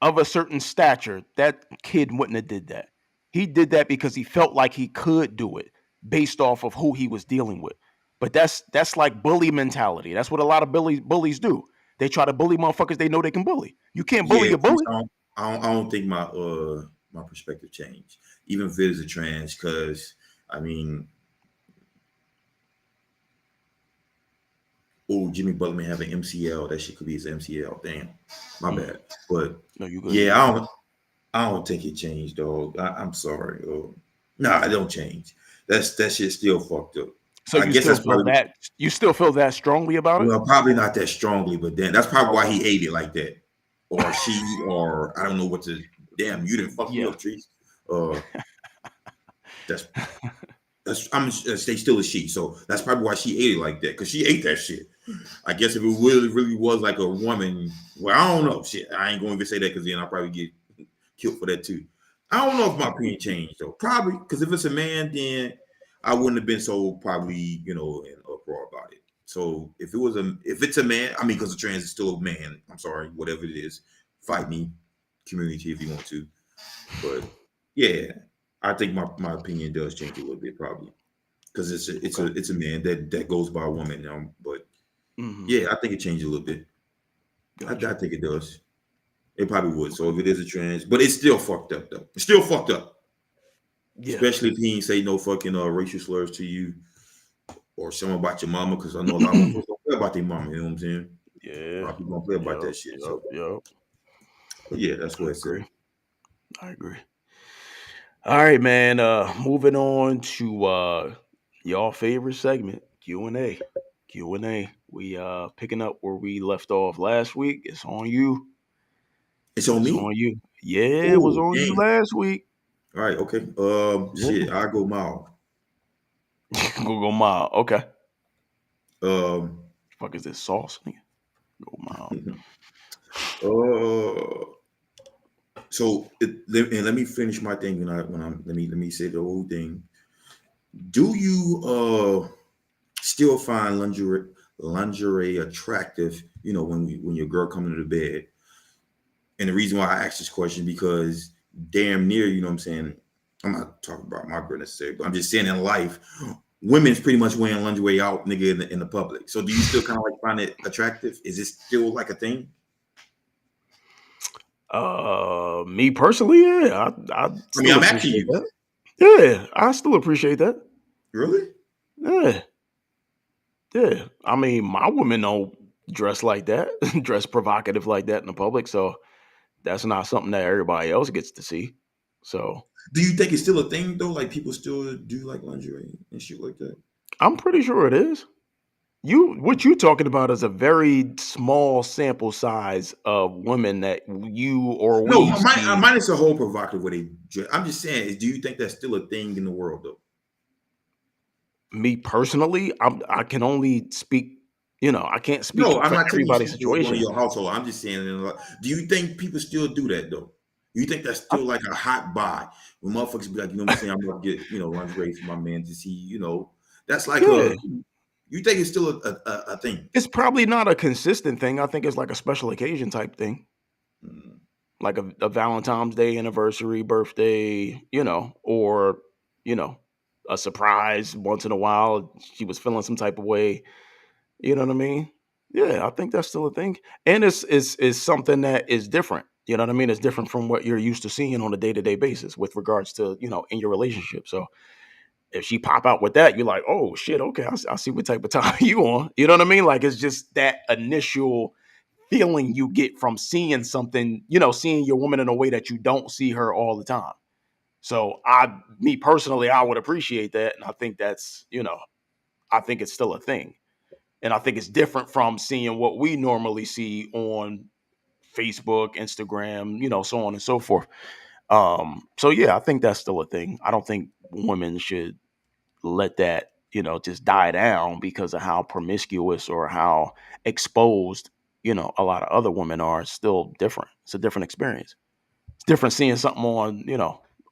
of a certain stature, that kid wouldn't have did that. He did that because he felt like he could do it based off of who he was dealing with. But that's like bully mentality. That's what a lot of bullies do. They try to bully motherfuckers they know they can bully. You can't bully a bully. I don't think my perspective changed, even if it is a trans, because I mean, Jimmy Butler may have an MCL. That shit could be his MCL. Damn, my bad. But no, you good. Yeah, I don't think it changed, dog. I'm sorry. Nah, it don't change. That shit still fucked up. So you still feel that strongly about it? Well, probably not that strongly, but then that's probably why he ate it like that, or she, or I don't know what to. Damn, you didn't fuck me up, Trees. They still a she, so that's probably why she ate it like that, because she ate that shit. I guess if it really was like a woman, well, I don't know. Shit, I ain't going to say that because then I'll probably get killed for that too. I don't know if my opinion changed though. Probably because if it's a man, then I wouldn't have been so probably in uproar about it. So if it's a man, I mean, because the trans is still a man. I'm sorry, whatever it is, fight me, community if you want to. But yeah, I think my opinion does change a little bit probably because it's a man that goes by a woman. But yeah, I think it changed a little bit. Gotcha. I think it does. It probably would. So if it is a trans, but it's still fucked up though. It's still fucked up. Yeah. Especially if he ain't say no fucking racial slurs to you or something about your mama, because I know a lot of people don't play about their mama. You know what I'm saying? Yeah. A lot of people don't play about that shit. But yeah, that's what I agree. I agree. All right, man. Moving on to y'all favorite segment, Q&A. We picking up where we left off last week. It's on you. It's on me? On you. Yeah, it was on you last week. All right, okay. Shit, I go mild. Go mild. Okay. Fuck is this sauce? Go mild. So let me finish my thing let me say the whole thing. Do you still find lingerie attractive? When your girl comes into the bed. And the reason why I asked this question because damn near, you know what I'm saying? I'm not talking about my girl necessarily, but I'm just saying in life, women's pretty much wearing lingerie out, nigga, in the public. So do you still kind of like find it attractive? Is it still like a thing? Me personally, yeah. I mean, I'm asking you. That. Yeah, I still appreciate that. Really? Yeah. Yeah. I mean, my women don't dress like that, dress provocative like that in the public. So that's not something that everybody else gets to see. So do you think it's still a thing though? Like people still do like lingerie and shit like that? I'm pretty sure it is. What you talking about is a very small sample size of women that you or we. No, mine is a whole provocative way they dress. I'm just saying, do you think that's still a thing in the world though? Me personally, I can only speak. I can't speak No, I'm for not telling you everybody's speak for one of situation. your household. I'm just saying, do you think people still do that though? You think that's I, still like a hot buy when motherfuckers be like, you know what I'm saying? I'm gonna get lingerie for my man to see. That's like yeah, a. You think it's still a thing? it's probably not a consistent thing. I think it's like a special occasion type thing, Mm. like a Valentine's Day, anniversary, birthday, or a surprise once in a while. She was feeling some type of way. You know what I mean? Yeah, I think that's still a thing, and it's something that is different. You know what I mean? It's different from what you're used to seeing on a day to day basis with regards to in your relationship. So if she pop out with that, you're like, oh shit, okay, I see what type of time you on. You know what I mean? Like it's just that initial feeling you get from seeing something, seeing your woman in a way that you don't see her all the time. So me personally, I would appreciate that, and I think that's, I think it's still a thing. And I think it's different from seeing what we normally see on Facebook, Instagram, so on and so forth. So yeah, I think that's still a thing. I don't think women should let that, just die down because of how promiscuous or how exposed, a lot of other women are. It's still different. It's a different experience. It's different seeing something on,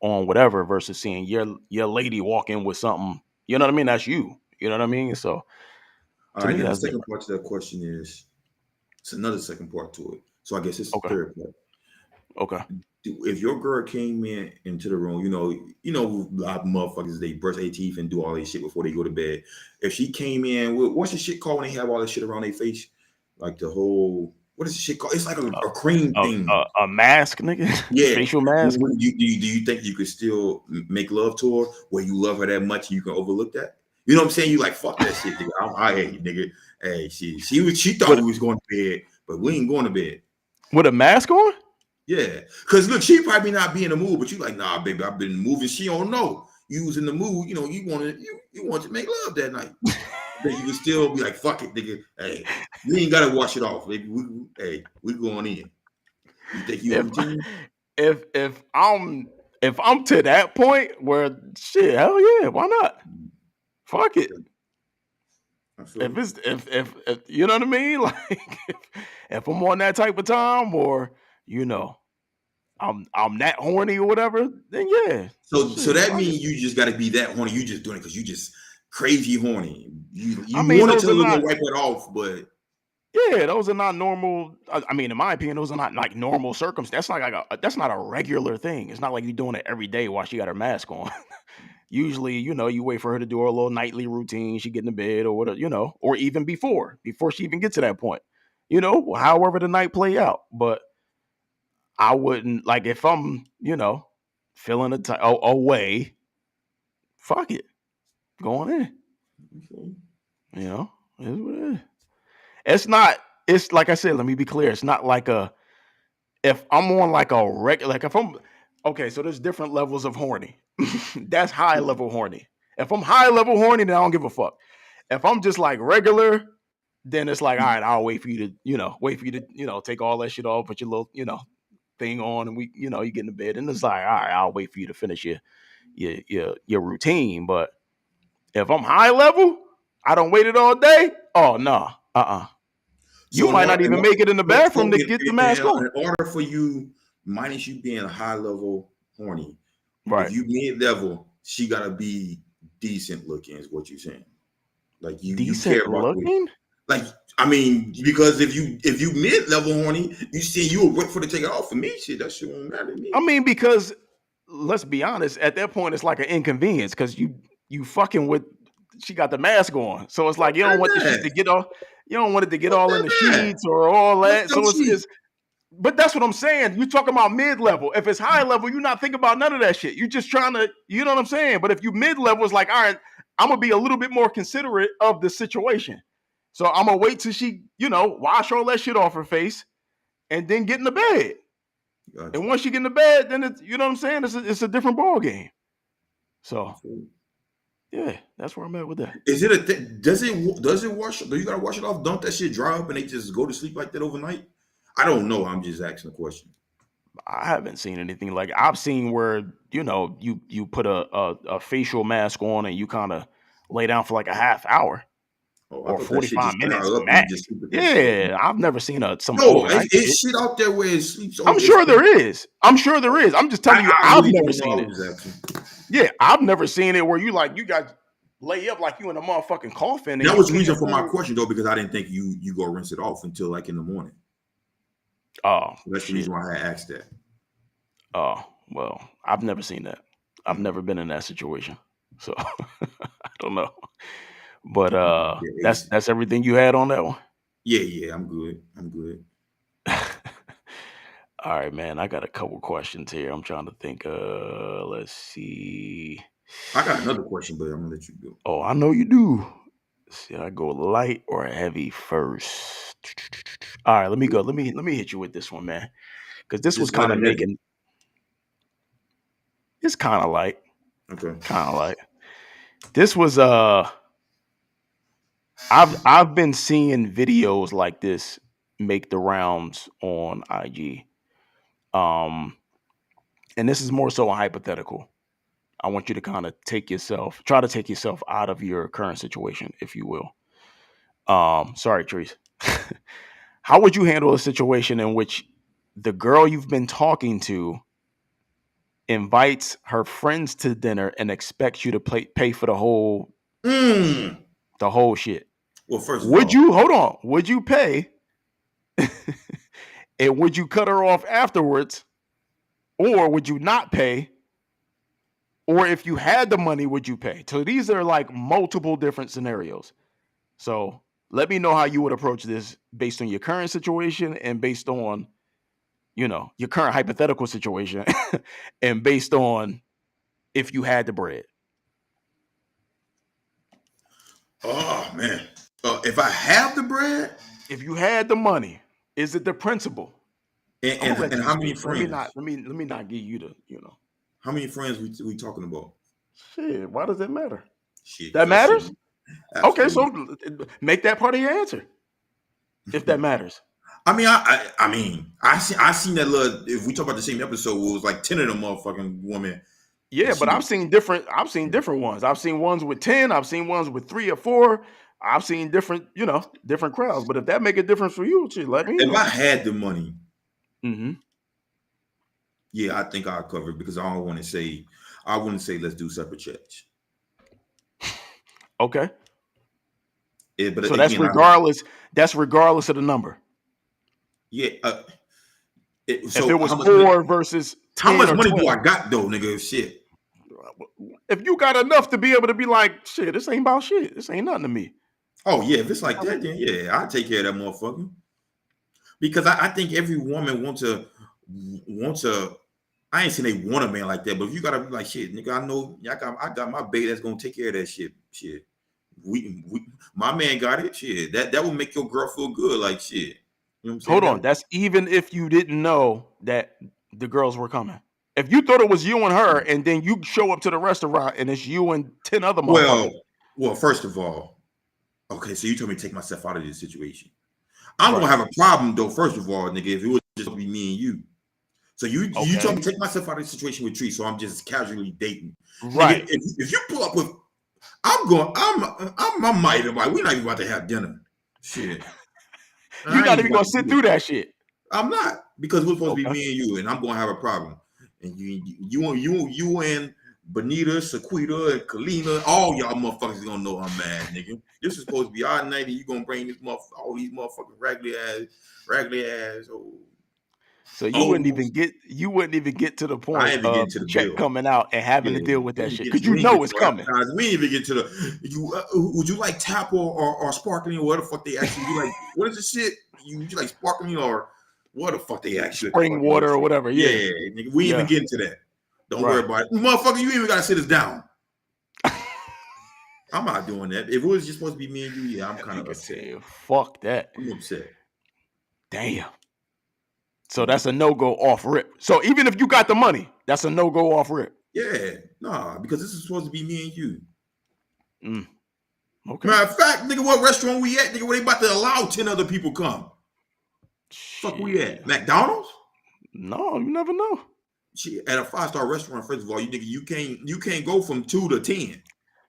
on whatever versus seeing your lady walk in with something, you know what I mean? That's you. You know what I mean? So All to right, me, then the that's second different. part to that question is it's another second part to it. So I guess it's the Okay. third part. Okay. If your girl came into the room, a lot of motherfuckers they brush their teeth and do all this shit before they go to bed. If she came in, what's the shit called when they have all this shit around their face, like the whole what is the shit called? It's like a cream thing. A mask, nigga, Yeah. facial mask. Do you think you could still make love to her where you love her that much you can overlook that? You know what I'm saying? You like fuck that shit, nigga. I hate you, nigga. Hey, she thought with we was going to bed, but we ain't going to bed. with a mask on. Yeah, because look, she probably not be in the mood, but you like, nah, baby, I've been moving. She don't know you was in the mood. You want to make love that night. Then you can still be like, fuck it, nigga. Hey, you ain't gotta wash it off, baby. We going in. You think you a If routine? if I'm to that point where shit, hell yeah, why not? Fuck it. I feel If you. it's if you know what I mean, like if I'm on that type of time, or you know, I'm that horny or whatever, then yeah, So shit, that fuck it. means you just got to be that horny. You just doing it because you just crazy horny. You I you mean, want it those to are a little not. wipe it off, but Yeah, those are not normal. I mean, in my opinion, those are not like normal circumstances. That's not a regular thing. It's not like you're doing it every day while she got her mask on. Usually, you wait for her to do her little nightly routine. She get in the bed or whatever, or even before she even gets to that point. However the night play out. But I wouldn't like if I'm, feeling away. Fuck it, going in. You know, it's what it is. It's not. It's like I said. Let me be clear. It's not like a if I'm on like a regular, like if I'm okay, so there's different levels of horny. That's high level horny. If I'm high level horny, then I don't give a fuck. If I'm just like regular, then it's like, all right, I'll wait for you to, take all that shit off, put your little, thing on, and you get in the bed, and it's like, all right, I'll wait for you to finish your routine. But if I'm high level, I don't wait it all day. Oh no, you so might not even make it in the bathroom to get the mask on. in order for you, minus you being a high level horny, if Right. you mid level, she gotta be decent looking, is what you're saying. Like you care Decent about looking? like I mean, because if you mid level horny, you see you'll wait for to take it off. For me, shit, that shit won't matter to me. I mean, because let's be honest, at that point it's like an inconvenience because you fucking with she got the mask on. So it's like you don't Fuck want the shit that. to get all you don't want it to get Fuck all in that the man. sheets or all What's that. them So sheep? it's but that's what I'm saying. You're talking about mid-level. If it's high level, you're not thinking about none of that shit. You're just trying to, you know what I'm saying? But if you mid-level, it's like, all right, I'm gonna be a little bit more considerate of the situation. So I'm gonna wait till she, wash all that shit off her face and then get in the bed. Gotcha. And once you get in the bed, then it's, you know what I'm saying? It's a different ball game. So yeah, that's where I'm at with that. Is it a does it wash? Do you gotta wash it off? Don't that shit dry up and they just go to sleep like that overnight? I don't know. I'm just asking a question. I haven't seen anything I've seen where you put a facial mask on and you kind of lay down for like a half hour or 45 minutes max. Yeah, I've never seen some overnight shit. Shit out there where it sleeps. I'm sure there is. I'm just telling you, I've never seen it. Yeah, I've never seen it where you got lay up like you in a motherfucking coffin. That was the reason for my question though, because I didn't think you go rinse it off until like in the morning. Oh, so that's the reason why I asked that. Oh, well, I've never seen that. I've never been in that situation, so I don't know. But that's everything you had on that one. Yeah, I'm good. All right, man. I got a couple questions here. I'm trying to think. Let's see. I got another question, but I'm gonna let you go. Oh, I know you do. Should I go light or heavy first? All right, let me go. Let me hit you with this one, man. Because this was kind of making. It's kind of light. Okay. Kind of light. This was I've been seeing videos like this make the rounds on IG. And this is more so a hypothetical. I want you to kind of try to take yourself out of your current situation, if you will. Sorry, Trees. How would you handle a situation in which the girl you've been talking to invites her friends to dinner and expects you to pay for the whole shit? Well, first of all, would you pay? And would you cut her off afterwards? Or would you not pay? Or if you had the money, would you pay? So these are like multiple different scenarios. So let me know how you would approach this based on your current situation and based on, your current hypothetical situation and based on if you had the bread. Oh, man. If I have the bread? If you had the money, is it the principle? And how many friends? Let me not give you the, How many friends we talking about? Shit, why does that matter? Shit. That matters? Okay, so make that part of your answer. If that matters. I mean, I seen that little, if we talk about the same episode, it was like 10 of them motherfucking women. Yeah, but I've seen different ones. I've seen ones with 10, I've seen ones with 3 or 4. I've seen different crowds. But if that make a difference for you, let me know. If I had the money, yeah, I think I'll cover it because I wouldn't say let's do separate checks. Okay. Yeah, but so again, that's regardless of the number. Yeah. If it was 4 versus 10 how much money 12, do I got though, nigga? Shit. If you got enough to be able to be like, shit, this ain't about shit. This ain't nothing to me. Oh yeah, if it's like that, then yeah, I'll take care of that motherfucker. Because I think every woman wants to. I ain't saying they want a man like that, but if you gotta be like, shit, nigga, I know I got my baby that's gonna take care of that shit. Shit. We my man got it. Shit. That will make your girl feel good. Like shit. You know what I'm saying? Hold on. That's even if you didn't know that the girls were coming. If you thought it was you and her, and then you show up to the restaurant and it's you and 10 other motherfuckers. Well, first of all, okay, so you told me to take myself out of this situation. I'm gonna have a problem though. First of all, nigga, if it was just be me and you. So you told me to take myself out of the situation with Tree, so I'm just casually dating. Right. Nigga, if you pull up with, I might have like, we're not even about to have dinner. Shit. You're not even gonna sit through that shit. I'm not, because we're supposed to be me and you, and I'm gonna have a problem. And you and Bonita, Sequita, and Kalina, all y'all motherfuckers gonna know I'm mad, nigga. This is supposed to be our night, and you gonna bring all these motherfuckers raggedy ass. So you wouldn't even get to the point of the check coming out and having to deal with that shit because you know it's coming. We didn't even get to the. Would you like tap or sparkling or what the fuck they actually do? Like what is the shit? You like sparkling or what the fuck they actually spring water or whatever? Yeah, nigga, we even get into that. Don't worry about it, motherfucker. You even gotta sit us down. I'm not doing that. If it was just supposed to be me and you, yeah, I'm kind of upset. Fuck that. I'm upset. Damn. So that's a no-go off rip. So even if you got the money, that's a no-go off rip. Yeah, nah, because this is supposed to be me and you. Okay. Matter of fact, nigga, what restaurant we at? Nigga, where they about to allow 10 other people come? Shit. Fuck we at? McDonald's? No, you never know. Shit, at a 5-star restaurant, first of all, you can't go from 2 to 10.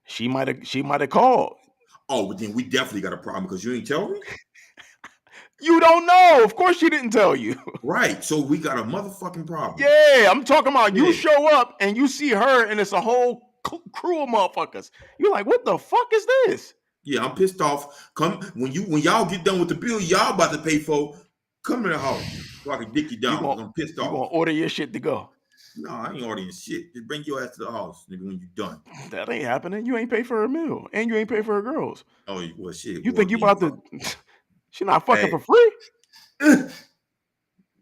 She might have called. Oh, but then we definitely got a problem because you ain't tell me. You don't know. Of course she didn't tell you. Right. So we got a motherfucking problem. Yeah, I'm talking about you Yeah. show up and you see her and it's a whole crew of motherfuckers. You're like, what the fuck is this? Yeah, I'm pissed off. Come when y'all get done with the bill y'all about to pay for, come to the house so I can dick you down. I'm pissed You off. gonna order your shit to go. No, I ain't ordering shit. Just bring your ass to the house, nigga, when you done. That ain't happening. You ain't pay for her meal. And you ain't pay for her girls. Oh, well, shit. You think you about to she not fucking for free?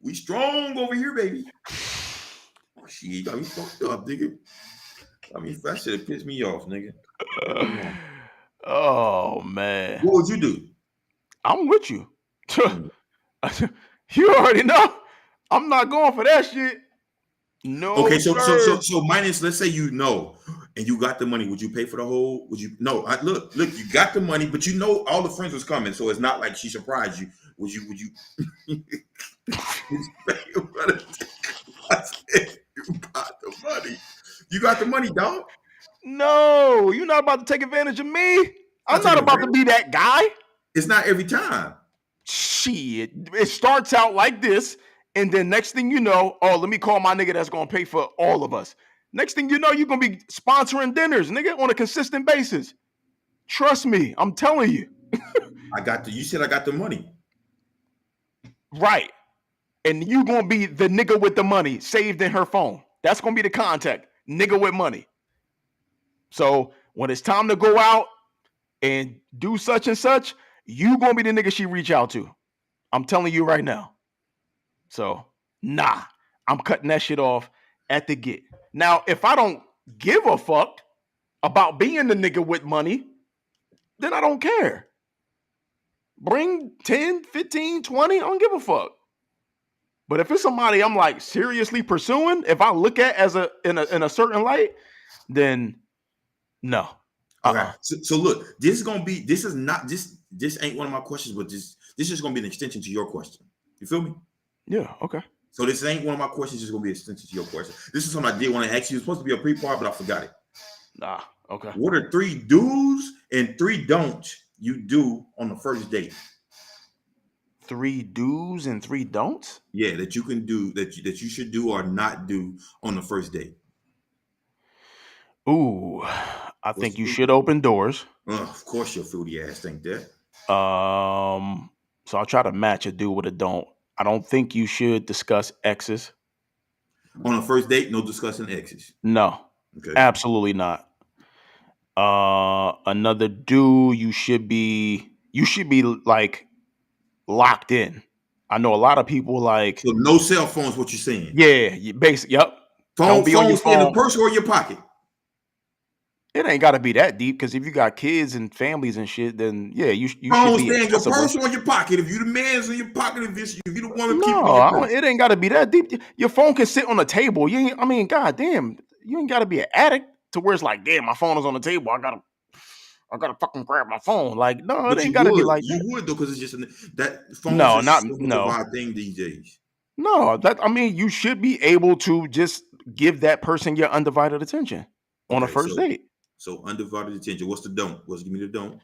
We strong over here, baby. Oh, shit, got me fucked up, nigga. I mean, that shit have pissed me off, nigga. Oh man. What would you do? I'm with you. You already know. I'm not going for that shit. No. Okay, so sir. so minus, let's say you know, and you got the money. Would you pay for the whole? Would you? No. Look, you got the money, but you know all the friends was coming, so it's not like she surprised you. Would you? I said you got the money. You got the money, dog. No, you're not about to take advantage of me. I'm not about to be that guy. It's not every time. Shit, it starts out like this, and then next thing you know, oh, let me call my nigga that's gonna pay for all of us. Next thing you know, you're gonna be sponsoring dinners, nigga, on a consistent basis. Trust me, I'm telling you. You said I got the money. Right. And you gonna be the nigga with the money saved in her phone. That's gonna be the contact. Nigga with money. So when it's time to go out and do such and such, you gonna be the nigga she reach out to. I'm telling you right now. So nah, I'm cutting that shit off at the get. Now, if I don't give a fuck about being the nigga with money, then I don't care. Bring 10, 15, 20, I don't give a fuck. But if it's somebody I'm like seriously pursuing, if I look at as in a certain light, then no. Okay. So look, this ain't one of my questions, but this is gonna be an extension to your question. You feel me? Yeah, okay. So this ain't one of my questions, it's gonna be an extension to your question. This is something I did want to ask you. It was supposed to be a pre-part, but I forgot it. Nah, okay. What are 3 do's and 3 don'ts you do on the first date? 3 do's and 3 don'ts? Yeah, that you can do, that you should do or not do on the first date. Ooh, I think you should open doors. Of course your foodie ass think that. So I'll try to match a do with a don't. I don't think you should discuss exes. On the first date, no discussing exes. No. Okay. Absolutely not. Another do, you should be like locked in. I know a lot of people like. So no cell phones, what you're saying? Yeah, basically, yep. Don't be on your phone. In the purse or in your pocket. It ain't got to be that deep, because if you got kids and families and shit, then yeah, you should be in your purse or in your pocket. If you the man's in your pocket, if you the woman, no, it ain't got to be that deep. Your phone can sit on the table. Goddamn, you ain't got to be an addict to where it's like, damn, my phone is on the table. I gotta fucking grab my phone. Like, no, it ain't got to be like that. You would though, because it's just that phone. No, is not a thing these days. No, you should be able to just give that person your undivided attention on a first date. So undivided attention. What's the don't? Give me the don't.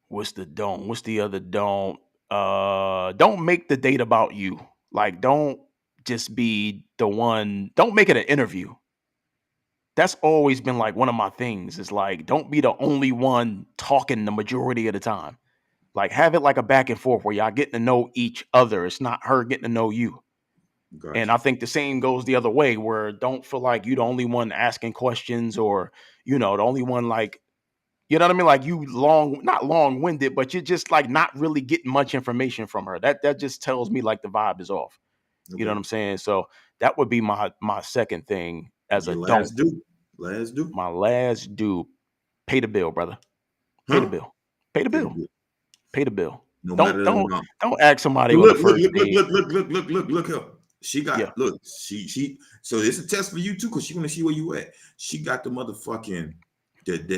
What's the don't? What's the other don't? Don't make the date about you. Like, don't just be the one. Don't make it an interview. That's always been like one of my things. Is like, don't be the only one talking the majority of the time. Like, have it like a back and forth where y'all getting to know each other. It's not her getting to know you. Gotcha. And I think the same goes the other way, where don't feel like you the only one asking questions, or the only one, like, you know what I mean? Like, you not long-winded, but you're just like not really getting much information from her. That just tells me like the vibe is off. Okay. You know what I'm saying? So that would be my second thing as a don't. Last do. My last do. Pay the bill, brother. Pay the bill. Pay the bill. Pay the bill. No don't ask somebody on the first date. Look here. She got look. She. So it's a test for you too, because she want to see where you at. She got the motherfucking the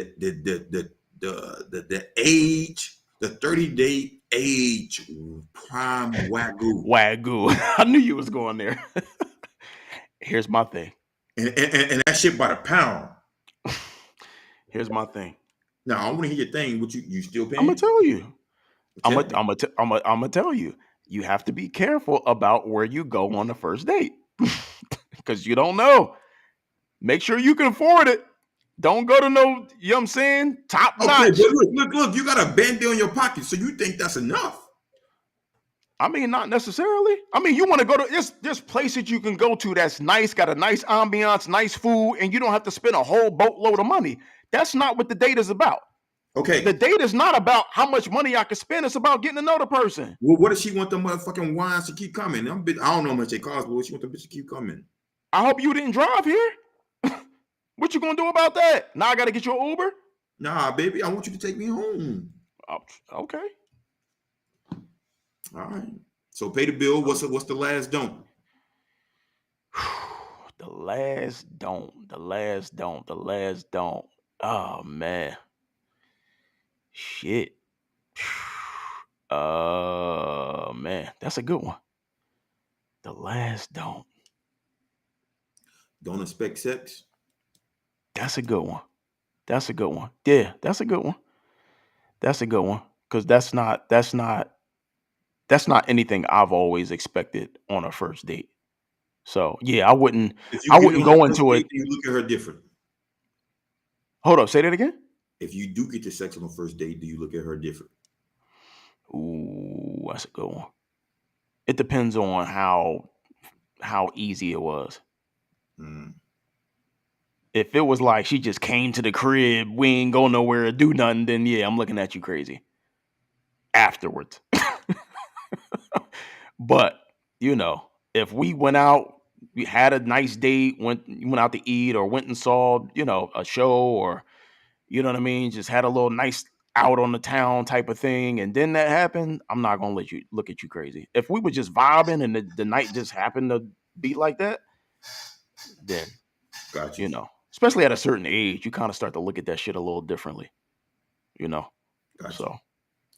age, the 30-day age prime wagyu. Wagyu. I knew you was going there. Here's my thing. And that shit by the pound. Here's my thing. Now I want to hear your thing. What you still I'm gonna paying? tell you. I'm Tell me. gonna tell you. You have to be careful about where you go on the first date because you don't know. Make sure you can afford it. Don't go to no, you know what I'm saying, top Okay, notch. but look. You got a band in your pocket, so you think that's enough? I mean, not necessarily. I mean, you want to go to there's places you can go to that's nice, got a nice ambiance, nice food, and you don't have to spend a whole boatload of money. That's not what the date is about. Okay. The date is not about how much money I can spend. It's about getting to know the person. Well, what does she want the motherfucking wines to keep coming? I don't know how much they cost, but what she want the bitch to keep coming? I hope you didn't drive here. What you gonna do about that? Now I gotta get you an Uber? Nah, baby, I want you to take me home. Oh, okay. All right. So pay the bill. What's the last don't? The last don't. Oh man. Shit. Man, that's a good one. The last don't. Don't expect sex. That's a good one. Yeah, that's a good one. Because that's not anything I've always expected on a first date. So yeah, I wouldn't If you get it on go the first into date, it. you look at her different. Hold up, say that again. If you do get the sex on the first date, do you look at her different? Ooh, that's a good one. It depends on how easy it was. If it was like she just came to the crib, we ain't go nowhere to do nothing, then yeah, I'm looking at you crazy. Afterwards. But, if we went out, we had a nice date, went out to eat or went and saw, a show or, you know what I mean, just had a little nice out on the town type of thing, and then that happened, I'm not going to let you look at you crazy. If we were just vibing and the night just happened to be like that, then, Gotcha. especially at a certain age, you kind of start to look at that shit a little differently, Gotcha. So,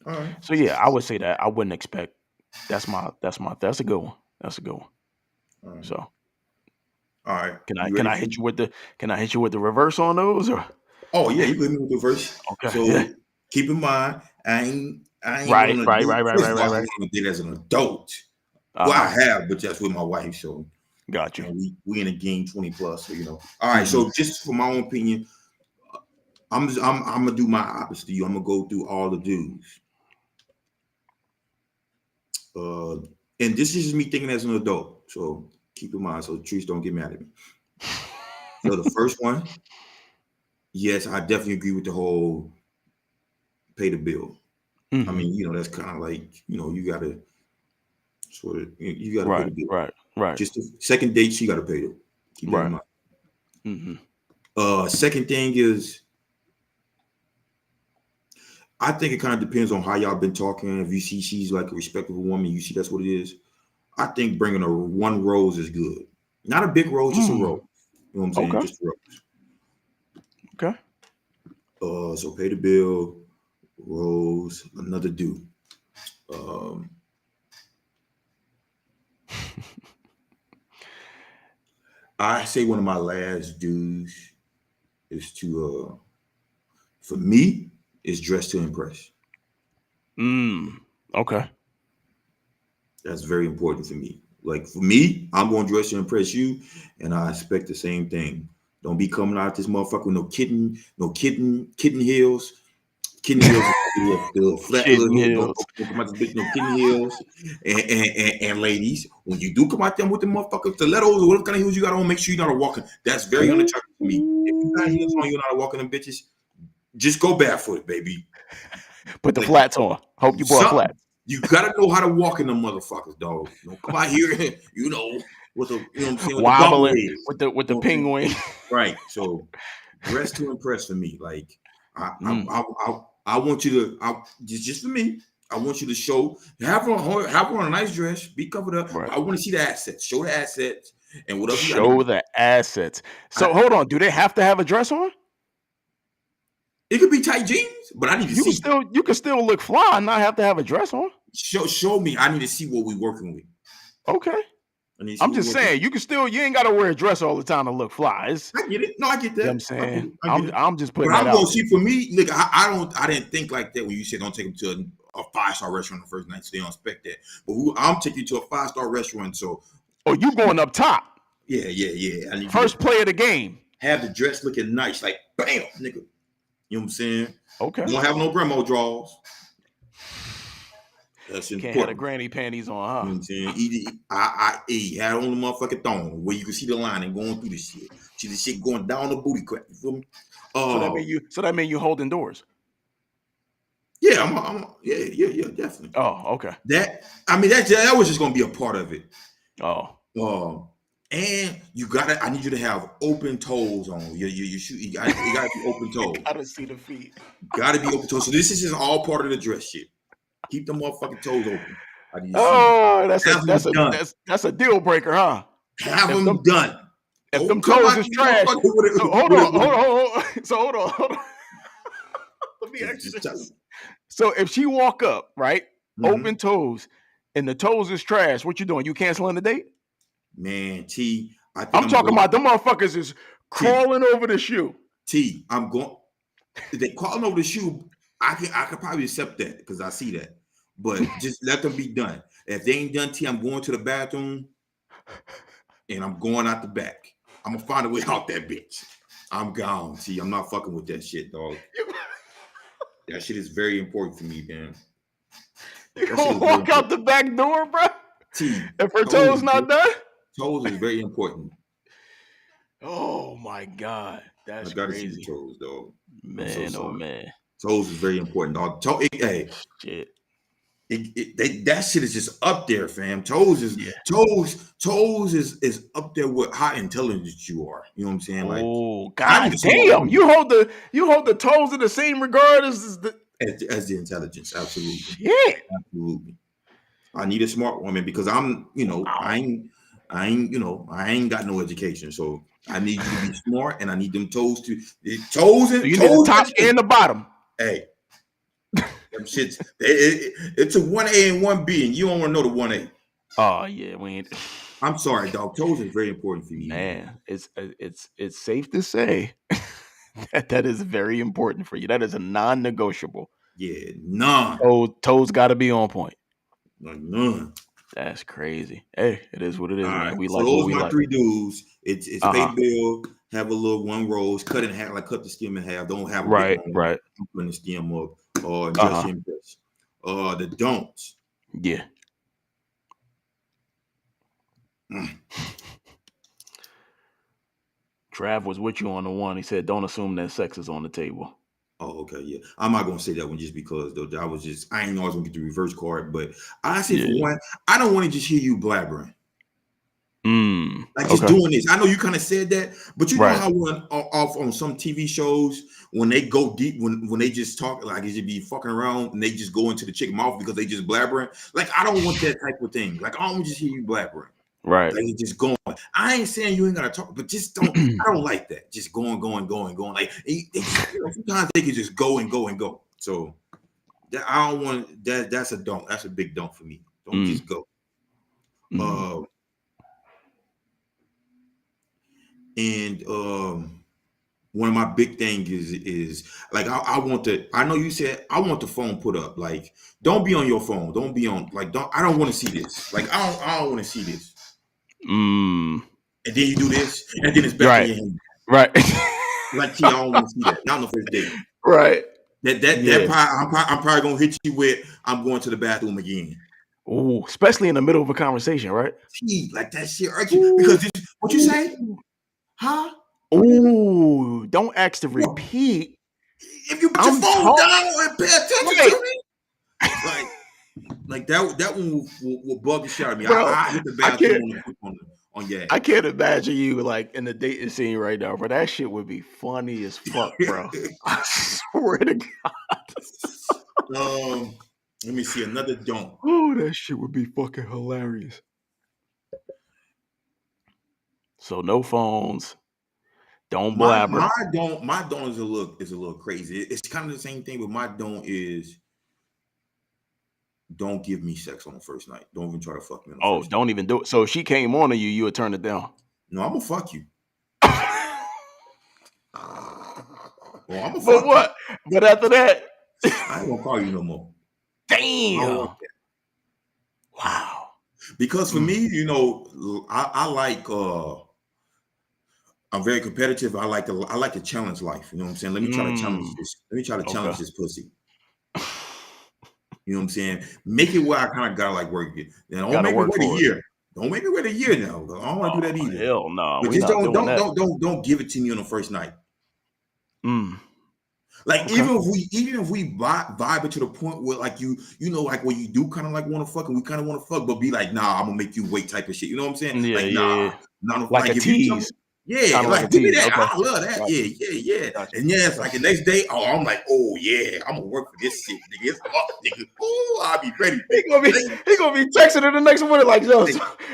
all right. So yeah, I would say that I wouldn't expect. That's a good one. That's a good one. All right. So, all right. Can I hit you with the reverse on those or? Oh yeah, you hit me with the reverse. Okay. So yeah. Keep in mind, I ain't Right. on a date as an adult. Well, I have, but that's with my wife. So got you. We in a game 20 plus. So All right. So just for my own opinion, I'm gonna do my opposite to you. I'm gonna go through all the dudes. And this is me thinking as an adult. So keep in mind. So trees don't get mad at me. So the first one, yes, I definitely agree with the whole pay the bill. I mean, that's kind of like, you gotta sort of, you gotta pay the bill. Right. Just the second date, she gotta pay them. Keep that in mind. Second thing is, I think it kind of depends on how y'all been talking. If you see she's like a respectable woman, you see that's what it is. I think bringing her one rose is good. Not a big rose, just a rose. You know what I'm saying? Okay. Just a rose. Okay. So pay the bill, rose, another dude. I say one of my last dues is to, for me, is dress to impress. Okay. That's very important for me. Like for me, I'm going to dress to impress you, and I expect the same thing. Don't be coming out this motherfucker with no kitten heels. Kitten heels, the flat little heels. Don't come out this bitch no kitten heels. And ladies, when you do come out there with the motherfucker stilettos or whatever kind of heels you got on, make sure you're not walking. That's very unattractive to me. If you got heels on, you're not walking them bitches. Just go barefoot, baby. Put the flats on. Hope you bought flats. You gotta know how to walk in them motherfuckers, dog. Don't come out here, with the, what I'm saying, wobbling with the penguin. Right. So dress to impress for me. Like I want you to just for me. I want you to have her on a nice dress, be covered up. Right. I want to see the assets. Show the assets and whatever. Show the assets. So hold on. Do they have to have a dress on? It could be tight jeans, but I need to see. You can still look fly and not have to have a dress on. Show me. I need to see what we're working with. Okay. I'm just saying, you ain't got to wear a dress all the time to look fly. I get it. No, I get that. You know what I'm saying? I get it. I'm just putting but that I'm going out. to see, for me, look, I didn't think like that when you said don't take them to a 5-star restaurant the first night, so they don't expect that. But I'm taking you to a 5-star restaurant, so. Oh, you going up top? Yeah. I need First play of the game. Have the dress looking nice, like bam, nigga. You know what I'm saying? Okay. Don't have no grandma drawers. That's important. Can't have the granny panties on, huh? You know what I'm saying? I had on the motherfucking thong where you can see the line and going through the shit. See the shit going down the booty crack. You feel me? So that mean you holding doors? Yeah, yeah, definitely. Oh, okay. That was just gonna be a part of it. Oh. And I need you to have open toes on. You gotta be open toes. Gotta see the feet. Gotta be open toes. So this is just all part of the dress shit. Keep them motherfucking toes open. That's a deal breaker, huh? Have them done. If them toes is trash. Hold on. So hold on. Let me ask you this. So if she walk up, right, open toes, and the toes is trash, what you doing? You canceling the date? Man, T, I'm talking about them motherfuckers is crawling over the shoe. T, I'm going. If they crawling over the shoe, I could probably accept that because I see that. But just let them be done. If they ain't done, T, I'm going to the bathroom and I'm going out the back. I'm gonna find a way out that bitch. I'm gone, T. I'm not fucking with that shit, dog. That shit is very important for me, man. You gonna walk out the back door, bro? T, if her toes not done? Toes is very important. Oh my God. That's I gotta crazy. see the toes, dog. Man, oh man. Toes is very important, dog. Shit. That shit is just up there, fam. Toes is up there with how intelligent you are. You know what I'm saying? Like, oh God damn, you hold the toes in the same regard as the intelligence. Absolutely. Shit. Absolutely. I need a smart woman because I'm, I ain't got no education, so I need you to be smart, and I need them toes to need the top and the bottom. Hey. Them shits, it's a 1A and 1B, and you don't want to know the 1A. Oh yeah, we ain't. I'm sorry, dog. Toes is very important for me. Man, it's safe to say that is very important for you. That is a non-negotiable. Yeah, none. Toes got to be on point. None. That's crazy. Hey, it is what it is, man. Right. We so like those what we my like. 3 dudes. It's pay bill, have a little 1 rose, cut in half, like cut the stem in half. Don't have a right. I'm putting the stem up or just impress. The don'ts. Yeah. Trav was with you on the one. He said, "Don't assume that sex is on the table." Oh, okay, yeah. I'm not gonna say that one just because though I ain't always gonna get the reverse card, but I say for one, I don't want to just hear you blabbering. Like just doing this. I know you kind of said that, but you know how when off on some TV shows when they go deep, when they just talk like it should be fucking around and they just go into the chick mouth because they just blabbering. Like I don't want that type of thing. Like I don't want to just hear you blabbering. Right. Like just going. I ain't saying you ain't gotta talk, but just don't. I don't like that. Just going. Like sometimes they can just go and go and go. So I don't want that. That's a don't. That's a big don't for me. Don't just go. And one of my big things is like I want the. I know you said I want the phone put up. Like don't be on your phone. Don't be on. Like don't. I don't want to see this. Like I don't want to see this. And then you do this, and then it's back in your hand. Right. Like, I don't want to see that. Not on the first date. Right. That I'm probably gonna hit you with. I'm going to the bathroom again. Oh, especially in the middle of a conversation, right? Like that shit, because what you say? Huh? Ooh, don't ask to repeat. If you put your phone down and pay attention to me, like that one will bug the shit out of me. Bro, I hit the bathroom on your ass. I can't imagine you like in the dating scene right now, but that shit would be funny as fuck, bro. I swear to God. Let me see another don't. Oh, that shit would be fucking hilarious. So no phones. Don't blabber. My don't is a little crazy. It's kind of the same thing, but my don't is don't give me sex on the first night. Don't even try to fuck me on the Oh, first don't even do it. So if she came on to you, you would turn it down. night. No, I'm gonna fuck you. Well, I'm gonna But fuck what? But after that, you. I ain't gonna call you no more. I don't damn. want that. Wow. Because for me, you know, I like I'm very competitive. I like to challenge life. You know what I'm saying? Let me try to challenge this. Let me try to challenge this pussy. You know what I'm saying? Make it where I kind of gotta like work it. Now, don't make me wait a year. Don't make me wait a year now. I don't want to do that either. Hell no. But We just not doing that. don't give it to me on the first night. Like Okay. even if we vibe it to the point where like you know like where you do kind of like want to fuck and we kind of want to fuck, but be like, nah, I'm gonna make you wait type of shit. You know what I'm saying? Yeah, Like yeah. nah, Like a if you tell me, tease. yeah, Kinda like like a give me tease. that. Okay. I love that. Gotcha. Yeah. Gotcha. And yeah, it's like the next day, oh, I'm like, oh yeah, I'm gonna work for this shit, nigga. It's up, nigga. Oh, I'll be ready. He gonna be texting her the next morning like, yo,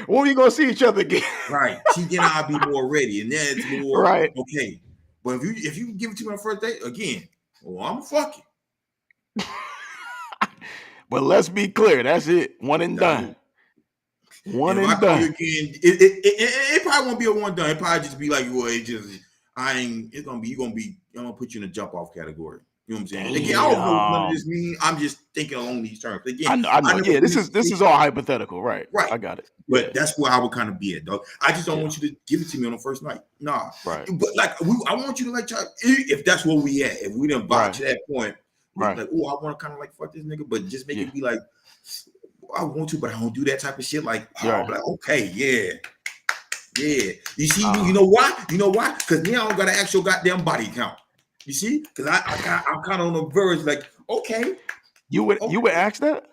when we gonna see each other again? Right. Then I'll be more ready, and then it's more Right. okay. But if you give it to me on the first date again, well, I'm fucking. But let's be clear, that's it. One and done. One if and I call done. you again, it probably won't be a one done. It probably just be like, well, I'm gonna put you in a jump off category. You know what I'm saying? Again, I don't know what none of this means. I'm just thinking along these terms. Again, I know. Yeah, this is all hypothetical, right? Right. I got it. But that's where I would kind of be at, dog. I just don't want you to give it to me on the first night. Nah. Right. But like I want you to like try if that's where we at. If we didn't vibe to that point, right. Like, oh, I want to kind of like fuck this nigga, but just make it be like, I want to, but I don't do that type of shit. Like, I'm like, okay, yeah. You see, you know why? Because now I don't gotta ask your goddamn body count. You see? Because I'm kind of on the verge, like, okay. You would ask that?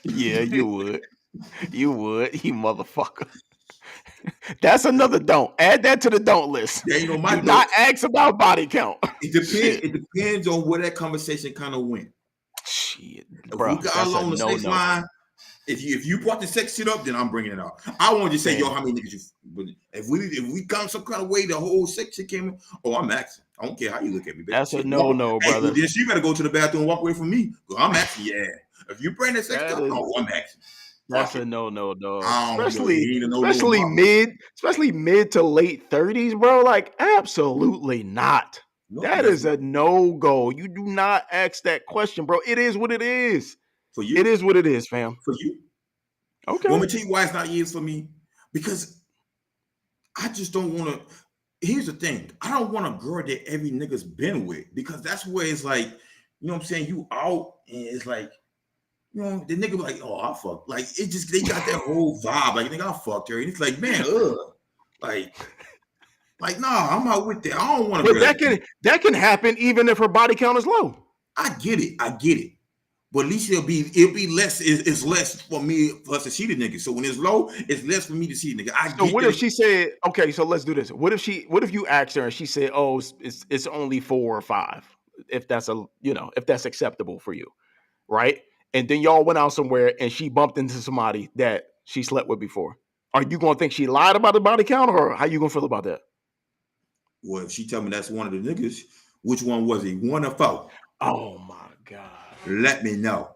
Yeah, you would. You would, you motherfucker. That's another don't. Add that to the don't list. Yeah, you know, my do not ask about body count. It depends on where that conversation kind of went. Shit, if bro, we got along the sex line, if you brought the sex shit up, then I'm bringing it out. I want to say, yo, how many niggas you? But if we come some kind of way, the whole sex shit came in. Oh, I'm asking. I don't care how you look at me. Baby. That's a no, brother. Well, then she better go to the bathroom and walk away from me. I'm asking. Yeah. If you bring that sex stuff, I'm asking. That's a no, dog. Especially mid to late 30s, bro. Like, absolutely not. No, that is a no-go. You do not ask that question, bro. It is what it is. For you? It is what it is, fam. For you? Okay. Let me tell you why it's not years for me. Because I just don't want to. Here's the thing. I don't want a girl that every nigga's been with. Because that's where it's like, you know what I'm saying? You out and it's like, you know, the nigga be like, oh, I fucked. Like, it just, they got that whole vibe. Like, nigga, I fucked her. And it's like, man, Like, nah, I'm out with that. I don't want to. But that can happen even if her body count is low. I get it. But at least it'll be less. It's less for me for us to see the nigga. So when it's low, it's less for me to see the nigga. So what if she said, okay, so let's do this. What if you asked her and she said, oh, it's only 4 or 5, if that's if that's acceptable for you, right? And then y'all went out somewhere and she bumped into somebody that she slept with before. Are you gonna think she lied about the body count, or how you gonna feel about that? Well, if she tell me that's one of the niggas, which one was he? 1 or 4? Oh my God. Let me know.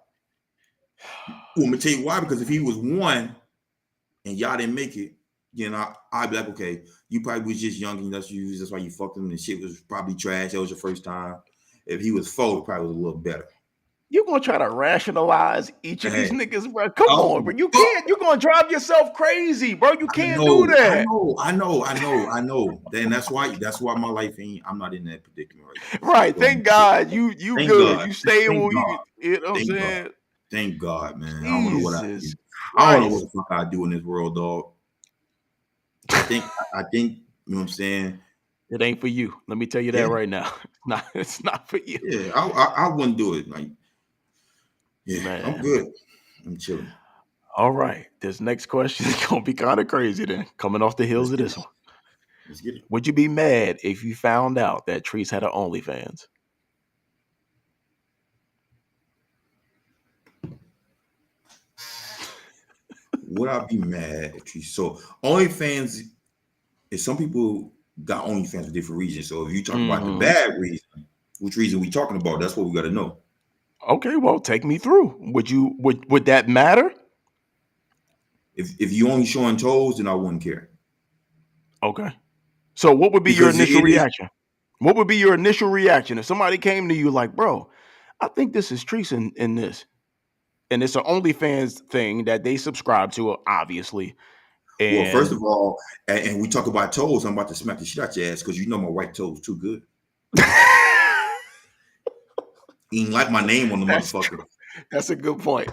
Well, I'm gonna tell you why, because if he was 1 and y'all didn't make it, I'd be like, okay, you probably was just young and that's why you fucked him and shit was probably trash. That was your first time. If he was 4, it probably was a little better. You're gonna try to rationalize each of these niggas, bro. Come on, bro. You can't. You're gonna drive yourself crazy, bro. You can't do that. I know. Then that's why my life ain't. I'm not in that predicament right now. Right. Thank God. You good. God. You stay where you know what I'm saying? Thank God, man. Jesus. I don't know what I do. I don't know what the fuck I do in this world, dog. I think you know what I'm saying. It ain't for you. Let me tell you that right now. It's not for you. Yeah, I wouldn't do it. Like, yeah, man. I'm good. I'm chilling. All right. This next question is gonna be kind of crazy then. Coming off the heels of this one. Let's get it. Would you be mad if you found out that Treese had an OnlyFans? Would I be mad if Treese? So OnlyFans is some people got OnlyFans for different reasons. So if you talk about the bad reason, Which reason we talking about? That's what we got to know. Okay, well, take me through. Would that matter? If you only showing toes, then I wouldn't care. Okay. So what would be your Because initial it is- reaction? What would be your initial reaction if somebody came to you like, bro, I think this is treason in this. And it's an OnlyFans thing that they subscribe to, obviously. And Well, first of all, and we talk about toes, I'm about to smack the shit out your ass because you know my white toes too good. He ain't like my name on the motherfucker. that's a good point.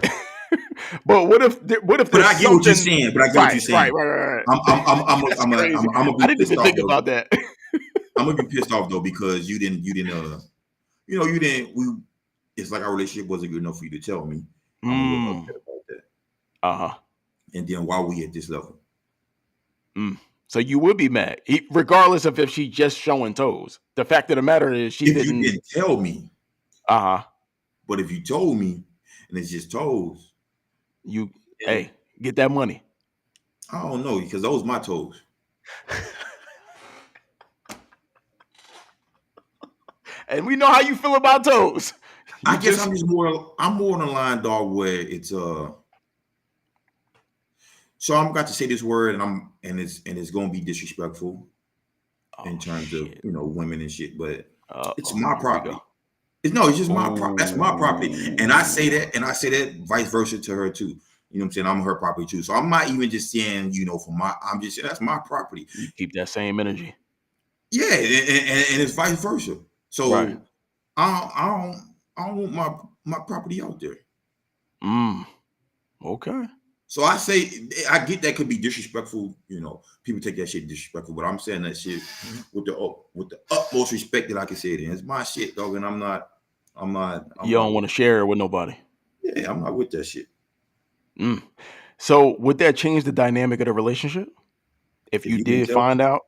But what if But I get what you're saying. But I get what you're saying. Right. I'm gonna be I didn't pissed even off think though. about that. I'm gonna be pissed off though because you didn't it's like our relationship wasn't good enough for you to tell me. I'm a little upset about that. Uh-huh. And then why we at this level? So you would be mad, regardless of if she just showing toes. The fact of the matter is You didn't tell me. Uh-huh. But if you told me and it's just toes, hey, get that money. I don't know because those my toes. And we know how you feel about toes. I guess I'm more on the line, dog, where it's so I'm about to say this word and it's gonna be disrespectful in terms of women and shit, but it's my property. It's just my property. That's my property. And I say that vice versa to her too. You know what I'm saying? I'm her property too. So I'm not even just saying, I'm just saying that's my property. You keep that same energy. Yeah, and it's vice versa. So right. I don't want my property out there. Okay. So I say I get that could be disrespectful. People take that shit disrespectful, but I'm saying that shit with the utmost respect that I can say it in. It's my shit, dog, and I'm not. You don't want to share it with nobody. Yeah, I'm not with that shit. So would that change the dynamic of the relationship if you did find out?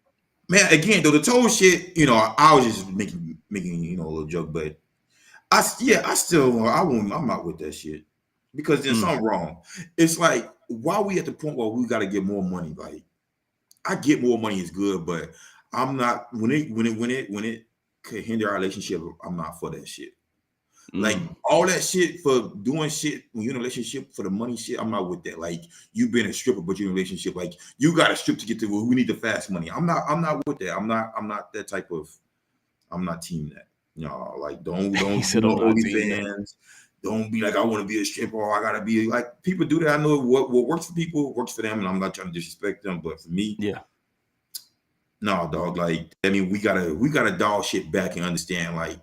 Man, again, though, the toe shit, I was just making a little joke, but I'm not with that shit because there's something wrong. It's like, why are we at the point where we got to get more money? Like, I get more money is good, but I'm not when it could hinder our relationship. I'm not for that shit. Like all that shit for doing shit when you're in a relationship for the money shit, I'm not with that. Like you being a stripper, but you're in a relationship, like you got to strip to get to we need the fast money. I'm not with that. I'm not that type of. I'm not team that. Like don't do no OnlyFans. Don't be like I want to be a stripper or I gotta be like people do that. I know what works for people works for them, and I'm not trying to disrespect them, but for me, no, dog. Like I mean, we gotta dial shit back and understand, like,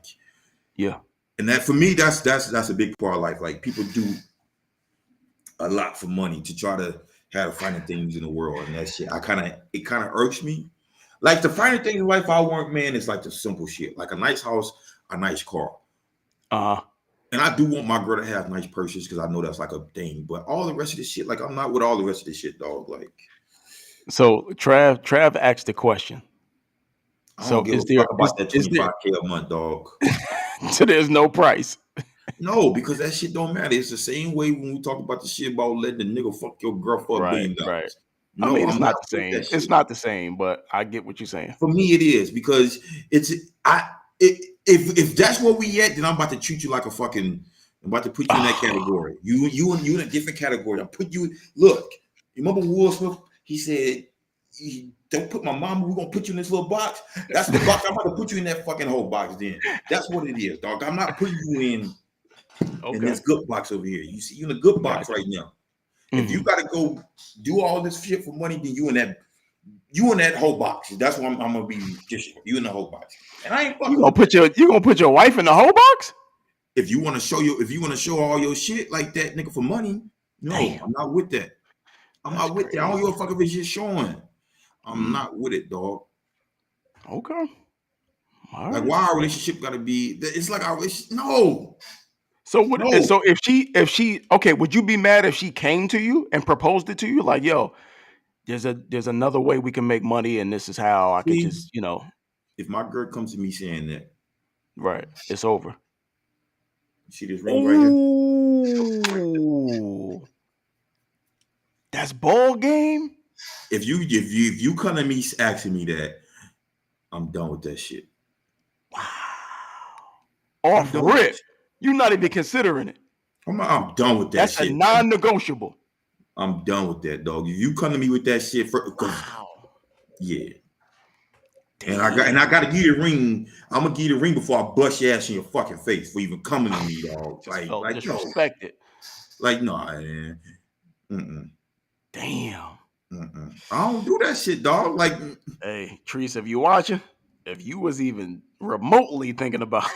and that for me, that's a big part of life. Like people do a lot for money to try to have the finer things in the world, and that shit, it kind of irks me. Like the finer things in life I want, man, is like the simple shit, like a nice house, a nice car. And I do want my girl to have nice purses because I know that's like a thing. But all the rest of this shit, like I'm not with all the rest of this shit, dog. Like, so Trav asked the question. I don't give a fuck about that $25K a month, dog. So there's no price. No, because that shit don't matter. It's the same way when we talk about the shit about letting the nigga fuck your girl for $1 billion. Right. No, I mean, it's not the same. It's not the same, but I get what you're saying. For me, it is because if that's where we at, then I'm about to treat you like a fucking. I'm about to put you in that category. You in a different category. I put you. Look, you remember Will Smith? He said, "Don't put my mama. We're gonna put you in this little box." That's the box. I'm about to put you in that fucking whole box. Then that's what it is, dog. I'm not putting you in this good box over here. You see, you in a good box right now. If you gotta go do all this shit for money, then you in that whole box. That's why I'm gonna be just you in the whole box. And I ain't fucking. You gonna put your wife in the whole box? If you want to show all your shit like that, nigga, for money, no, damn. I'm not with that. I'm not with that. I don't give a fuck if it's just showing. I'm not with it, dog. Okay. All like, why our relationship gotta be? It's like our relationship. No. So what? No. So if she, okay, would you be mad if she came to you and proposed it to you? Like, yo, there's another way we can make money, and this is how I could just, If my girl comes to me saying that, right, it's over. See this ring right here? That's ball game. If you come to me asking me that, I'm done with that shit. Wow. Off rip. You're not even considering it. I'm done with that That's shit. That's a non-negotiable. I'm done with that, dog. If you come to me with that shit, yeah. Damn. And I gotta give you the ring. I'm gonna give you the ring before I bust your ass in your fucking face for even coming to me, dog. Like disrespected. Like no, man. Damn. I don't do that shit, dog. Like, hey, Treese, if you watching, if you was even remotely thinking about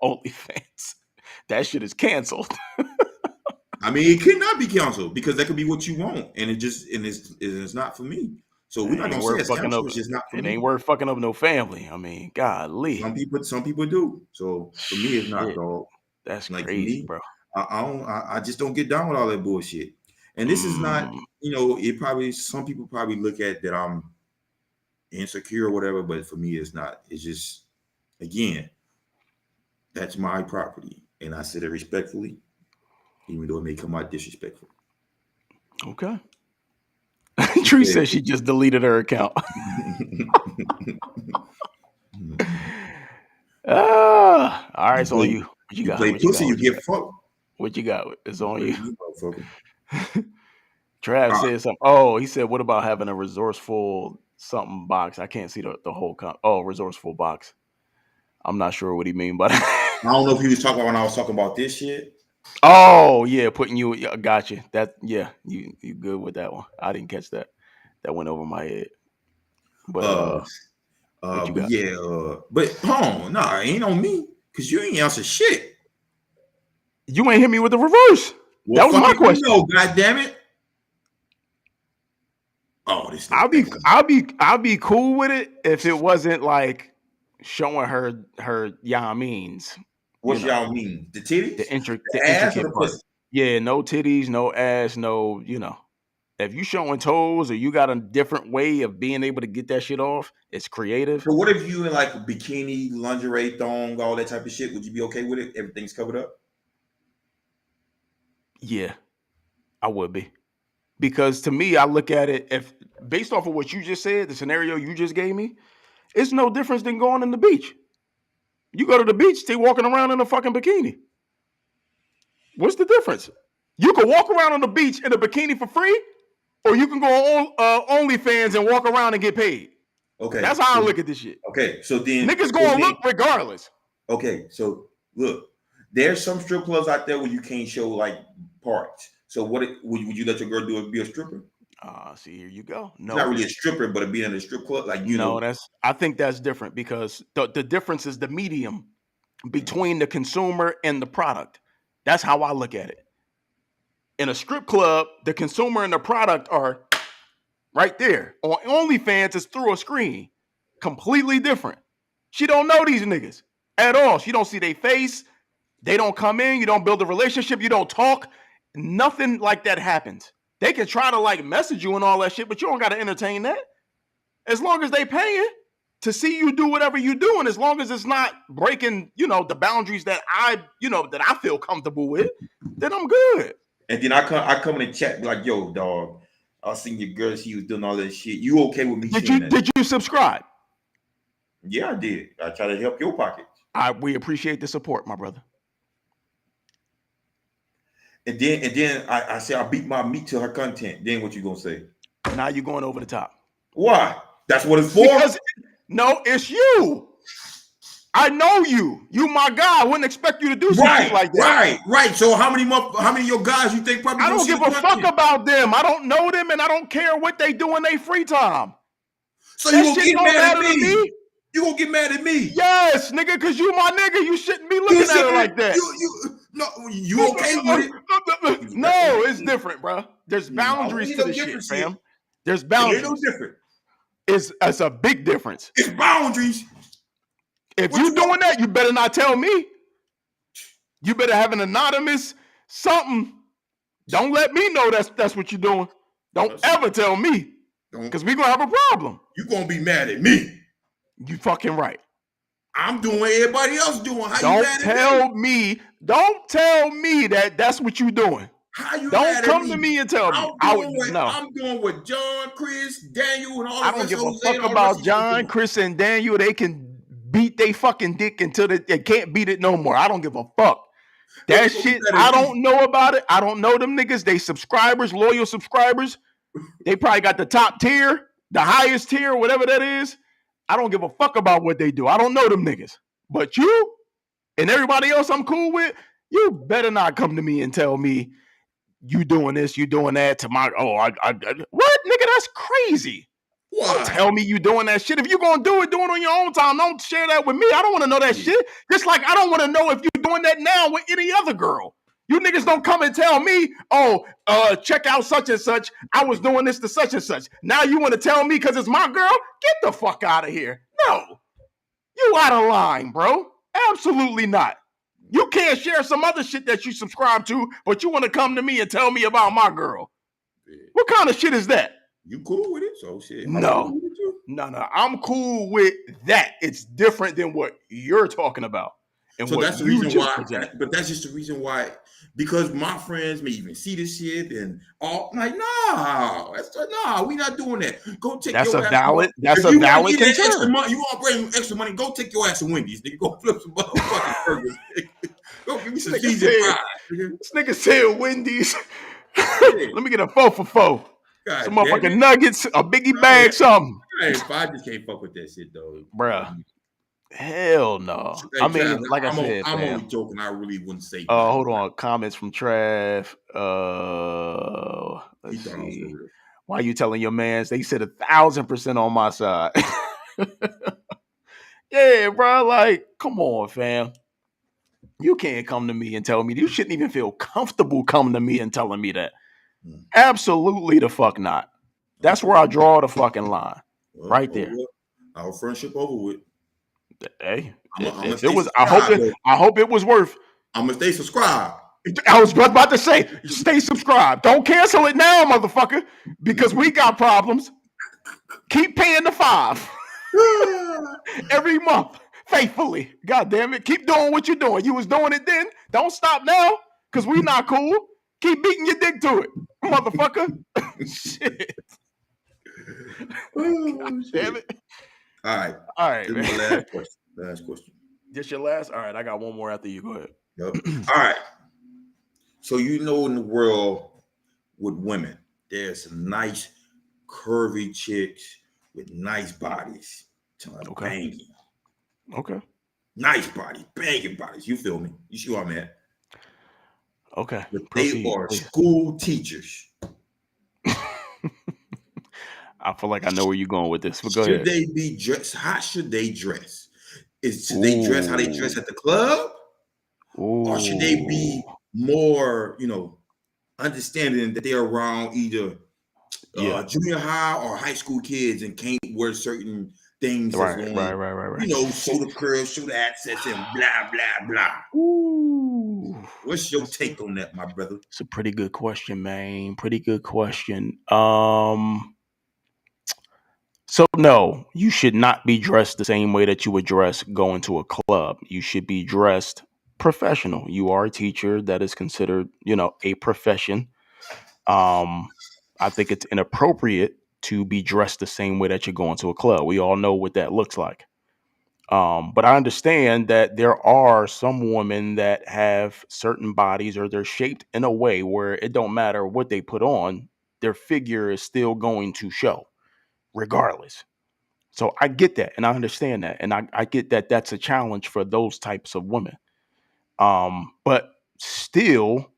OnlyFans, that shit is canceled. I mean, it cannot be canceled because that could be what you want, and it's not for me. So we're not gonna say it's canceled. It's just not for me. It ain't worth fucking up no family. I mean, golly. Some people do. So for me, it's not, dog. That's like crazy, bro. I just don't get down with all that bullshit. And this is not, some people probably look at that I'm insecure or whatever, but for me, it's not. It's just, again, that's my property, and I said it respectfully, even though it may come out disrespectful. Okay. Tree says she just deleted her account. All right, so you. What you got? Play pussy, you get fucked. What you got? It's on you. Trav said something. Oh, he said, what about having a resourceful something box? I can't see the whole resourceful box. I'm not sure what he mean by that. I don't know if he was talking about when I was talking about this shit. Oh, yeah, putting you, gotcha. You good with that one. I didn't catch that. That went over my head. But but nah, it ain't on me because you ain't answer shit. You ain't hit me with the reverse. Well, that was my question. God damn it. Oh, this. I'll be cool with it if it wasn't like showing her y'all means. What's y'all mean? The titties? The intricate part. Yeah, no titties, no ass, no, If you showing toes or you got a different way of being able to get that shit off, it's creative. So what if you in like a bikini, lingerie, thong, all that type of shit? Would you be okay with it? Everything's covered up? Yeah, I would be. Because to me, I look at it, if based off of what you just said, the scenario you just gave me, it's no difference than going on the beach. You go to the beach, they walking around in a fucking bikini. What's the difference? You can walk around on the beach in a bikini for free, or you can go on OnlyFans and walk around and get paid. Okay. That's how I look at this shit. Okay, so then niggas gonna look regardless. Okay, so look, there's some strip clubs out there where you can't show like parts. So what would you let your girl do? Be a stripper? See, here you go. No, it's not really a stripper, but being in a strip club, like I think that's different because the difference is the medium between the consumer and the product. That's how I look at it. In a strip club, the consumer and the product are right there. On OnlyFans, it's through a screen. Completely different. She don't know these niggas at all. She don't see their face. They don't come in. You don't build a relationship. You don't talk. Nothing like that happens. They can try to like message you and all that shit, but you don't got to entertain that. As long as they paying to see you do whatever you do, and as long as it's not breaking, the boundaries that I feel comfortable with, then I'm good. And then I come in the chat like, yo, dog, I seen your girl, she was doing all that shit. You okay with me? Did you subscribe? Yeah, I did. I try to help your pockets. We appreciate the support, my brother. And then I say I beat my meat to her content. Then what you gonna say? Now you're going over the top. Why? That's what it's for? Because no, it's you. I know you. You my guy. I wouldn't expect you to do something like that. Right. So how many of your guys you think probably? I don't give a fuck about them. I don't know them, and I don't care what they do in their free time. So you gonna get mad at me? You gonna get mad at me? Yes, nigga, because you my nigga. You shouldn't be looking at it like that. You okay with it? No, it's different, bro. There's boundaries to this shit, fam. There's boundaries. It ain't no different. It's a big difference. It's boundaries. If you doing that, you better not tell me. You better have an anonymous something. Don't let me know that's what you're doing. Don't ever tell me. Because we're going to have a problem. You're going to be mad at me. You fucking right. I'm doing what everybody else doing. How don't you mad tell at me? Don't tell me that's what you're doing. How you don't come to me and tell me. I'm doing what John, Chris, Daniel, and all of us. I don't give a fuck about John, Chris, and Daniel. They can beat they fucking dick until they can't beat it no more. I don't give a fuck. That shit, I don't know about it. I don't know them niggas. They subscribers, loyal subscribers. They probably got the top tier, the highest tier, whatever that is. I don't give a fuck about what they do. I don't know them niggas. But you and everybody else I'm cool with, you better not come to me and tell me you doing this, you doing that to my, what? Nigga, that's crazy. Why? Don't tell me you doing that shit. If you gonna do it on your own time. Don't share that with me. I don't want to know that shit. Just like I don't want to know if you're doing that now with any other girl. You niggas don't come and tell me, check out such and such. I was doing this to such and such. Now you want to tell me because it's my girl? Get the fuck out of here. No. You out of line, bro. Absolutely not. You can't share some other shit that you subscribe to, but you want to come to me and tell me about my girl. Yeah. What kind of shit is that? You cool with it? So shit. No. I'm cool with that. It's different than what you're talking about. And so that's the reason why. But that's just the reason why. Because my friends may even see this shit and all like, we not doing that. Go take that's your a ass valid. Money. That's a valid concern. Extra money, you want to bring extra money? Go take your ass to Wendy's. Nigga, go flip some motherfucking burgers. Go give me some seasoned fries. This nigga said Wendy's. Let me get a 4 for 4. God, some motherfucking nuggets, a biggie bag, something. I just can't fuck with that shit though, bruh. Hell no. Hey, I mean, Trav, like I said, I'm only joking. I really wouldn't say. Hold on. Comments from Trav. Let's see. Why are you telling your mans? They said 1,000% on my side. Yeah, bro. Like, come on, fam. You can't come to me and tell me. You shouldn't even feel comfortable coming to me and telling me that. Absolutely the fuck not. That's where I draw the fucking line. Right there. Our friendship over with. Hey, if it was, I hope it was worth. I'm gonna stay subscribed. I was about to say, stay subscribed. Don't cancel it now, motherfucker, because we got problems. Keep paying the $5 every month faithfully. God damn it, keep doing what you're doing. You was doing it then. Don't stop now, because we not cool. Keep beating your dick to it, motherfucker. Shit. God damn it. All right. Man. Last question. This your last? All right, I got one more after you. Go ahead. Yep. All right. So in the world with women, there's some nice curvy chicks with nice bodies. Okay. Banging. Okay. Nice body, banging bodies. You feel me? You see what I'm at? Okay. But they are school teachers. I feel like I know where you're going with this. But go ahead. Should they be dressed? How should they dress? Should they dress how they dress at the club? Or should they be more, understanding that they're around either junior high or high school kids and can't wear certain things? Right. Show the curves, show the accents, and blah, blah, blah. Ooh. What's your take on that, my brother? It's a pretty good question, man. Pretty good question. So no, you should not be dressed the same way that you would dress going to a club. You should be dressed professional. You are a teacher. That is considered, a profession. I think it's inappropriate to be dressed the same way that you're going to a club. We all know what that looks like. But I understand that there are some women that have certain bodies or they're shaped in a way where it don't matter what they put on, their figure is still going to show regardless. So I get that and I understand that. And I get that that's a challenge for those types of women. But still,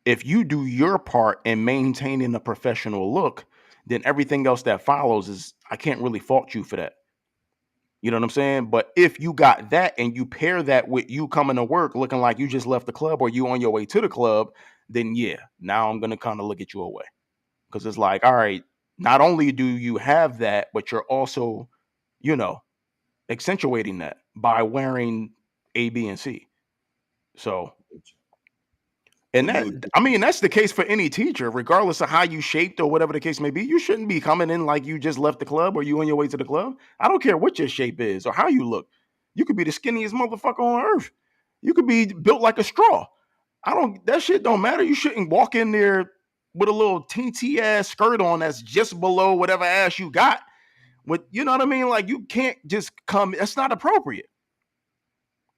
if you do your part in maintaining a professional look, then everything else that follows is, I can't really fault you for that. You know what I'm saying? But if you got that and you pair that with you coming to work looking like you just left the club or you on your way to the club, then now I'm going to kind of look at you away. Because it's like, all right, not only do you have that, but you're also, accentuating that by wearing A, B, and C. So, and that's the case for any teacher, regardless of how you shaped or whatever the case may be. You shouldn't be coming in like you just left the club or you on your way to the club. I don't care what your shape is or how you look. You could be the skinniest motherfucker on earth. You could be built like a straw. That shit don't matter. You shouldn't walk in there with a little teensy ass skirt on that's just below whatever ass you got. With, you know what I mean? Like, you can't just come. That's not appropriate.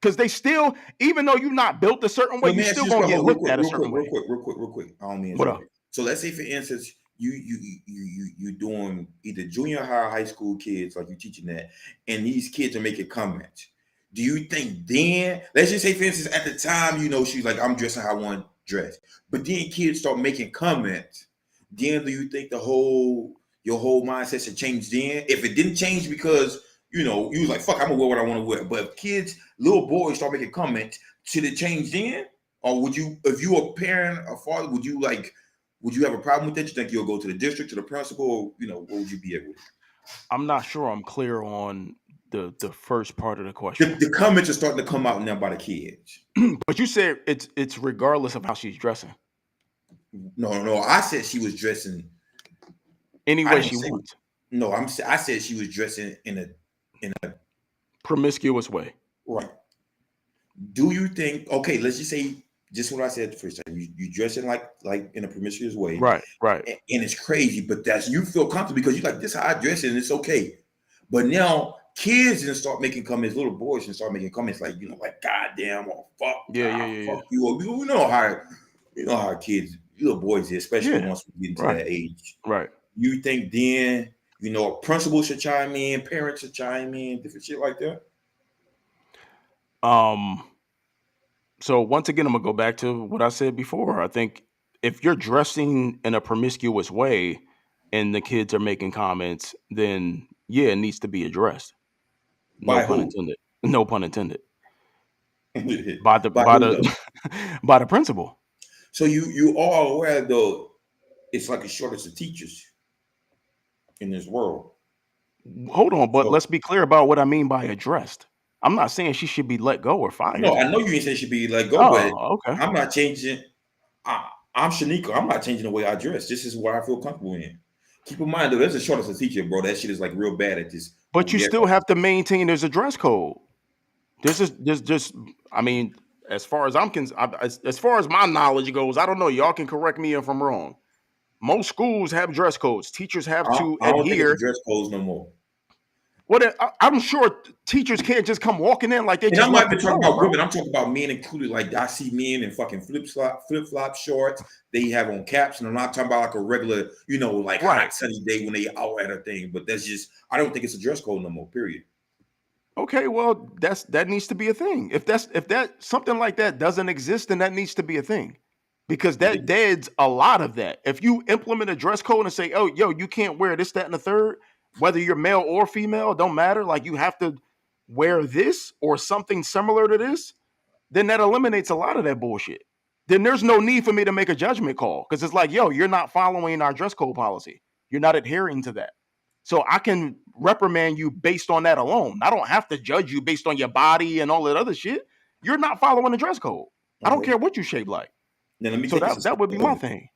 Because they still, even though you're not built a certain way, Let you me ask still you this gonna get question real looked quick, at a real certain quick, real way. quick, real quick, real quick. I don't mean What to up? interrupt you. So let's say, for instance, you doing either junior high or high school kids, like you're teaching that, and these kids are making comments. Do you think then, let's just say, for instance, at the time, she's like, I'm dressing how I want to dress, but then kids start making comments. Then do you think your whole mindset should change then? If it didn't change because you was like, fuck, I'm gonna wear what I want to wear. But if kids, little boys start making comments, should it change then? Or would you, if you a parent or father, would you have a problem with that? You think you'll go to the district, to the principal, or what would you be able to? I'm not sure I'm clear on the first part of the question. The comments are starting to come out now by the kids. But you said it's regardless of how she's dressing. No, I said she was dressing Any I way didn't she say wants. no. I said she was dressing in a Promiscuous way. right. Do you think? Okay, let's just say just what I said the first time. You dressing like in a promiscuous way, Right. and it's crazy, but that's you feel comfortable because you like this how I dress and it's okay. But now kids and start making comments, little boys and start making comments like like goddamn or fuck, Yeah. fuck you. Or, you know how kids, little boys, especially Yeah. once we get into Right. that age. Right. You think then a principal should chime in, parents should chime in, different shit like that? So once again, I'm gonna go back to what I said before. I think if you're dressing in a promiscuous way and the kids are making comments, then yeah, it needs to be addressed. No By pun who? intended. No pun intended. By the By by who though? the by the principal. So you are aware though, it's like a shortage of teachers in this world. Hold on, but So let's be clear about what I mean by addressed. I'm not saying she should be let go or no, fired. I know you ain't say she be let go, but Oh, okay. I'm not changing. I'm Shanika. I'm not changing the way I dress. This is what I feel comfortable in. Keep in mind though, there's a shortage of teacher, bro. That shit is like real bad at this where But you we at still right have to maintain there's a dress code. There's just I mean, as far as as far as my knowledge goes, I don't know. Y'all can correct me if I'm wrong. Most schools have dress codes. Teachers have now. to I don't think it's a adhere. dress codes no more. I'm sure teachers can't just come walking in like they And just I'm not left even the talking door, about bro. women. I'm talking about men included. Like I see men in fucking flip flop shorts. They have on caps, and I'm not talking about like a regular, like Right. hot sunny day when they out at a thing. But that's just I don't think it's a dress code no more. Period. Okay, well, that needs to be a thing. If that something like that doesn't exist, then that needs to be a thing. Because that deads a lot of that. If you implement a dress code and say, oh, yo, you can't wear this, that, and the third, whether you're male or female, don't matter. Like you have to wear this or something similar to this, then that eliminates a lot of that bullshit. Then there's no need for me to make a judgment call. Because it's like, yo, you're not following our dress code policy. You're not adhering to that. So I can reprimand you based on that alone. I don't have to judge you based on your body and all that other shit. You're not following the dress code. I don't Okay. care what you shape like. Now let me So take this a that step would be my further. thing.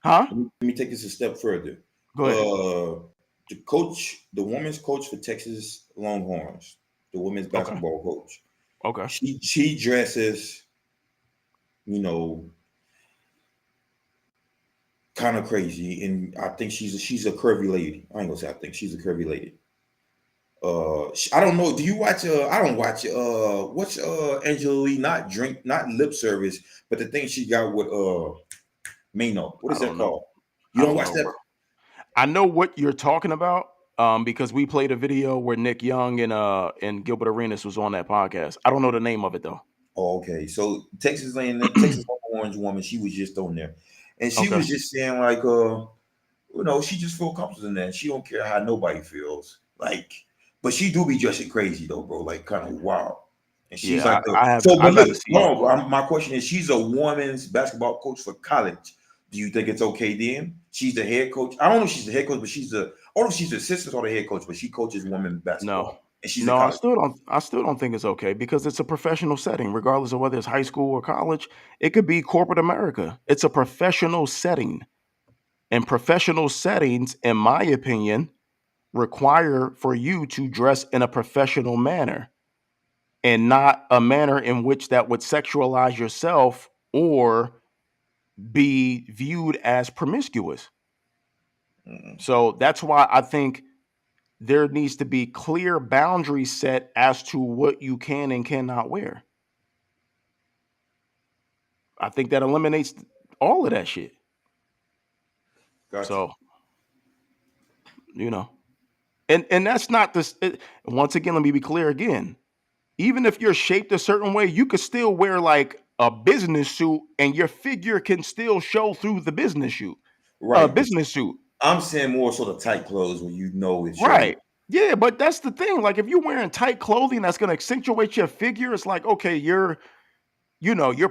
Huh? Let me take this a step further. Go ahead. The women's coach for Texas Longhorns, the women's Okay. basketball coach. Okay. She dresses, kind of crazy, and I think she's a curvy lady. I ain't gonna say I think she's a curvy lady. I don't know. Do you watch? I don't watch. What's Angela not lip service, but the thing she got with Mano. What is I that don't know. called? You I don't don't watch know, that? bro. I know what you're talking about because we played a video where Nick Young and Gilbert Arenas was on that podcast. I don't know the name of it though. Oh, okay. So Texas Orange woman, she was just on there, and she Okay. was just saying like, she just feel comfortable in that. She don't care how nobody feels. Like, but she do be dressing crazy though, bro. Like kind of wild. And she's Yeah, like, I but got to look, see it. my question is, she's a women's basketball coach for college. Do you think it's okay then? She's the head coach. I don't know if she's the head coach, but I don't know if she's the assistant or the head coach, but she coaches women's basketball. No. And she's No, a I college. still don't think it's okay because it's a professional setting, regardless of whether it's high school or college. It could be corporate America. It's a professional setting. And professional settings, in my opinion, require for you to dress in a professional manner and not a manner in which that would sexualize yourself or be viewed as promiscuous. So that's why I think there needs to be clear boundaries set as to what you can and cannot wear. I think that eliminates all of that shit. Gotcha. So, and that's not this. Once again, let me be clear again. Even if you're shaped a certain way, you could still wear like a business suit, and your figure can still show through the business suit. Right. Business suit. I'm saying more sort of tight clothes where it's right. Yeah, but that's the thing. Like if you're wearing tight clothing that's going to accentuate your figure, it's like, okay, you're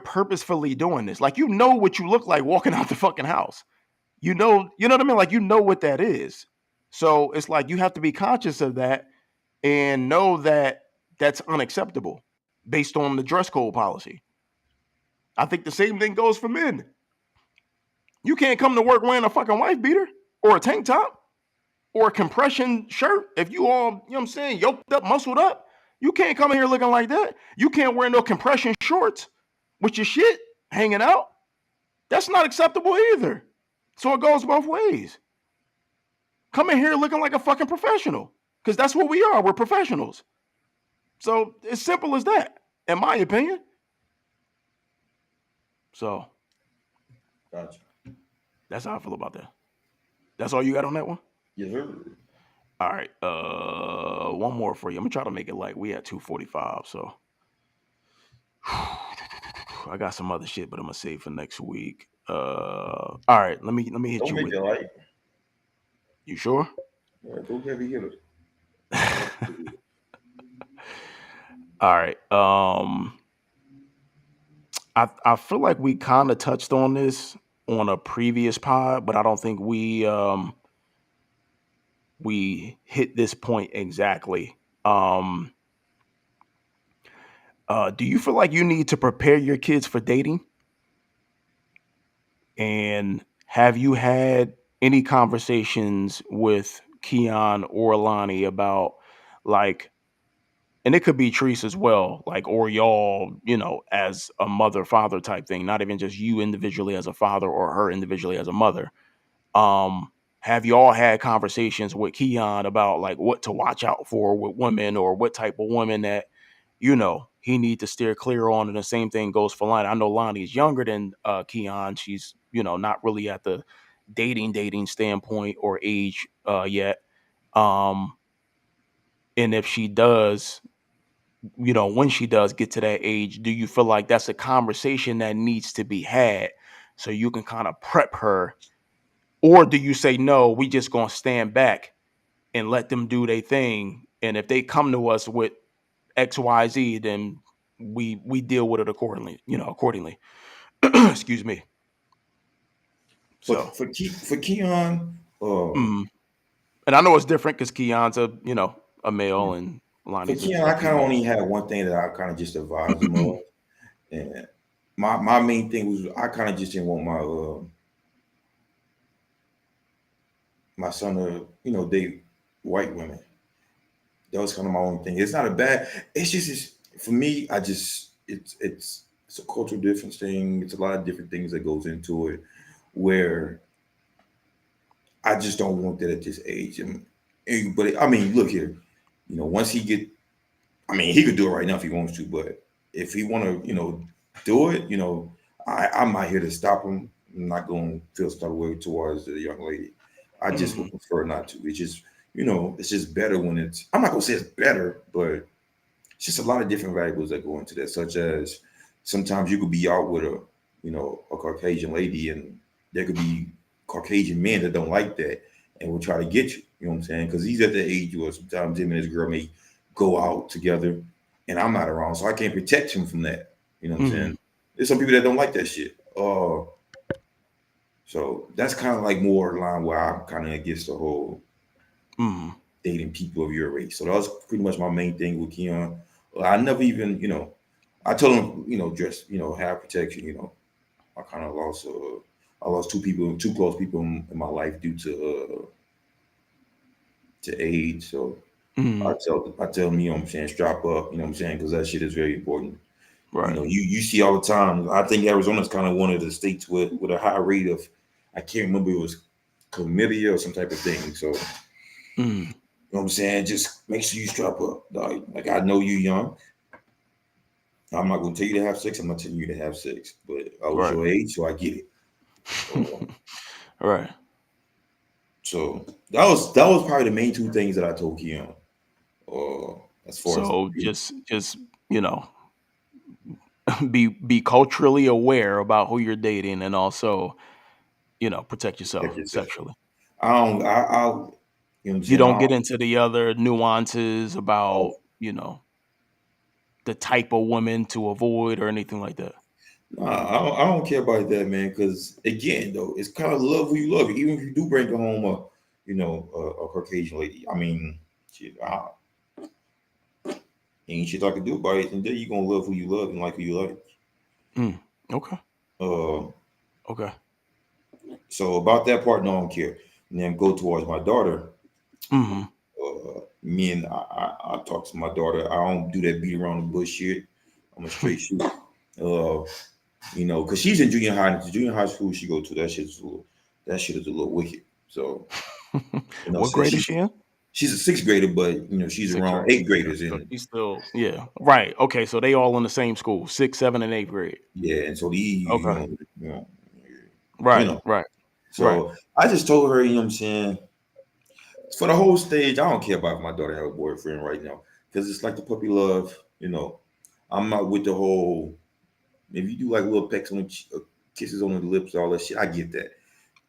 purposefully doing this. Like what you look like walking out the fucking house. You know what I mean? Like what that is. So it's like you have to be conscious of that and know that that's unacceptable based on the dress code policy. I think the same thing goes for men. You can't come to work wearing a fucking wife beater or a tank top or a compression shirt. If you all, yoked up, muscled up, you can't come in here looking like that. You can't wear no compression shorts with your shit hanging out. That's not acceptable either. So it goes both ways. Come in here looking like a fucking professional because that's what we are. We're professionals. So it's simple as that, in my opinion. So, gotcha. That's how I feel about that. That's all you got on that one? Yes, sir. All right. One more for you. I'm gonna try to make it like we at 2:45. So I got some other shit, but I'm gonna save for next week. All right. Let me hit Don't you make with it light. You sure? Yeah, go heavy hitter. All right. I feel like we kind of touched on this on a previous pod, but I don't think we hit this point exactly. Do you feel like you need to prepare your kids for dating? And have you had any conversations with Keon or Lonnie about like, and it could be Treese as well, like, or y'all, as a mother father type thing, not even just you individually as a father or her individually as a mother. Have y'all had conversations with Keon about like what to watch out for with women or what type of women that, he need to steer clear on? And the same thing goes for Lonnie. I know Lonnie is younger than Keon. She's, not really at the dating standpoint or age yet. And if she does, when she does get to that age, do you feel like that's a conversation that needs to be had so you can kind of prep her? Or do you say, no, we just going to stand back and let them do their thing? And if they come to us with XYZ, then we deal with it accordingly, Excuse me. So for Keon, and I know it's different because Keon's a male and Lonnie's. For Keon, I kind of only had one thing that I kind of just advised him of, and my main thing was I kind of just didn't want my son to date white women. That was kind of my only thing. It's not a bad. It's just for me. It's a cultural difference thing. It's a lot of different things that goes into it, where I just don't want that at this age. But I mean, look here. Once he get, he could do it right now if he wants to. But if he want to, do it, I'm not here to stop him. I'm not going to feel some way towards the young lady. I just would prefer not to. It's just, it's just better when it's. I'm not gonna say it's better, but it's just a lot of different variables that go into that. Such as sometimes you could be out with a Caucasian lady, and there could be Caucasian men that don't like that and will try to get you. You know what I'm saying? Because he's at the age where sometimes him and his girl may go out together, and I'm not around, so I can't protect him from that. You know what I'm saying? There's some people that don't like that shit. So that's kind of like more in line where I'm kind of against the whole dating people of your race. So that was pretty much my main thing with Keon. I never even, I told him, dress, have protection. I kind of lost, I lost two close people in my life due to age. So I tell him, I'm saying, strap up, I'm saying, because that shit is very important. Right. You see all the time. I think Arizona's kind of one of the states with a high rate of, I can't remember, it was chlamydia or some type of thing. So what I'm saying? Just make sure you strap up. Like I know you young. I'm not gonna tell you to have sex. I'm not telling you to have sex. But I was Right. your age, so I get it. Right. So that was probably the main two things that I told Keon. As far as So just you know, be culturally aware about who you're dating, and also protect protect yourself yourself. sexually. I don't. I you know what I'm You saying. don't get into the other nuances Oh, about the type of woman to avoid or anything like that. nah, I don't care about that, man. Because again, though, it's kind of love who you love. Even if you do bring home a Caucasian lady. I mean, shit, ain't shit I can do about it. And then you gonna love who you love and like who you like. Mm, okay. Uh, Okay. so about that part, no, I don't care. And then go towards my daughter. Hmm. Me and I talk to my daughter. I don't do that beat around the bush shit. I'm a straight shooter. Because she's in junior high. The junior high school she go to, that shit is a little wicked. So, What since grade is she in? she's a sixth grader, but she's Sixth around grade. eighth Okay. graders, So and she's still, yeah. Right. Okay. So they all in the same school, 6th, 7th, and 8th grade. yeah, and so Okay. you know, you Right. know. Right. Right. So I just told her, what I'm saying, for the whole stage, I don't care about if my daughter have a boyfriend right now because it's like the puppy love. I'm not with the whole. If you do like little pecks on kisses on the lips, all that shit, I get that.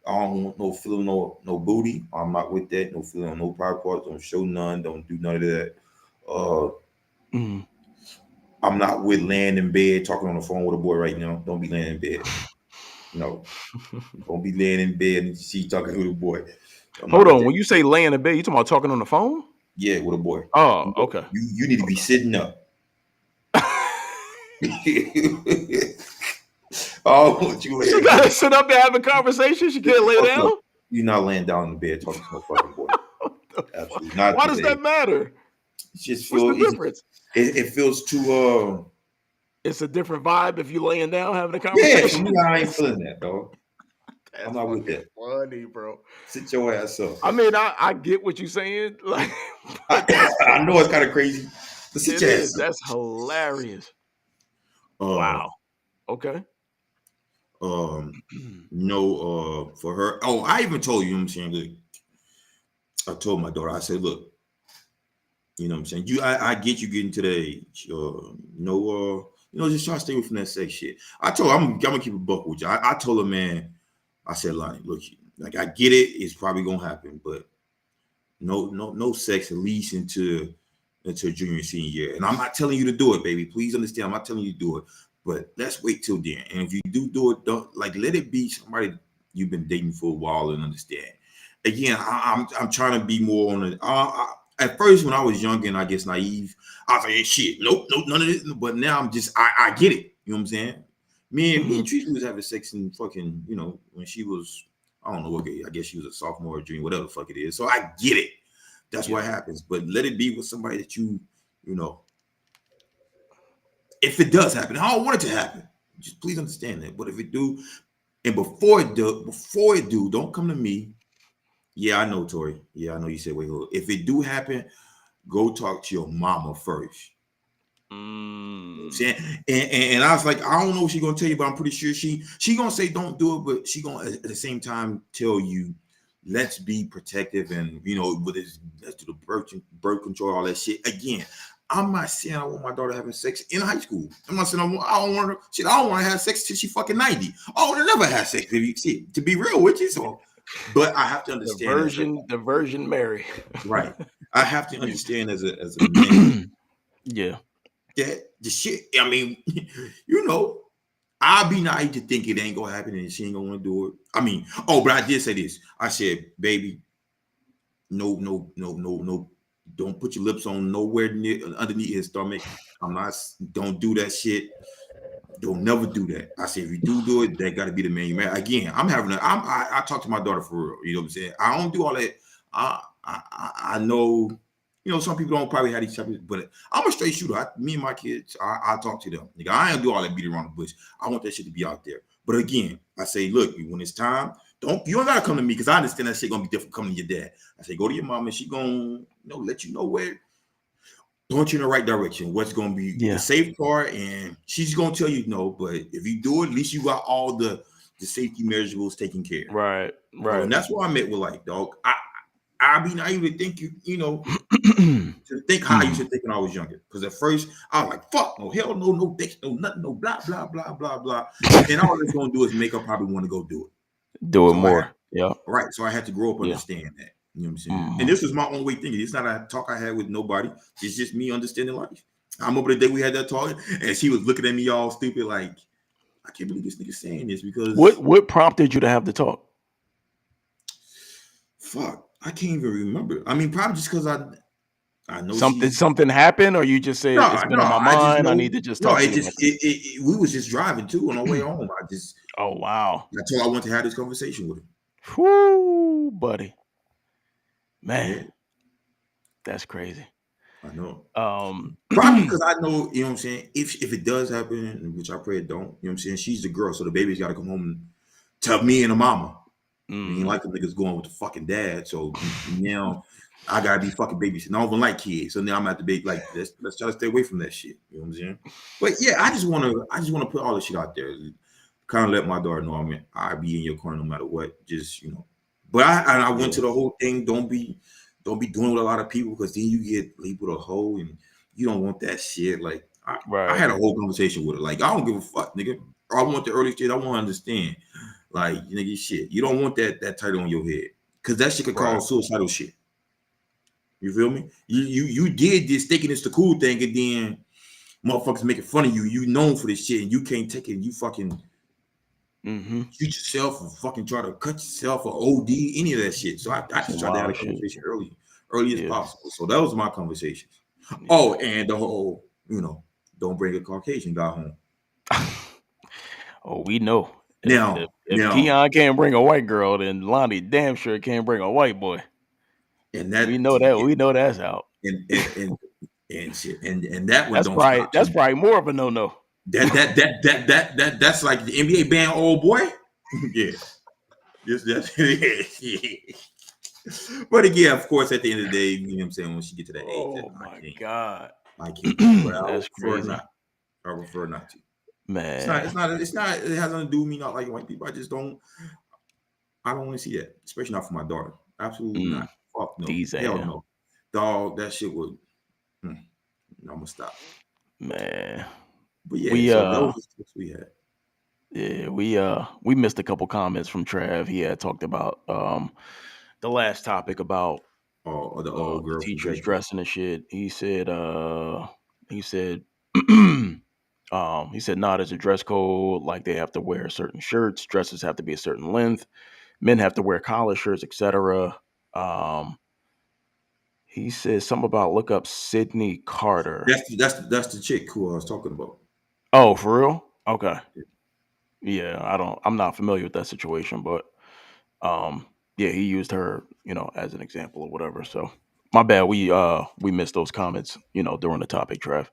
I don't want no feeling, no booty. I'm not with that. No feeling on no private parts. Don't show none. Don't do none of that. Uh, Mm. I'm not with laying in bed talking on the phone with a boy right now. Don't be laying in bed. No, don't be laying in bed and she talking with a boy. I'm not Hold with on. that. When you say laying in bed, you talking about talking on the phone? Yeah, with a boy. Oh, okay. You need to be sitting up. Oh, what you She laying got to down? sit up and have a conversation. She can't lay Fuck down. no. You're not laying down in the bed talking to no fucking boy. Absolutely not Why does today. that matter? It just What's the feels difference? it feels too It's a different vibe if you laying down having a yeah, for conversation. me I ain't feeling that, dog. I'm That's not with fucking that. funny, bro. Sit your ass up. I mean, I get what you're saying, like, but that's I know it's kind of crazy, but sit it your is. ass That's hilarious. up. Wow. Okay. For her. Oh, I even told you, what I'm saying, look, I told my daughter, I said, look, what I'm saying, I get you getting to the age, just try to stay away from that sex shit. I told her, I'm gonna keep a buck with you. I told her, man, I said, look, like I get it, it's probably gonna happen, but no sex at least until junior and senior year. And I'm not telling you to do it, baby. Please understand, I'm not telling you to do it. But let's wait till then. And if you do it, don't let it be somebody you've been dating for a while and understand. Again, I'm trying to be more on the. At first, when I was young and I guess naive, I was like, hey, shit, nope, none of this. But now I'm just, I get it. You know what I'm saying? Me and Tracy was having sex in fucking, when she was, I don't know what grade. I guess she was a sophomore or junior, whatever the fuck it is. So I get it. That's what happens. But let it be with somebody that if it does happen, I don't want it to happen. Just please understand that. But if it do, and before it do, don't come to me. Yeah, I know, Tori. Yeah, I know you said wait, hold. If it do happen, go talk to your mama first. Mm. And I was like, I don't know what she's gonna tell you, but I'm pretty sure she gonna say don't do it, but she gonna at the same time tell you, let's be protective and with this let's do the birth control, all that shit. Again, I'm not saying I want my daughter having sex in high school. I'm not saying I don't want her. Shit, I don't want to have sex till she fucking 90. I want to never have sex, baby. See, to be real with you, so. But I have to understand The Virgin Mary. right. I have to understand as a man. Yeah. That the shit, I mean, I'll be naive to think it ain't gonna happen and she ain't gonna want to do it. I mean, but I did say this. I said, baby, no, don't put your lips on nowhere near underneath his stomach. Don't do that shit. Don't never do that. I said, if you do it, that got to be the man you marry. Again, I talk to my daughter for real. You know what I'm saying? I don't do all that. I know, some people don't probably have these types, but I'm a straight shooter. Me and my kids, I talk to them. Nigga, I ain't do all that beat around the bush. I want that shit to be out there. But again, I say, look, when it's time, you don't gotta come to me because I understand that shit gonna be different coming to your dad. I say, go to your mom and she gonna, let you know where, point you in the right direction. What's going to be the safe part, and she's going to tell you no. But if you do it, at least you got all the safety measures taken care of. Right. So, and that's what I meant with like, dog. I be naive to think to think how I used to think when I was younger. Because at first I was like, fuck, no, hell no, no dicks, no nothing, no blah, blah, blah, blah, blah. And all it's going to do is make her probably want to go do it. Do it more. Right. So I had to grow up understand that. You know what I'm saying? And this was my own way thinking. It's not a talk I had with nobody. It's just me understanding life. I remember the day we had that talk, and she was looking at me all stupid, like, I can't believe this nigga saying this because what prompted you to have the talk? Fuck, I can't even remember. I mean, probably just because I know something happened, or you just said it's been on my mind. I need to just talk. We was just driving too on our way home. Oh wow! I told her I wanted to have this conversation with her. Whoo, buddy, man, that's crazy. I know. Probably because I know, you know what I'm saying. If it does happen, which I pray it don't, you know what I'm saying. She's the girl, so the baby's got to come home to me and the mama. I mean, like the niggas going with the fucking dad. So now I gotta be fucking babysitting. I don't even like kids, so now I'm at the be like, let's try to stay away from that shit. You know what I'm saying? But yeah, I just wanna put all this shit out there. Kind of let my daughter know I be in your corner no matter what. Just But I went to the whole thing. Don't be doing with a lot of people because then you get labeled a hoe and you don't want that shit. Like I had a whole conversation with her. Like I don't give a fuck, nigga. I want the early shit. I want to understand. Like, nigga, shit. You don't want that title on your head. Cause that shit could cause suicidal shit. You feel me? You did this thinking it's the cool thing, and then motherfuckers making fun of you. You known for this shit and you can't take it. You fucking shoot yourself or fucking try to cut yourself or OD, any of that shit. So I just tried to have a conversation early as possible. So that was my conversation. Oh, and the whole, don't bring a Caucasian guy home. Oh, we know. Now, if Keon can't bring a white girl, then Lonnie damn sure can't bring a white boy. And that we know that's out. And shit. And that one that's probably more of a no. That's like the NBA ban old boy. Yeah. But again, of course, at the end of the day, you know what I'm saying, when she get to that age, oh my God, I can't. But that's crazy. I prefer not to. Man, it's not. It has nothing to do with me not liking white people. I don't want to see that, especially not for my daughter. Absolutely not. Fuck no. Hell no. Dog, that shit would. I'm gonna stop. Man, but yeah, so that was what we had. Yeah, we missed a couple comments from Trav. He had talked about the last topic about the old girl teachers dressing and shit. He said nah, there's a dress code, like they have to wear certain shirts, dresses have to be a certain length, men have to wear collar shirts, etc. He says something about look up Sydney Carter. That's the chick who I was talking about. Oh, for real? Okay. Yeah, I'm not familiar with that situation, but yeah, he used her, as an example or whatever. So my bad. We missed those comments, during the topic, Trev.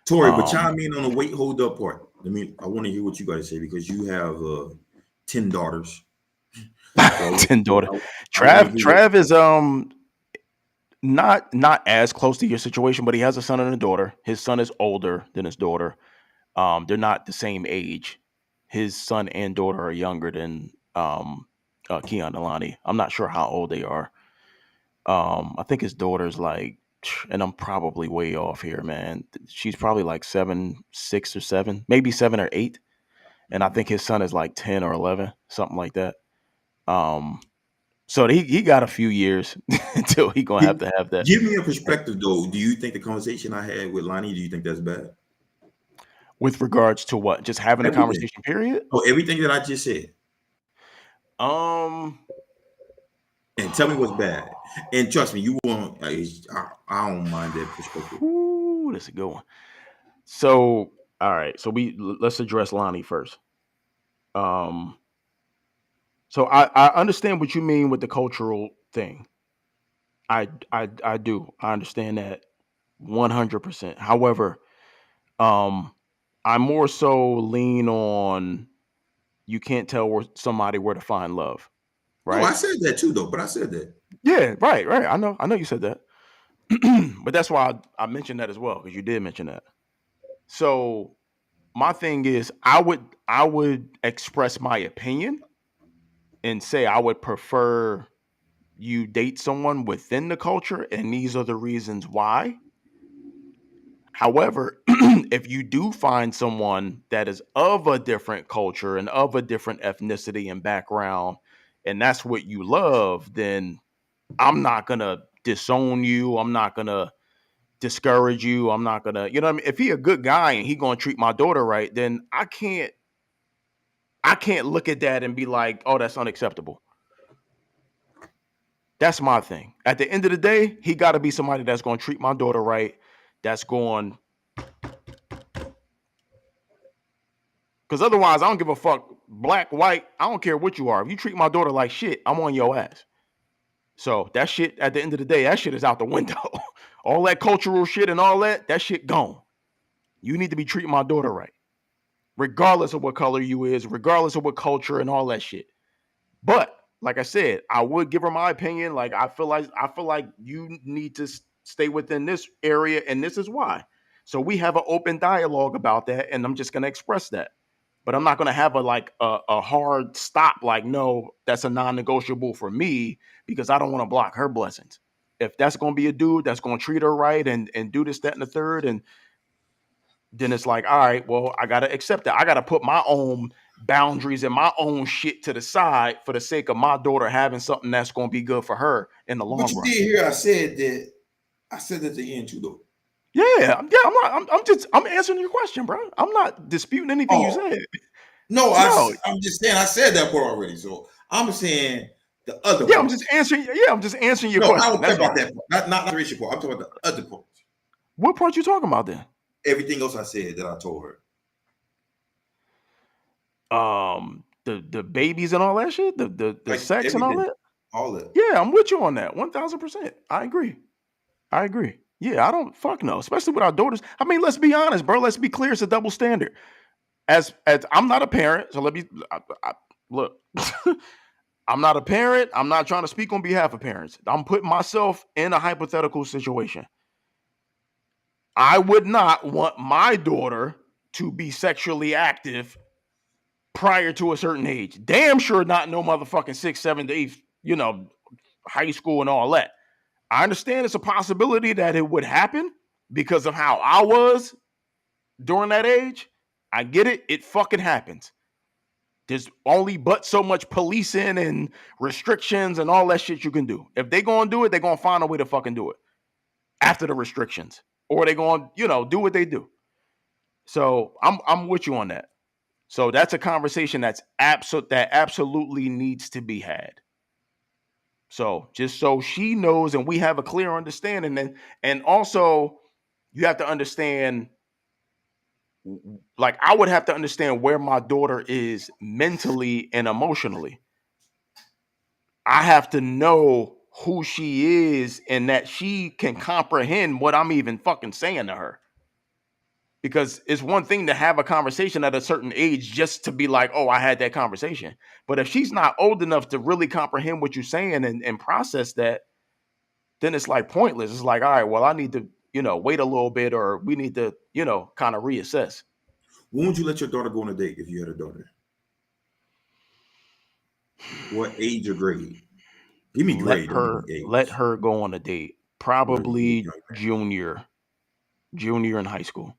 Tori, but chime in on the wait hold up part. I want to hear what you got to say because you have 10 daughters. 10 daughters. Trav is not as close to your situation, but he has a son and a daughter. His son is older than his daughter. They're not the same age. His son and daughter are younger than Keon and Lonnie. I'm not sure how old they are. I think his daughter's like, and I'm probably way off here, man. She's probably like 6 or 7, maybe 7 or 8. And I think his son is like 10 or 11, something like that. So he got a few years until he gonna have to have that. Give me a perspective though. Do you think the conversation I had with Lonnie, do you think that's bad? With regards to what? Just having a conversation, period? Oh, everything that I just said. And tell me what's bad. And trust me, you won't. I don't mind that perspective. Ooh, that's a good one. So, all right. So let's address Lonnie first. So I understand what you mean with the cultural thing. I do. I understand that 100%. However, I more so lean on you can't tell somebody where to find love. Right. Oh, I said that too, though. But I said that. Yeah, right. I know you said that. But that's why I mentioned that as well, because you did mention that. So my thing is, I would express my opinion and say I would prefer you date someone within the culture, and these are the reasons why. However, if you do find someone that is of a different culture and of a different ethnicity and background, and that's what you love, then I'm not gonna disown you. I'm not gonna discourage you. I'm not gonna, you know what I mean? If he a good guy and he gonna treat my daughter right, then I can't look at that and be like, oh, that's unacceptable. That's my thing. At the end of the day, he got to be somebody that's going to treat my daughter right. That's going, because otherwise, I don't give a fuck. Black, white, I don't care what you are. If you treat my daughter like shit, I'm on your ass. So that shit, at the end of the day, that shit is out the window. All that cultural shit and all that shit gone. You need to be treating my daughter right, regardless of what color you is, regardless of what culture and all that shit. But like I said, I would give her my opinion. Like I feel like you need to stay within this area, and this is why. So we have an open dialogue about that, and I'm just gonna express that. But I'm not gonna have a hard stop. Like, no, that's a non-negotiable for me because I don't want to block her blessings. If that's gonna be a dude that's gonna treat her right and do this, that, and the third, and then it's like, all right, well, I gotta accept that. I gotta put my own boundaries and my own shit to the side for the sake of my daughter having something that's gonna be good for her in the long But you run. did hear I said that at the end too, though. Yeah. I'm answering your question, bro. I'm not disputing anything you said. No, I'm just saying I said that part already. So I'm saying the other part. I'm just answering your question. I don't care about that part. Not the racial part. I'm talking about the other part. What part you talking about then? Everything else I said that I told her. The babies and all that shit, the like sex and all that. All that. Yeah, I'm with you on that. 1,000%. I agree. Yeah, I don't fuck no, especially with our daughters. I mean, let's be honest, bro. Let's be clear. It's a double standard. As I'm not a parent, so let me look. I'm not a parent. I'm not trying to speak on behalf of parents. I'm putting myself in a hypothetical situation. I would not want my daughter to be sexually active prior to a certain age. Damn sure not no motherfucking 6th, 7th, 8th, high school and all that. I understand it's a possibility that it would happen because of how I was during that age. I get it. It fucking happens. There's only but so much policing and restrictions and all that shit you can do. If they gonna do it, they gonna find a way to fucking do it after the restrictions, or they gonna, do what they do. So I'm with you on that. So that's a conversation that absolutely needs to be had. So just so she knows and we have a clear understanding, and also you have to understand, like I would have to understand where my daughter is mentally and emotionally. I have to know who she is and that she can comprehend what I'm even fucking saying to her. Because it's one thing to have a conversation at a certain age just to be like, oh, I had that conversation. But if she's not old enough to really comprehend what you're saying and process that, then it's like pointless. It's like, all right, well, I need to, wait a little bit, or we need to, kind of reassess. When would you let your daughter go on a date if you had a daughter? What age or grade? Give me grade. Let her go on a date. Probably junior in high school.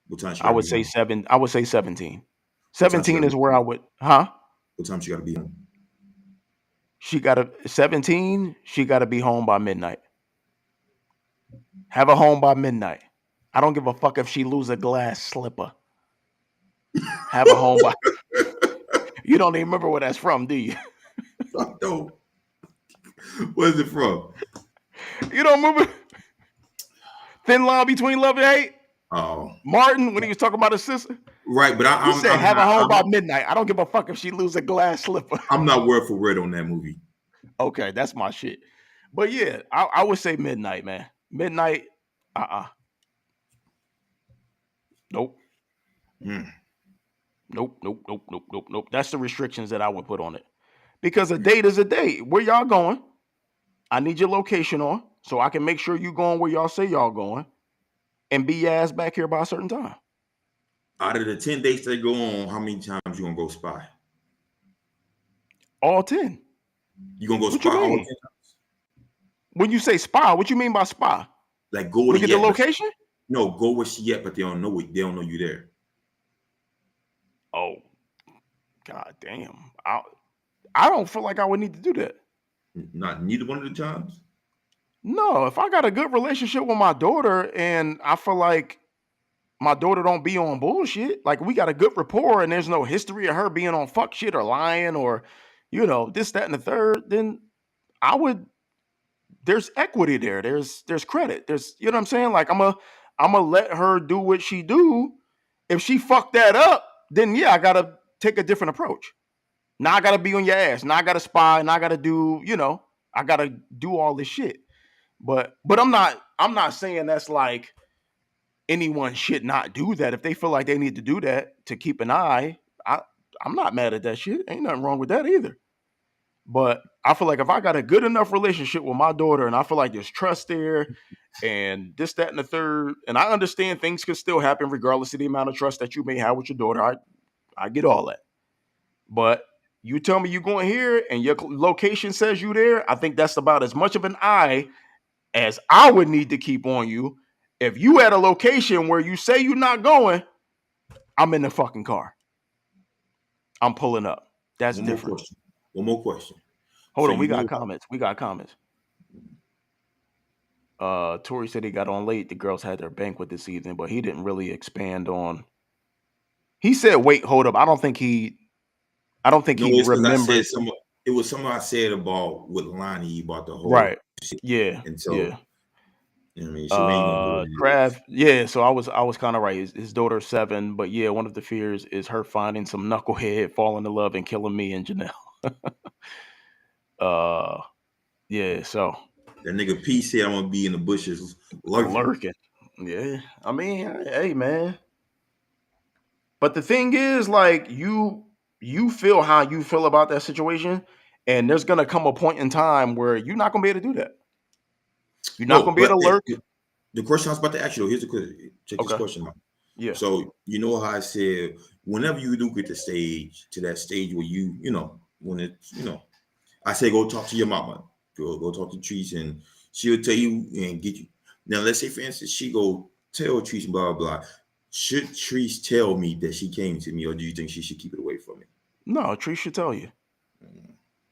What time I would say 17. 17 is where I would, What time she got to be home? 17, she got to be home by midnight. Have her home by midnight. I don't give a fuck if she lose a glass slipper. Have her home by. You don't even remember where that's from, do you? I don't. Where's it from? You don't remember? Thin line between love and hate? Oh. Martin, when he was talking about his sister? Right, but he said have her home by midnight. I don't give a fuck if she lose a glass slipper. I'm not word for word on that movie. Okay, that's my shit. But yeah, I would say midnight, man. Midnight, Nope. Nope. That's the restrictions that I would put on it. Because a date is a date. Where y'all going? I need your location on. so I can make sure you going where y'all say y'all going, and be your ass back here by a certain time. Out of the 10 dates they go on, how many times you gonna go spy? All 10. You gonna go What spy you all mean? 10 times? When you say spy, what you mean by spy? Like go Look to at the location? No, go where she at, but they don't know it. They don't know you there. Oh, god damn. I don't feel like I would need to do that. Not neither one of the times. No, if I got a good relationship with my daughter and I feel like my daughter don't be on bullshit, like we got a good rapport and there's no history of her being on fuck shit or lying or, this, that, and the third, then I would, there's equity there. There's credit. There's, you know what I'm saying? Like I'm gonna let her do what she do. If she fucked that up, then yeah, I gotta take a different approach. Now I gotta be on your ass. Now I gotta spy. Now I gotta do, I gotta do all this shit. But I'm not saying that's like anyone should not do that. If they feel like they need to do that to keep an eye, I'm not mad at that shit. Ain't nothing wrong with that either. But I feel like if I got a good enough relationship with my daughter and I feel like there's trust there and this, that, and the third, and I understand things can still happen regardless of the amount of trust that you may have with your daughter. I get all that. But you tell me you're going here and your location says you there, I think that's about as much of an eye as I would need to keep on you. If you at a location where you say you're not going, I'm in the fucking car. I'm pulling up. That's different. One more question. Hold on, we got comments. Tori said he got on late. The girls had their banquet this evening, but he didn't really expand on. He said, "Wait, hold up." I don't think he remembers. It was something I said about with Lonnie about the whole right. Shit. Yeah. And so, yeah. You know what I mean? So we ain't gonna go Trav, yeah. So I was kind of right. His daughter's 7, but yeah, one of the fears is her finding some knucklehead, falling in love, and killing me and Janelle. Yeah. So that nigga P said I'm gonna be in the bushes lurking. Yeah. I mean, hey man. But the thing is, like, you feel how you feel about that situation, and there's gonna come a point in time where you're not gonna be able to do that. You're not gonna be able to lurk. The question I was about to ask you, here's the question. Check this question out. Yeah. So you know how I said whenever you do get to that stage where when it's I say go talk to your mama, go talk to Treese, and she'll tell you and get you. Now let's say for instance she go tell Treese blah blah blah. Should Treese tell me that she came to me, or do you think she should keep it away from me? No, Treese should tell you.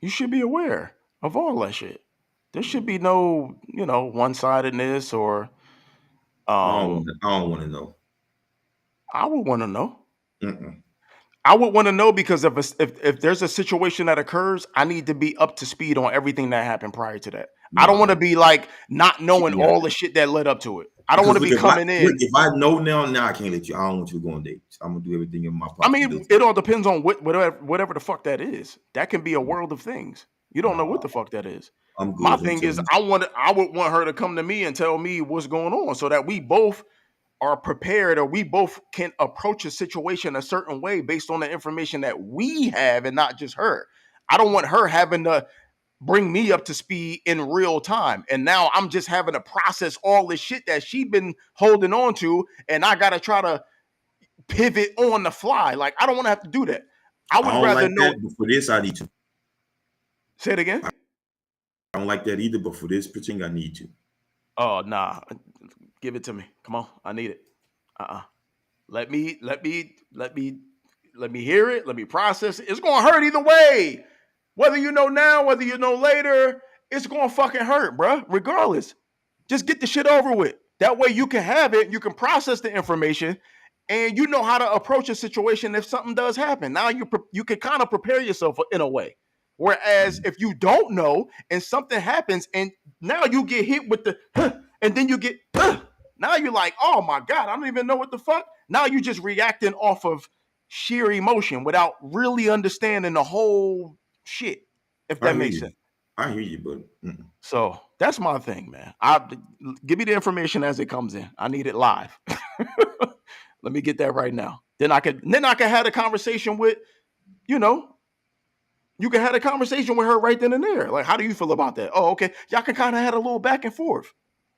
You should be aware of all that shit. There should be no, one-sidedness or. I don't want to know. I would want to know. Mm-mm. I would want to know because if there's a situation that occurs, I need to be up to speed on everything that happened prior to that. No. I don't want to be like not knowing all the shit that led up to it. I don't want to be coming in. If I know now, I can't let you. I don't want you to go on dates. I'm gonna do everything in my power. I mean, it all depends on whatever the fuck that is. That can be a world of things. You don't know what the fuck that is. I'm good. My thing is, I would want her to come to me and tell me what's going on, so that we both are prepared, or we both can approach a situation a certain way based on the information that we have and not just her. I don't want her having to bring me up to speed in real time. And now I'm just having to process all this shit that she's been holding on to. And I got to try to pivot on the fly. Like, I don't want to have to do that. I would rather like know. That, but for this, I need to. Say it again. I don't like that either, but for this particular, I need to. Oh, nah. Give it to me. Come on. I need it. Let me hear it. Let me process it. It's going to hurt either way. Whether you know now, whether you know later, it's going to fucking hurt, bro. Regardless. Just get the shit over with. That way you can have it. You can process the information and you know how to approach a situation if something does happen. Now you can kind of prepare yourself in a way. Whereas if you don't know and something happens and now you get hit with the and then you get now you're like, oh my God, I don't even know what the fuck. Now you're just reacting off of sheer emotion without really understanding the whole shit, if that makes sense. I hear you, but so that's my thing, man. Give me the information as it comes in. I need it live. Let me get that right now. Then I can have a conversation with, You can have a conversation with her right then and there. Like, how do you feel about that? Oh, okay. Y'all can kind of have a little back and forth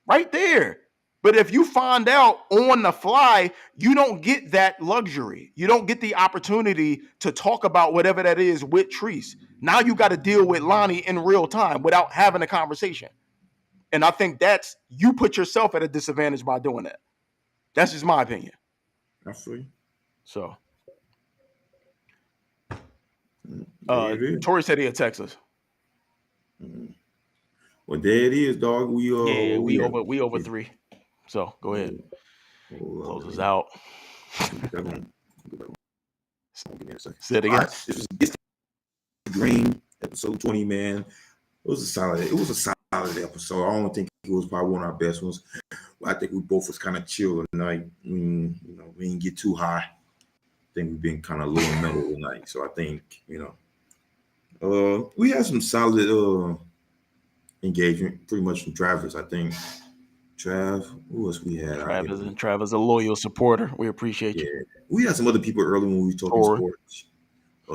right there. But if you find out on the fly, you don't get that luxury. You don't get the opportunity to talk about whatever that is with Treese. Now you got to deal with Lonnie in real time without having a conversation. And I think that's, you put yourself at a disadvantage by doing that. That's just my opinion. I feel you. So, Tori said he'll text us. Well, there it is, dog. We over 3. So go ahead. Close us out. Say it again. This was Get Green, episode 20, man. It was a solid episode. I don't think it was probably one of our best ones. I think we both was kind of chill tonight. We didn't get too high. I think we've been kind of low and mellow tonight. So I think, we had some solid engagement, pretty much from Travis, I think. Trav, who else we had? Travis, a loyal supporter. We appreciate you. Yeah, we had some other people early when we were talking sports.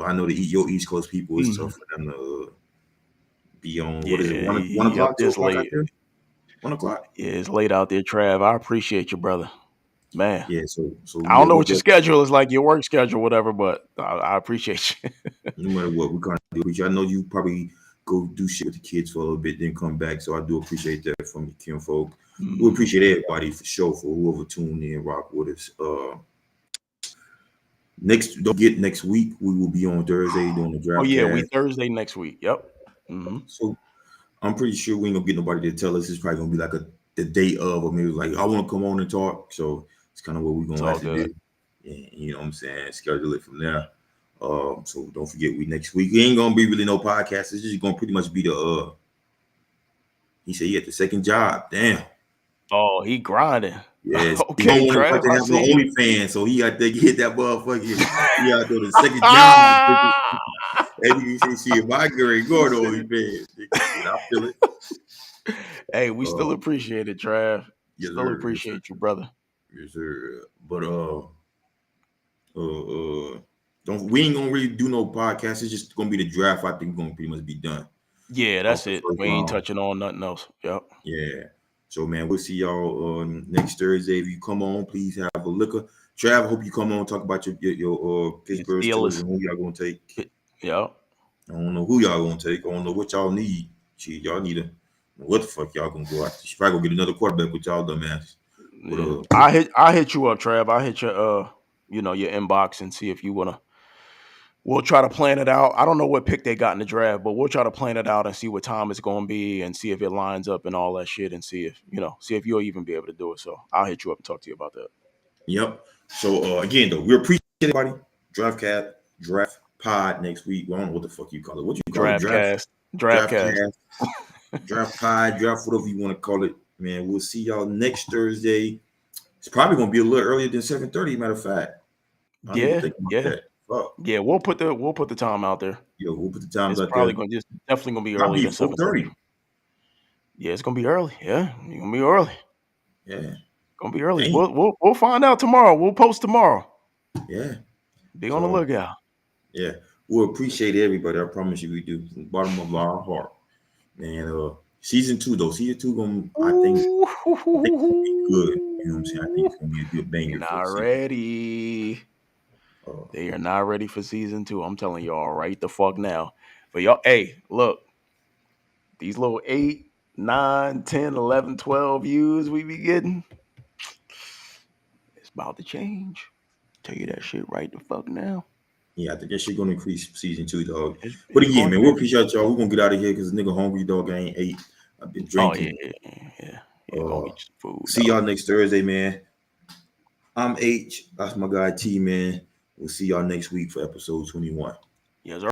I know your East Coast people, it's tough for them to be on. What is it? 1 o'clock? 2 o'clock out there? 1 o'clock? Yeah, it's late out there, Trav. I appreciate you, brother. Man. Yeah, so I don't know what your schedule is like, your work schedule, whatever, but I appreciate you. No matter what, we kind of do. I know you probably go do shit with the kids for a little bit, then come back. So I do appreciate that from you, Kim folk. We appreciate everybody for sure, for whoever tuned in, rock with us. Next week we will be on Thursday doing the draft. Oh yeah, we Thursday next week. Yep. Mm-hmm. So I'm pretty sure we ain't gonna get nobody to tell us. It's probably gonna be like the day of, or maybe like I want to come on and talk. So it's kind of what we're gonna have to do. And you know what I'm saying? Schedule it from there. So don't forget, we next week we ain't gonna be really no podcast. It's just gonna pretty much be the he said he had the second job. Damn. Oh, he grinding. Yes. Okay, he don't want to have no OnlyFans, so he out there get that motherfucker. He out there the second job. And you can see my girl ain't going to OnlyFans. I feel it. Hey, we still appreciate it, Trav. Yes, still appreciate you, brother. Yes, sir. But we ain't gonna really do no podcast. It's just gonna be the draft. I think we're gonna pretty much be done. Yeah, that's it. We ain't touching on nothing else. Yep. Yeah. So man, we'll see y'all next Thursday. If you come on, please have a liquor. Trav, I hope you come on, talk about your Pittsburgh Steelers and who y'all gonna take. Yeah. I don't know who y'all gonna take. I don't know what y'all need. Shit, y'all need what the fuck y'all gonna go out? You probably gonna get another quarterback with y'all dumbass. I hit you up, Trav. I hit your your inbox and see if you wanna. We'll try to plan it out. I don't know what pick they got in the draft, but we'll try to plan it out and see what time it's going to be and see if it lines up and all that shit and see if you'll even be able to do it. So I'll hit you up and talk to you about that. Yep. So again, though, we appreciate everybody. Draft pod next week. I don't know what the fuck you call it. What you call it? Draft pod, draft whatever you want to call it. Man, we'll see y'all next Thursday. It's probably going to be a little earlier than 7:30. Matter of fact. Yeah. Fuck. Yeah, we'll put the time out there. Yeah, we'll put the times out there. It's definitely gonna be early than 7:30. Yeah, it's gonna be early. Yeah, it's gonna be early. Yeah, gonna be early. We'll find out tomorrow. We'll post tomorrow. Yeah, be on the lookout. Yeah, we'll appreciate everybody. I promise you, we do from the bottom of our heart. And season 2 though, season 2 I think it's gonna be good. You know what I'm saying? I think it's gonna be a good banger. Not ready. They are not ready for season 2. I'm telling y'all right the fuck now. But y'all, hey, look, these little 8, 9, 10, 11, 12 views we be getting, it's about to change. Tell you that shit right the fuck now. Yeah, I think that shit gonna increase season 2, dog. But again, man, we appreciate y'all. We're gonna get out of here because the nigga hungry, dog. I ain't ate. I've been drinking. Yeah. Gonna get food. See y'all next Thursday, man. I'm H. That's my guy T, man. We'll see y'all next week for episode 21. Yes, sir.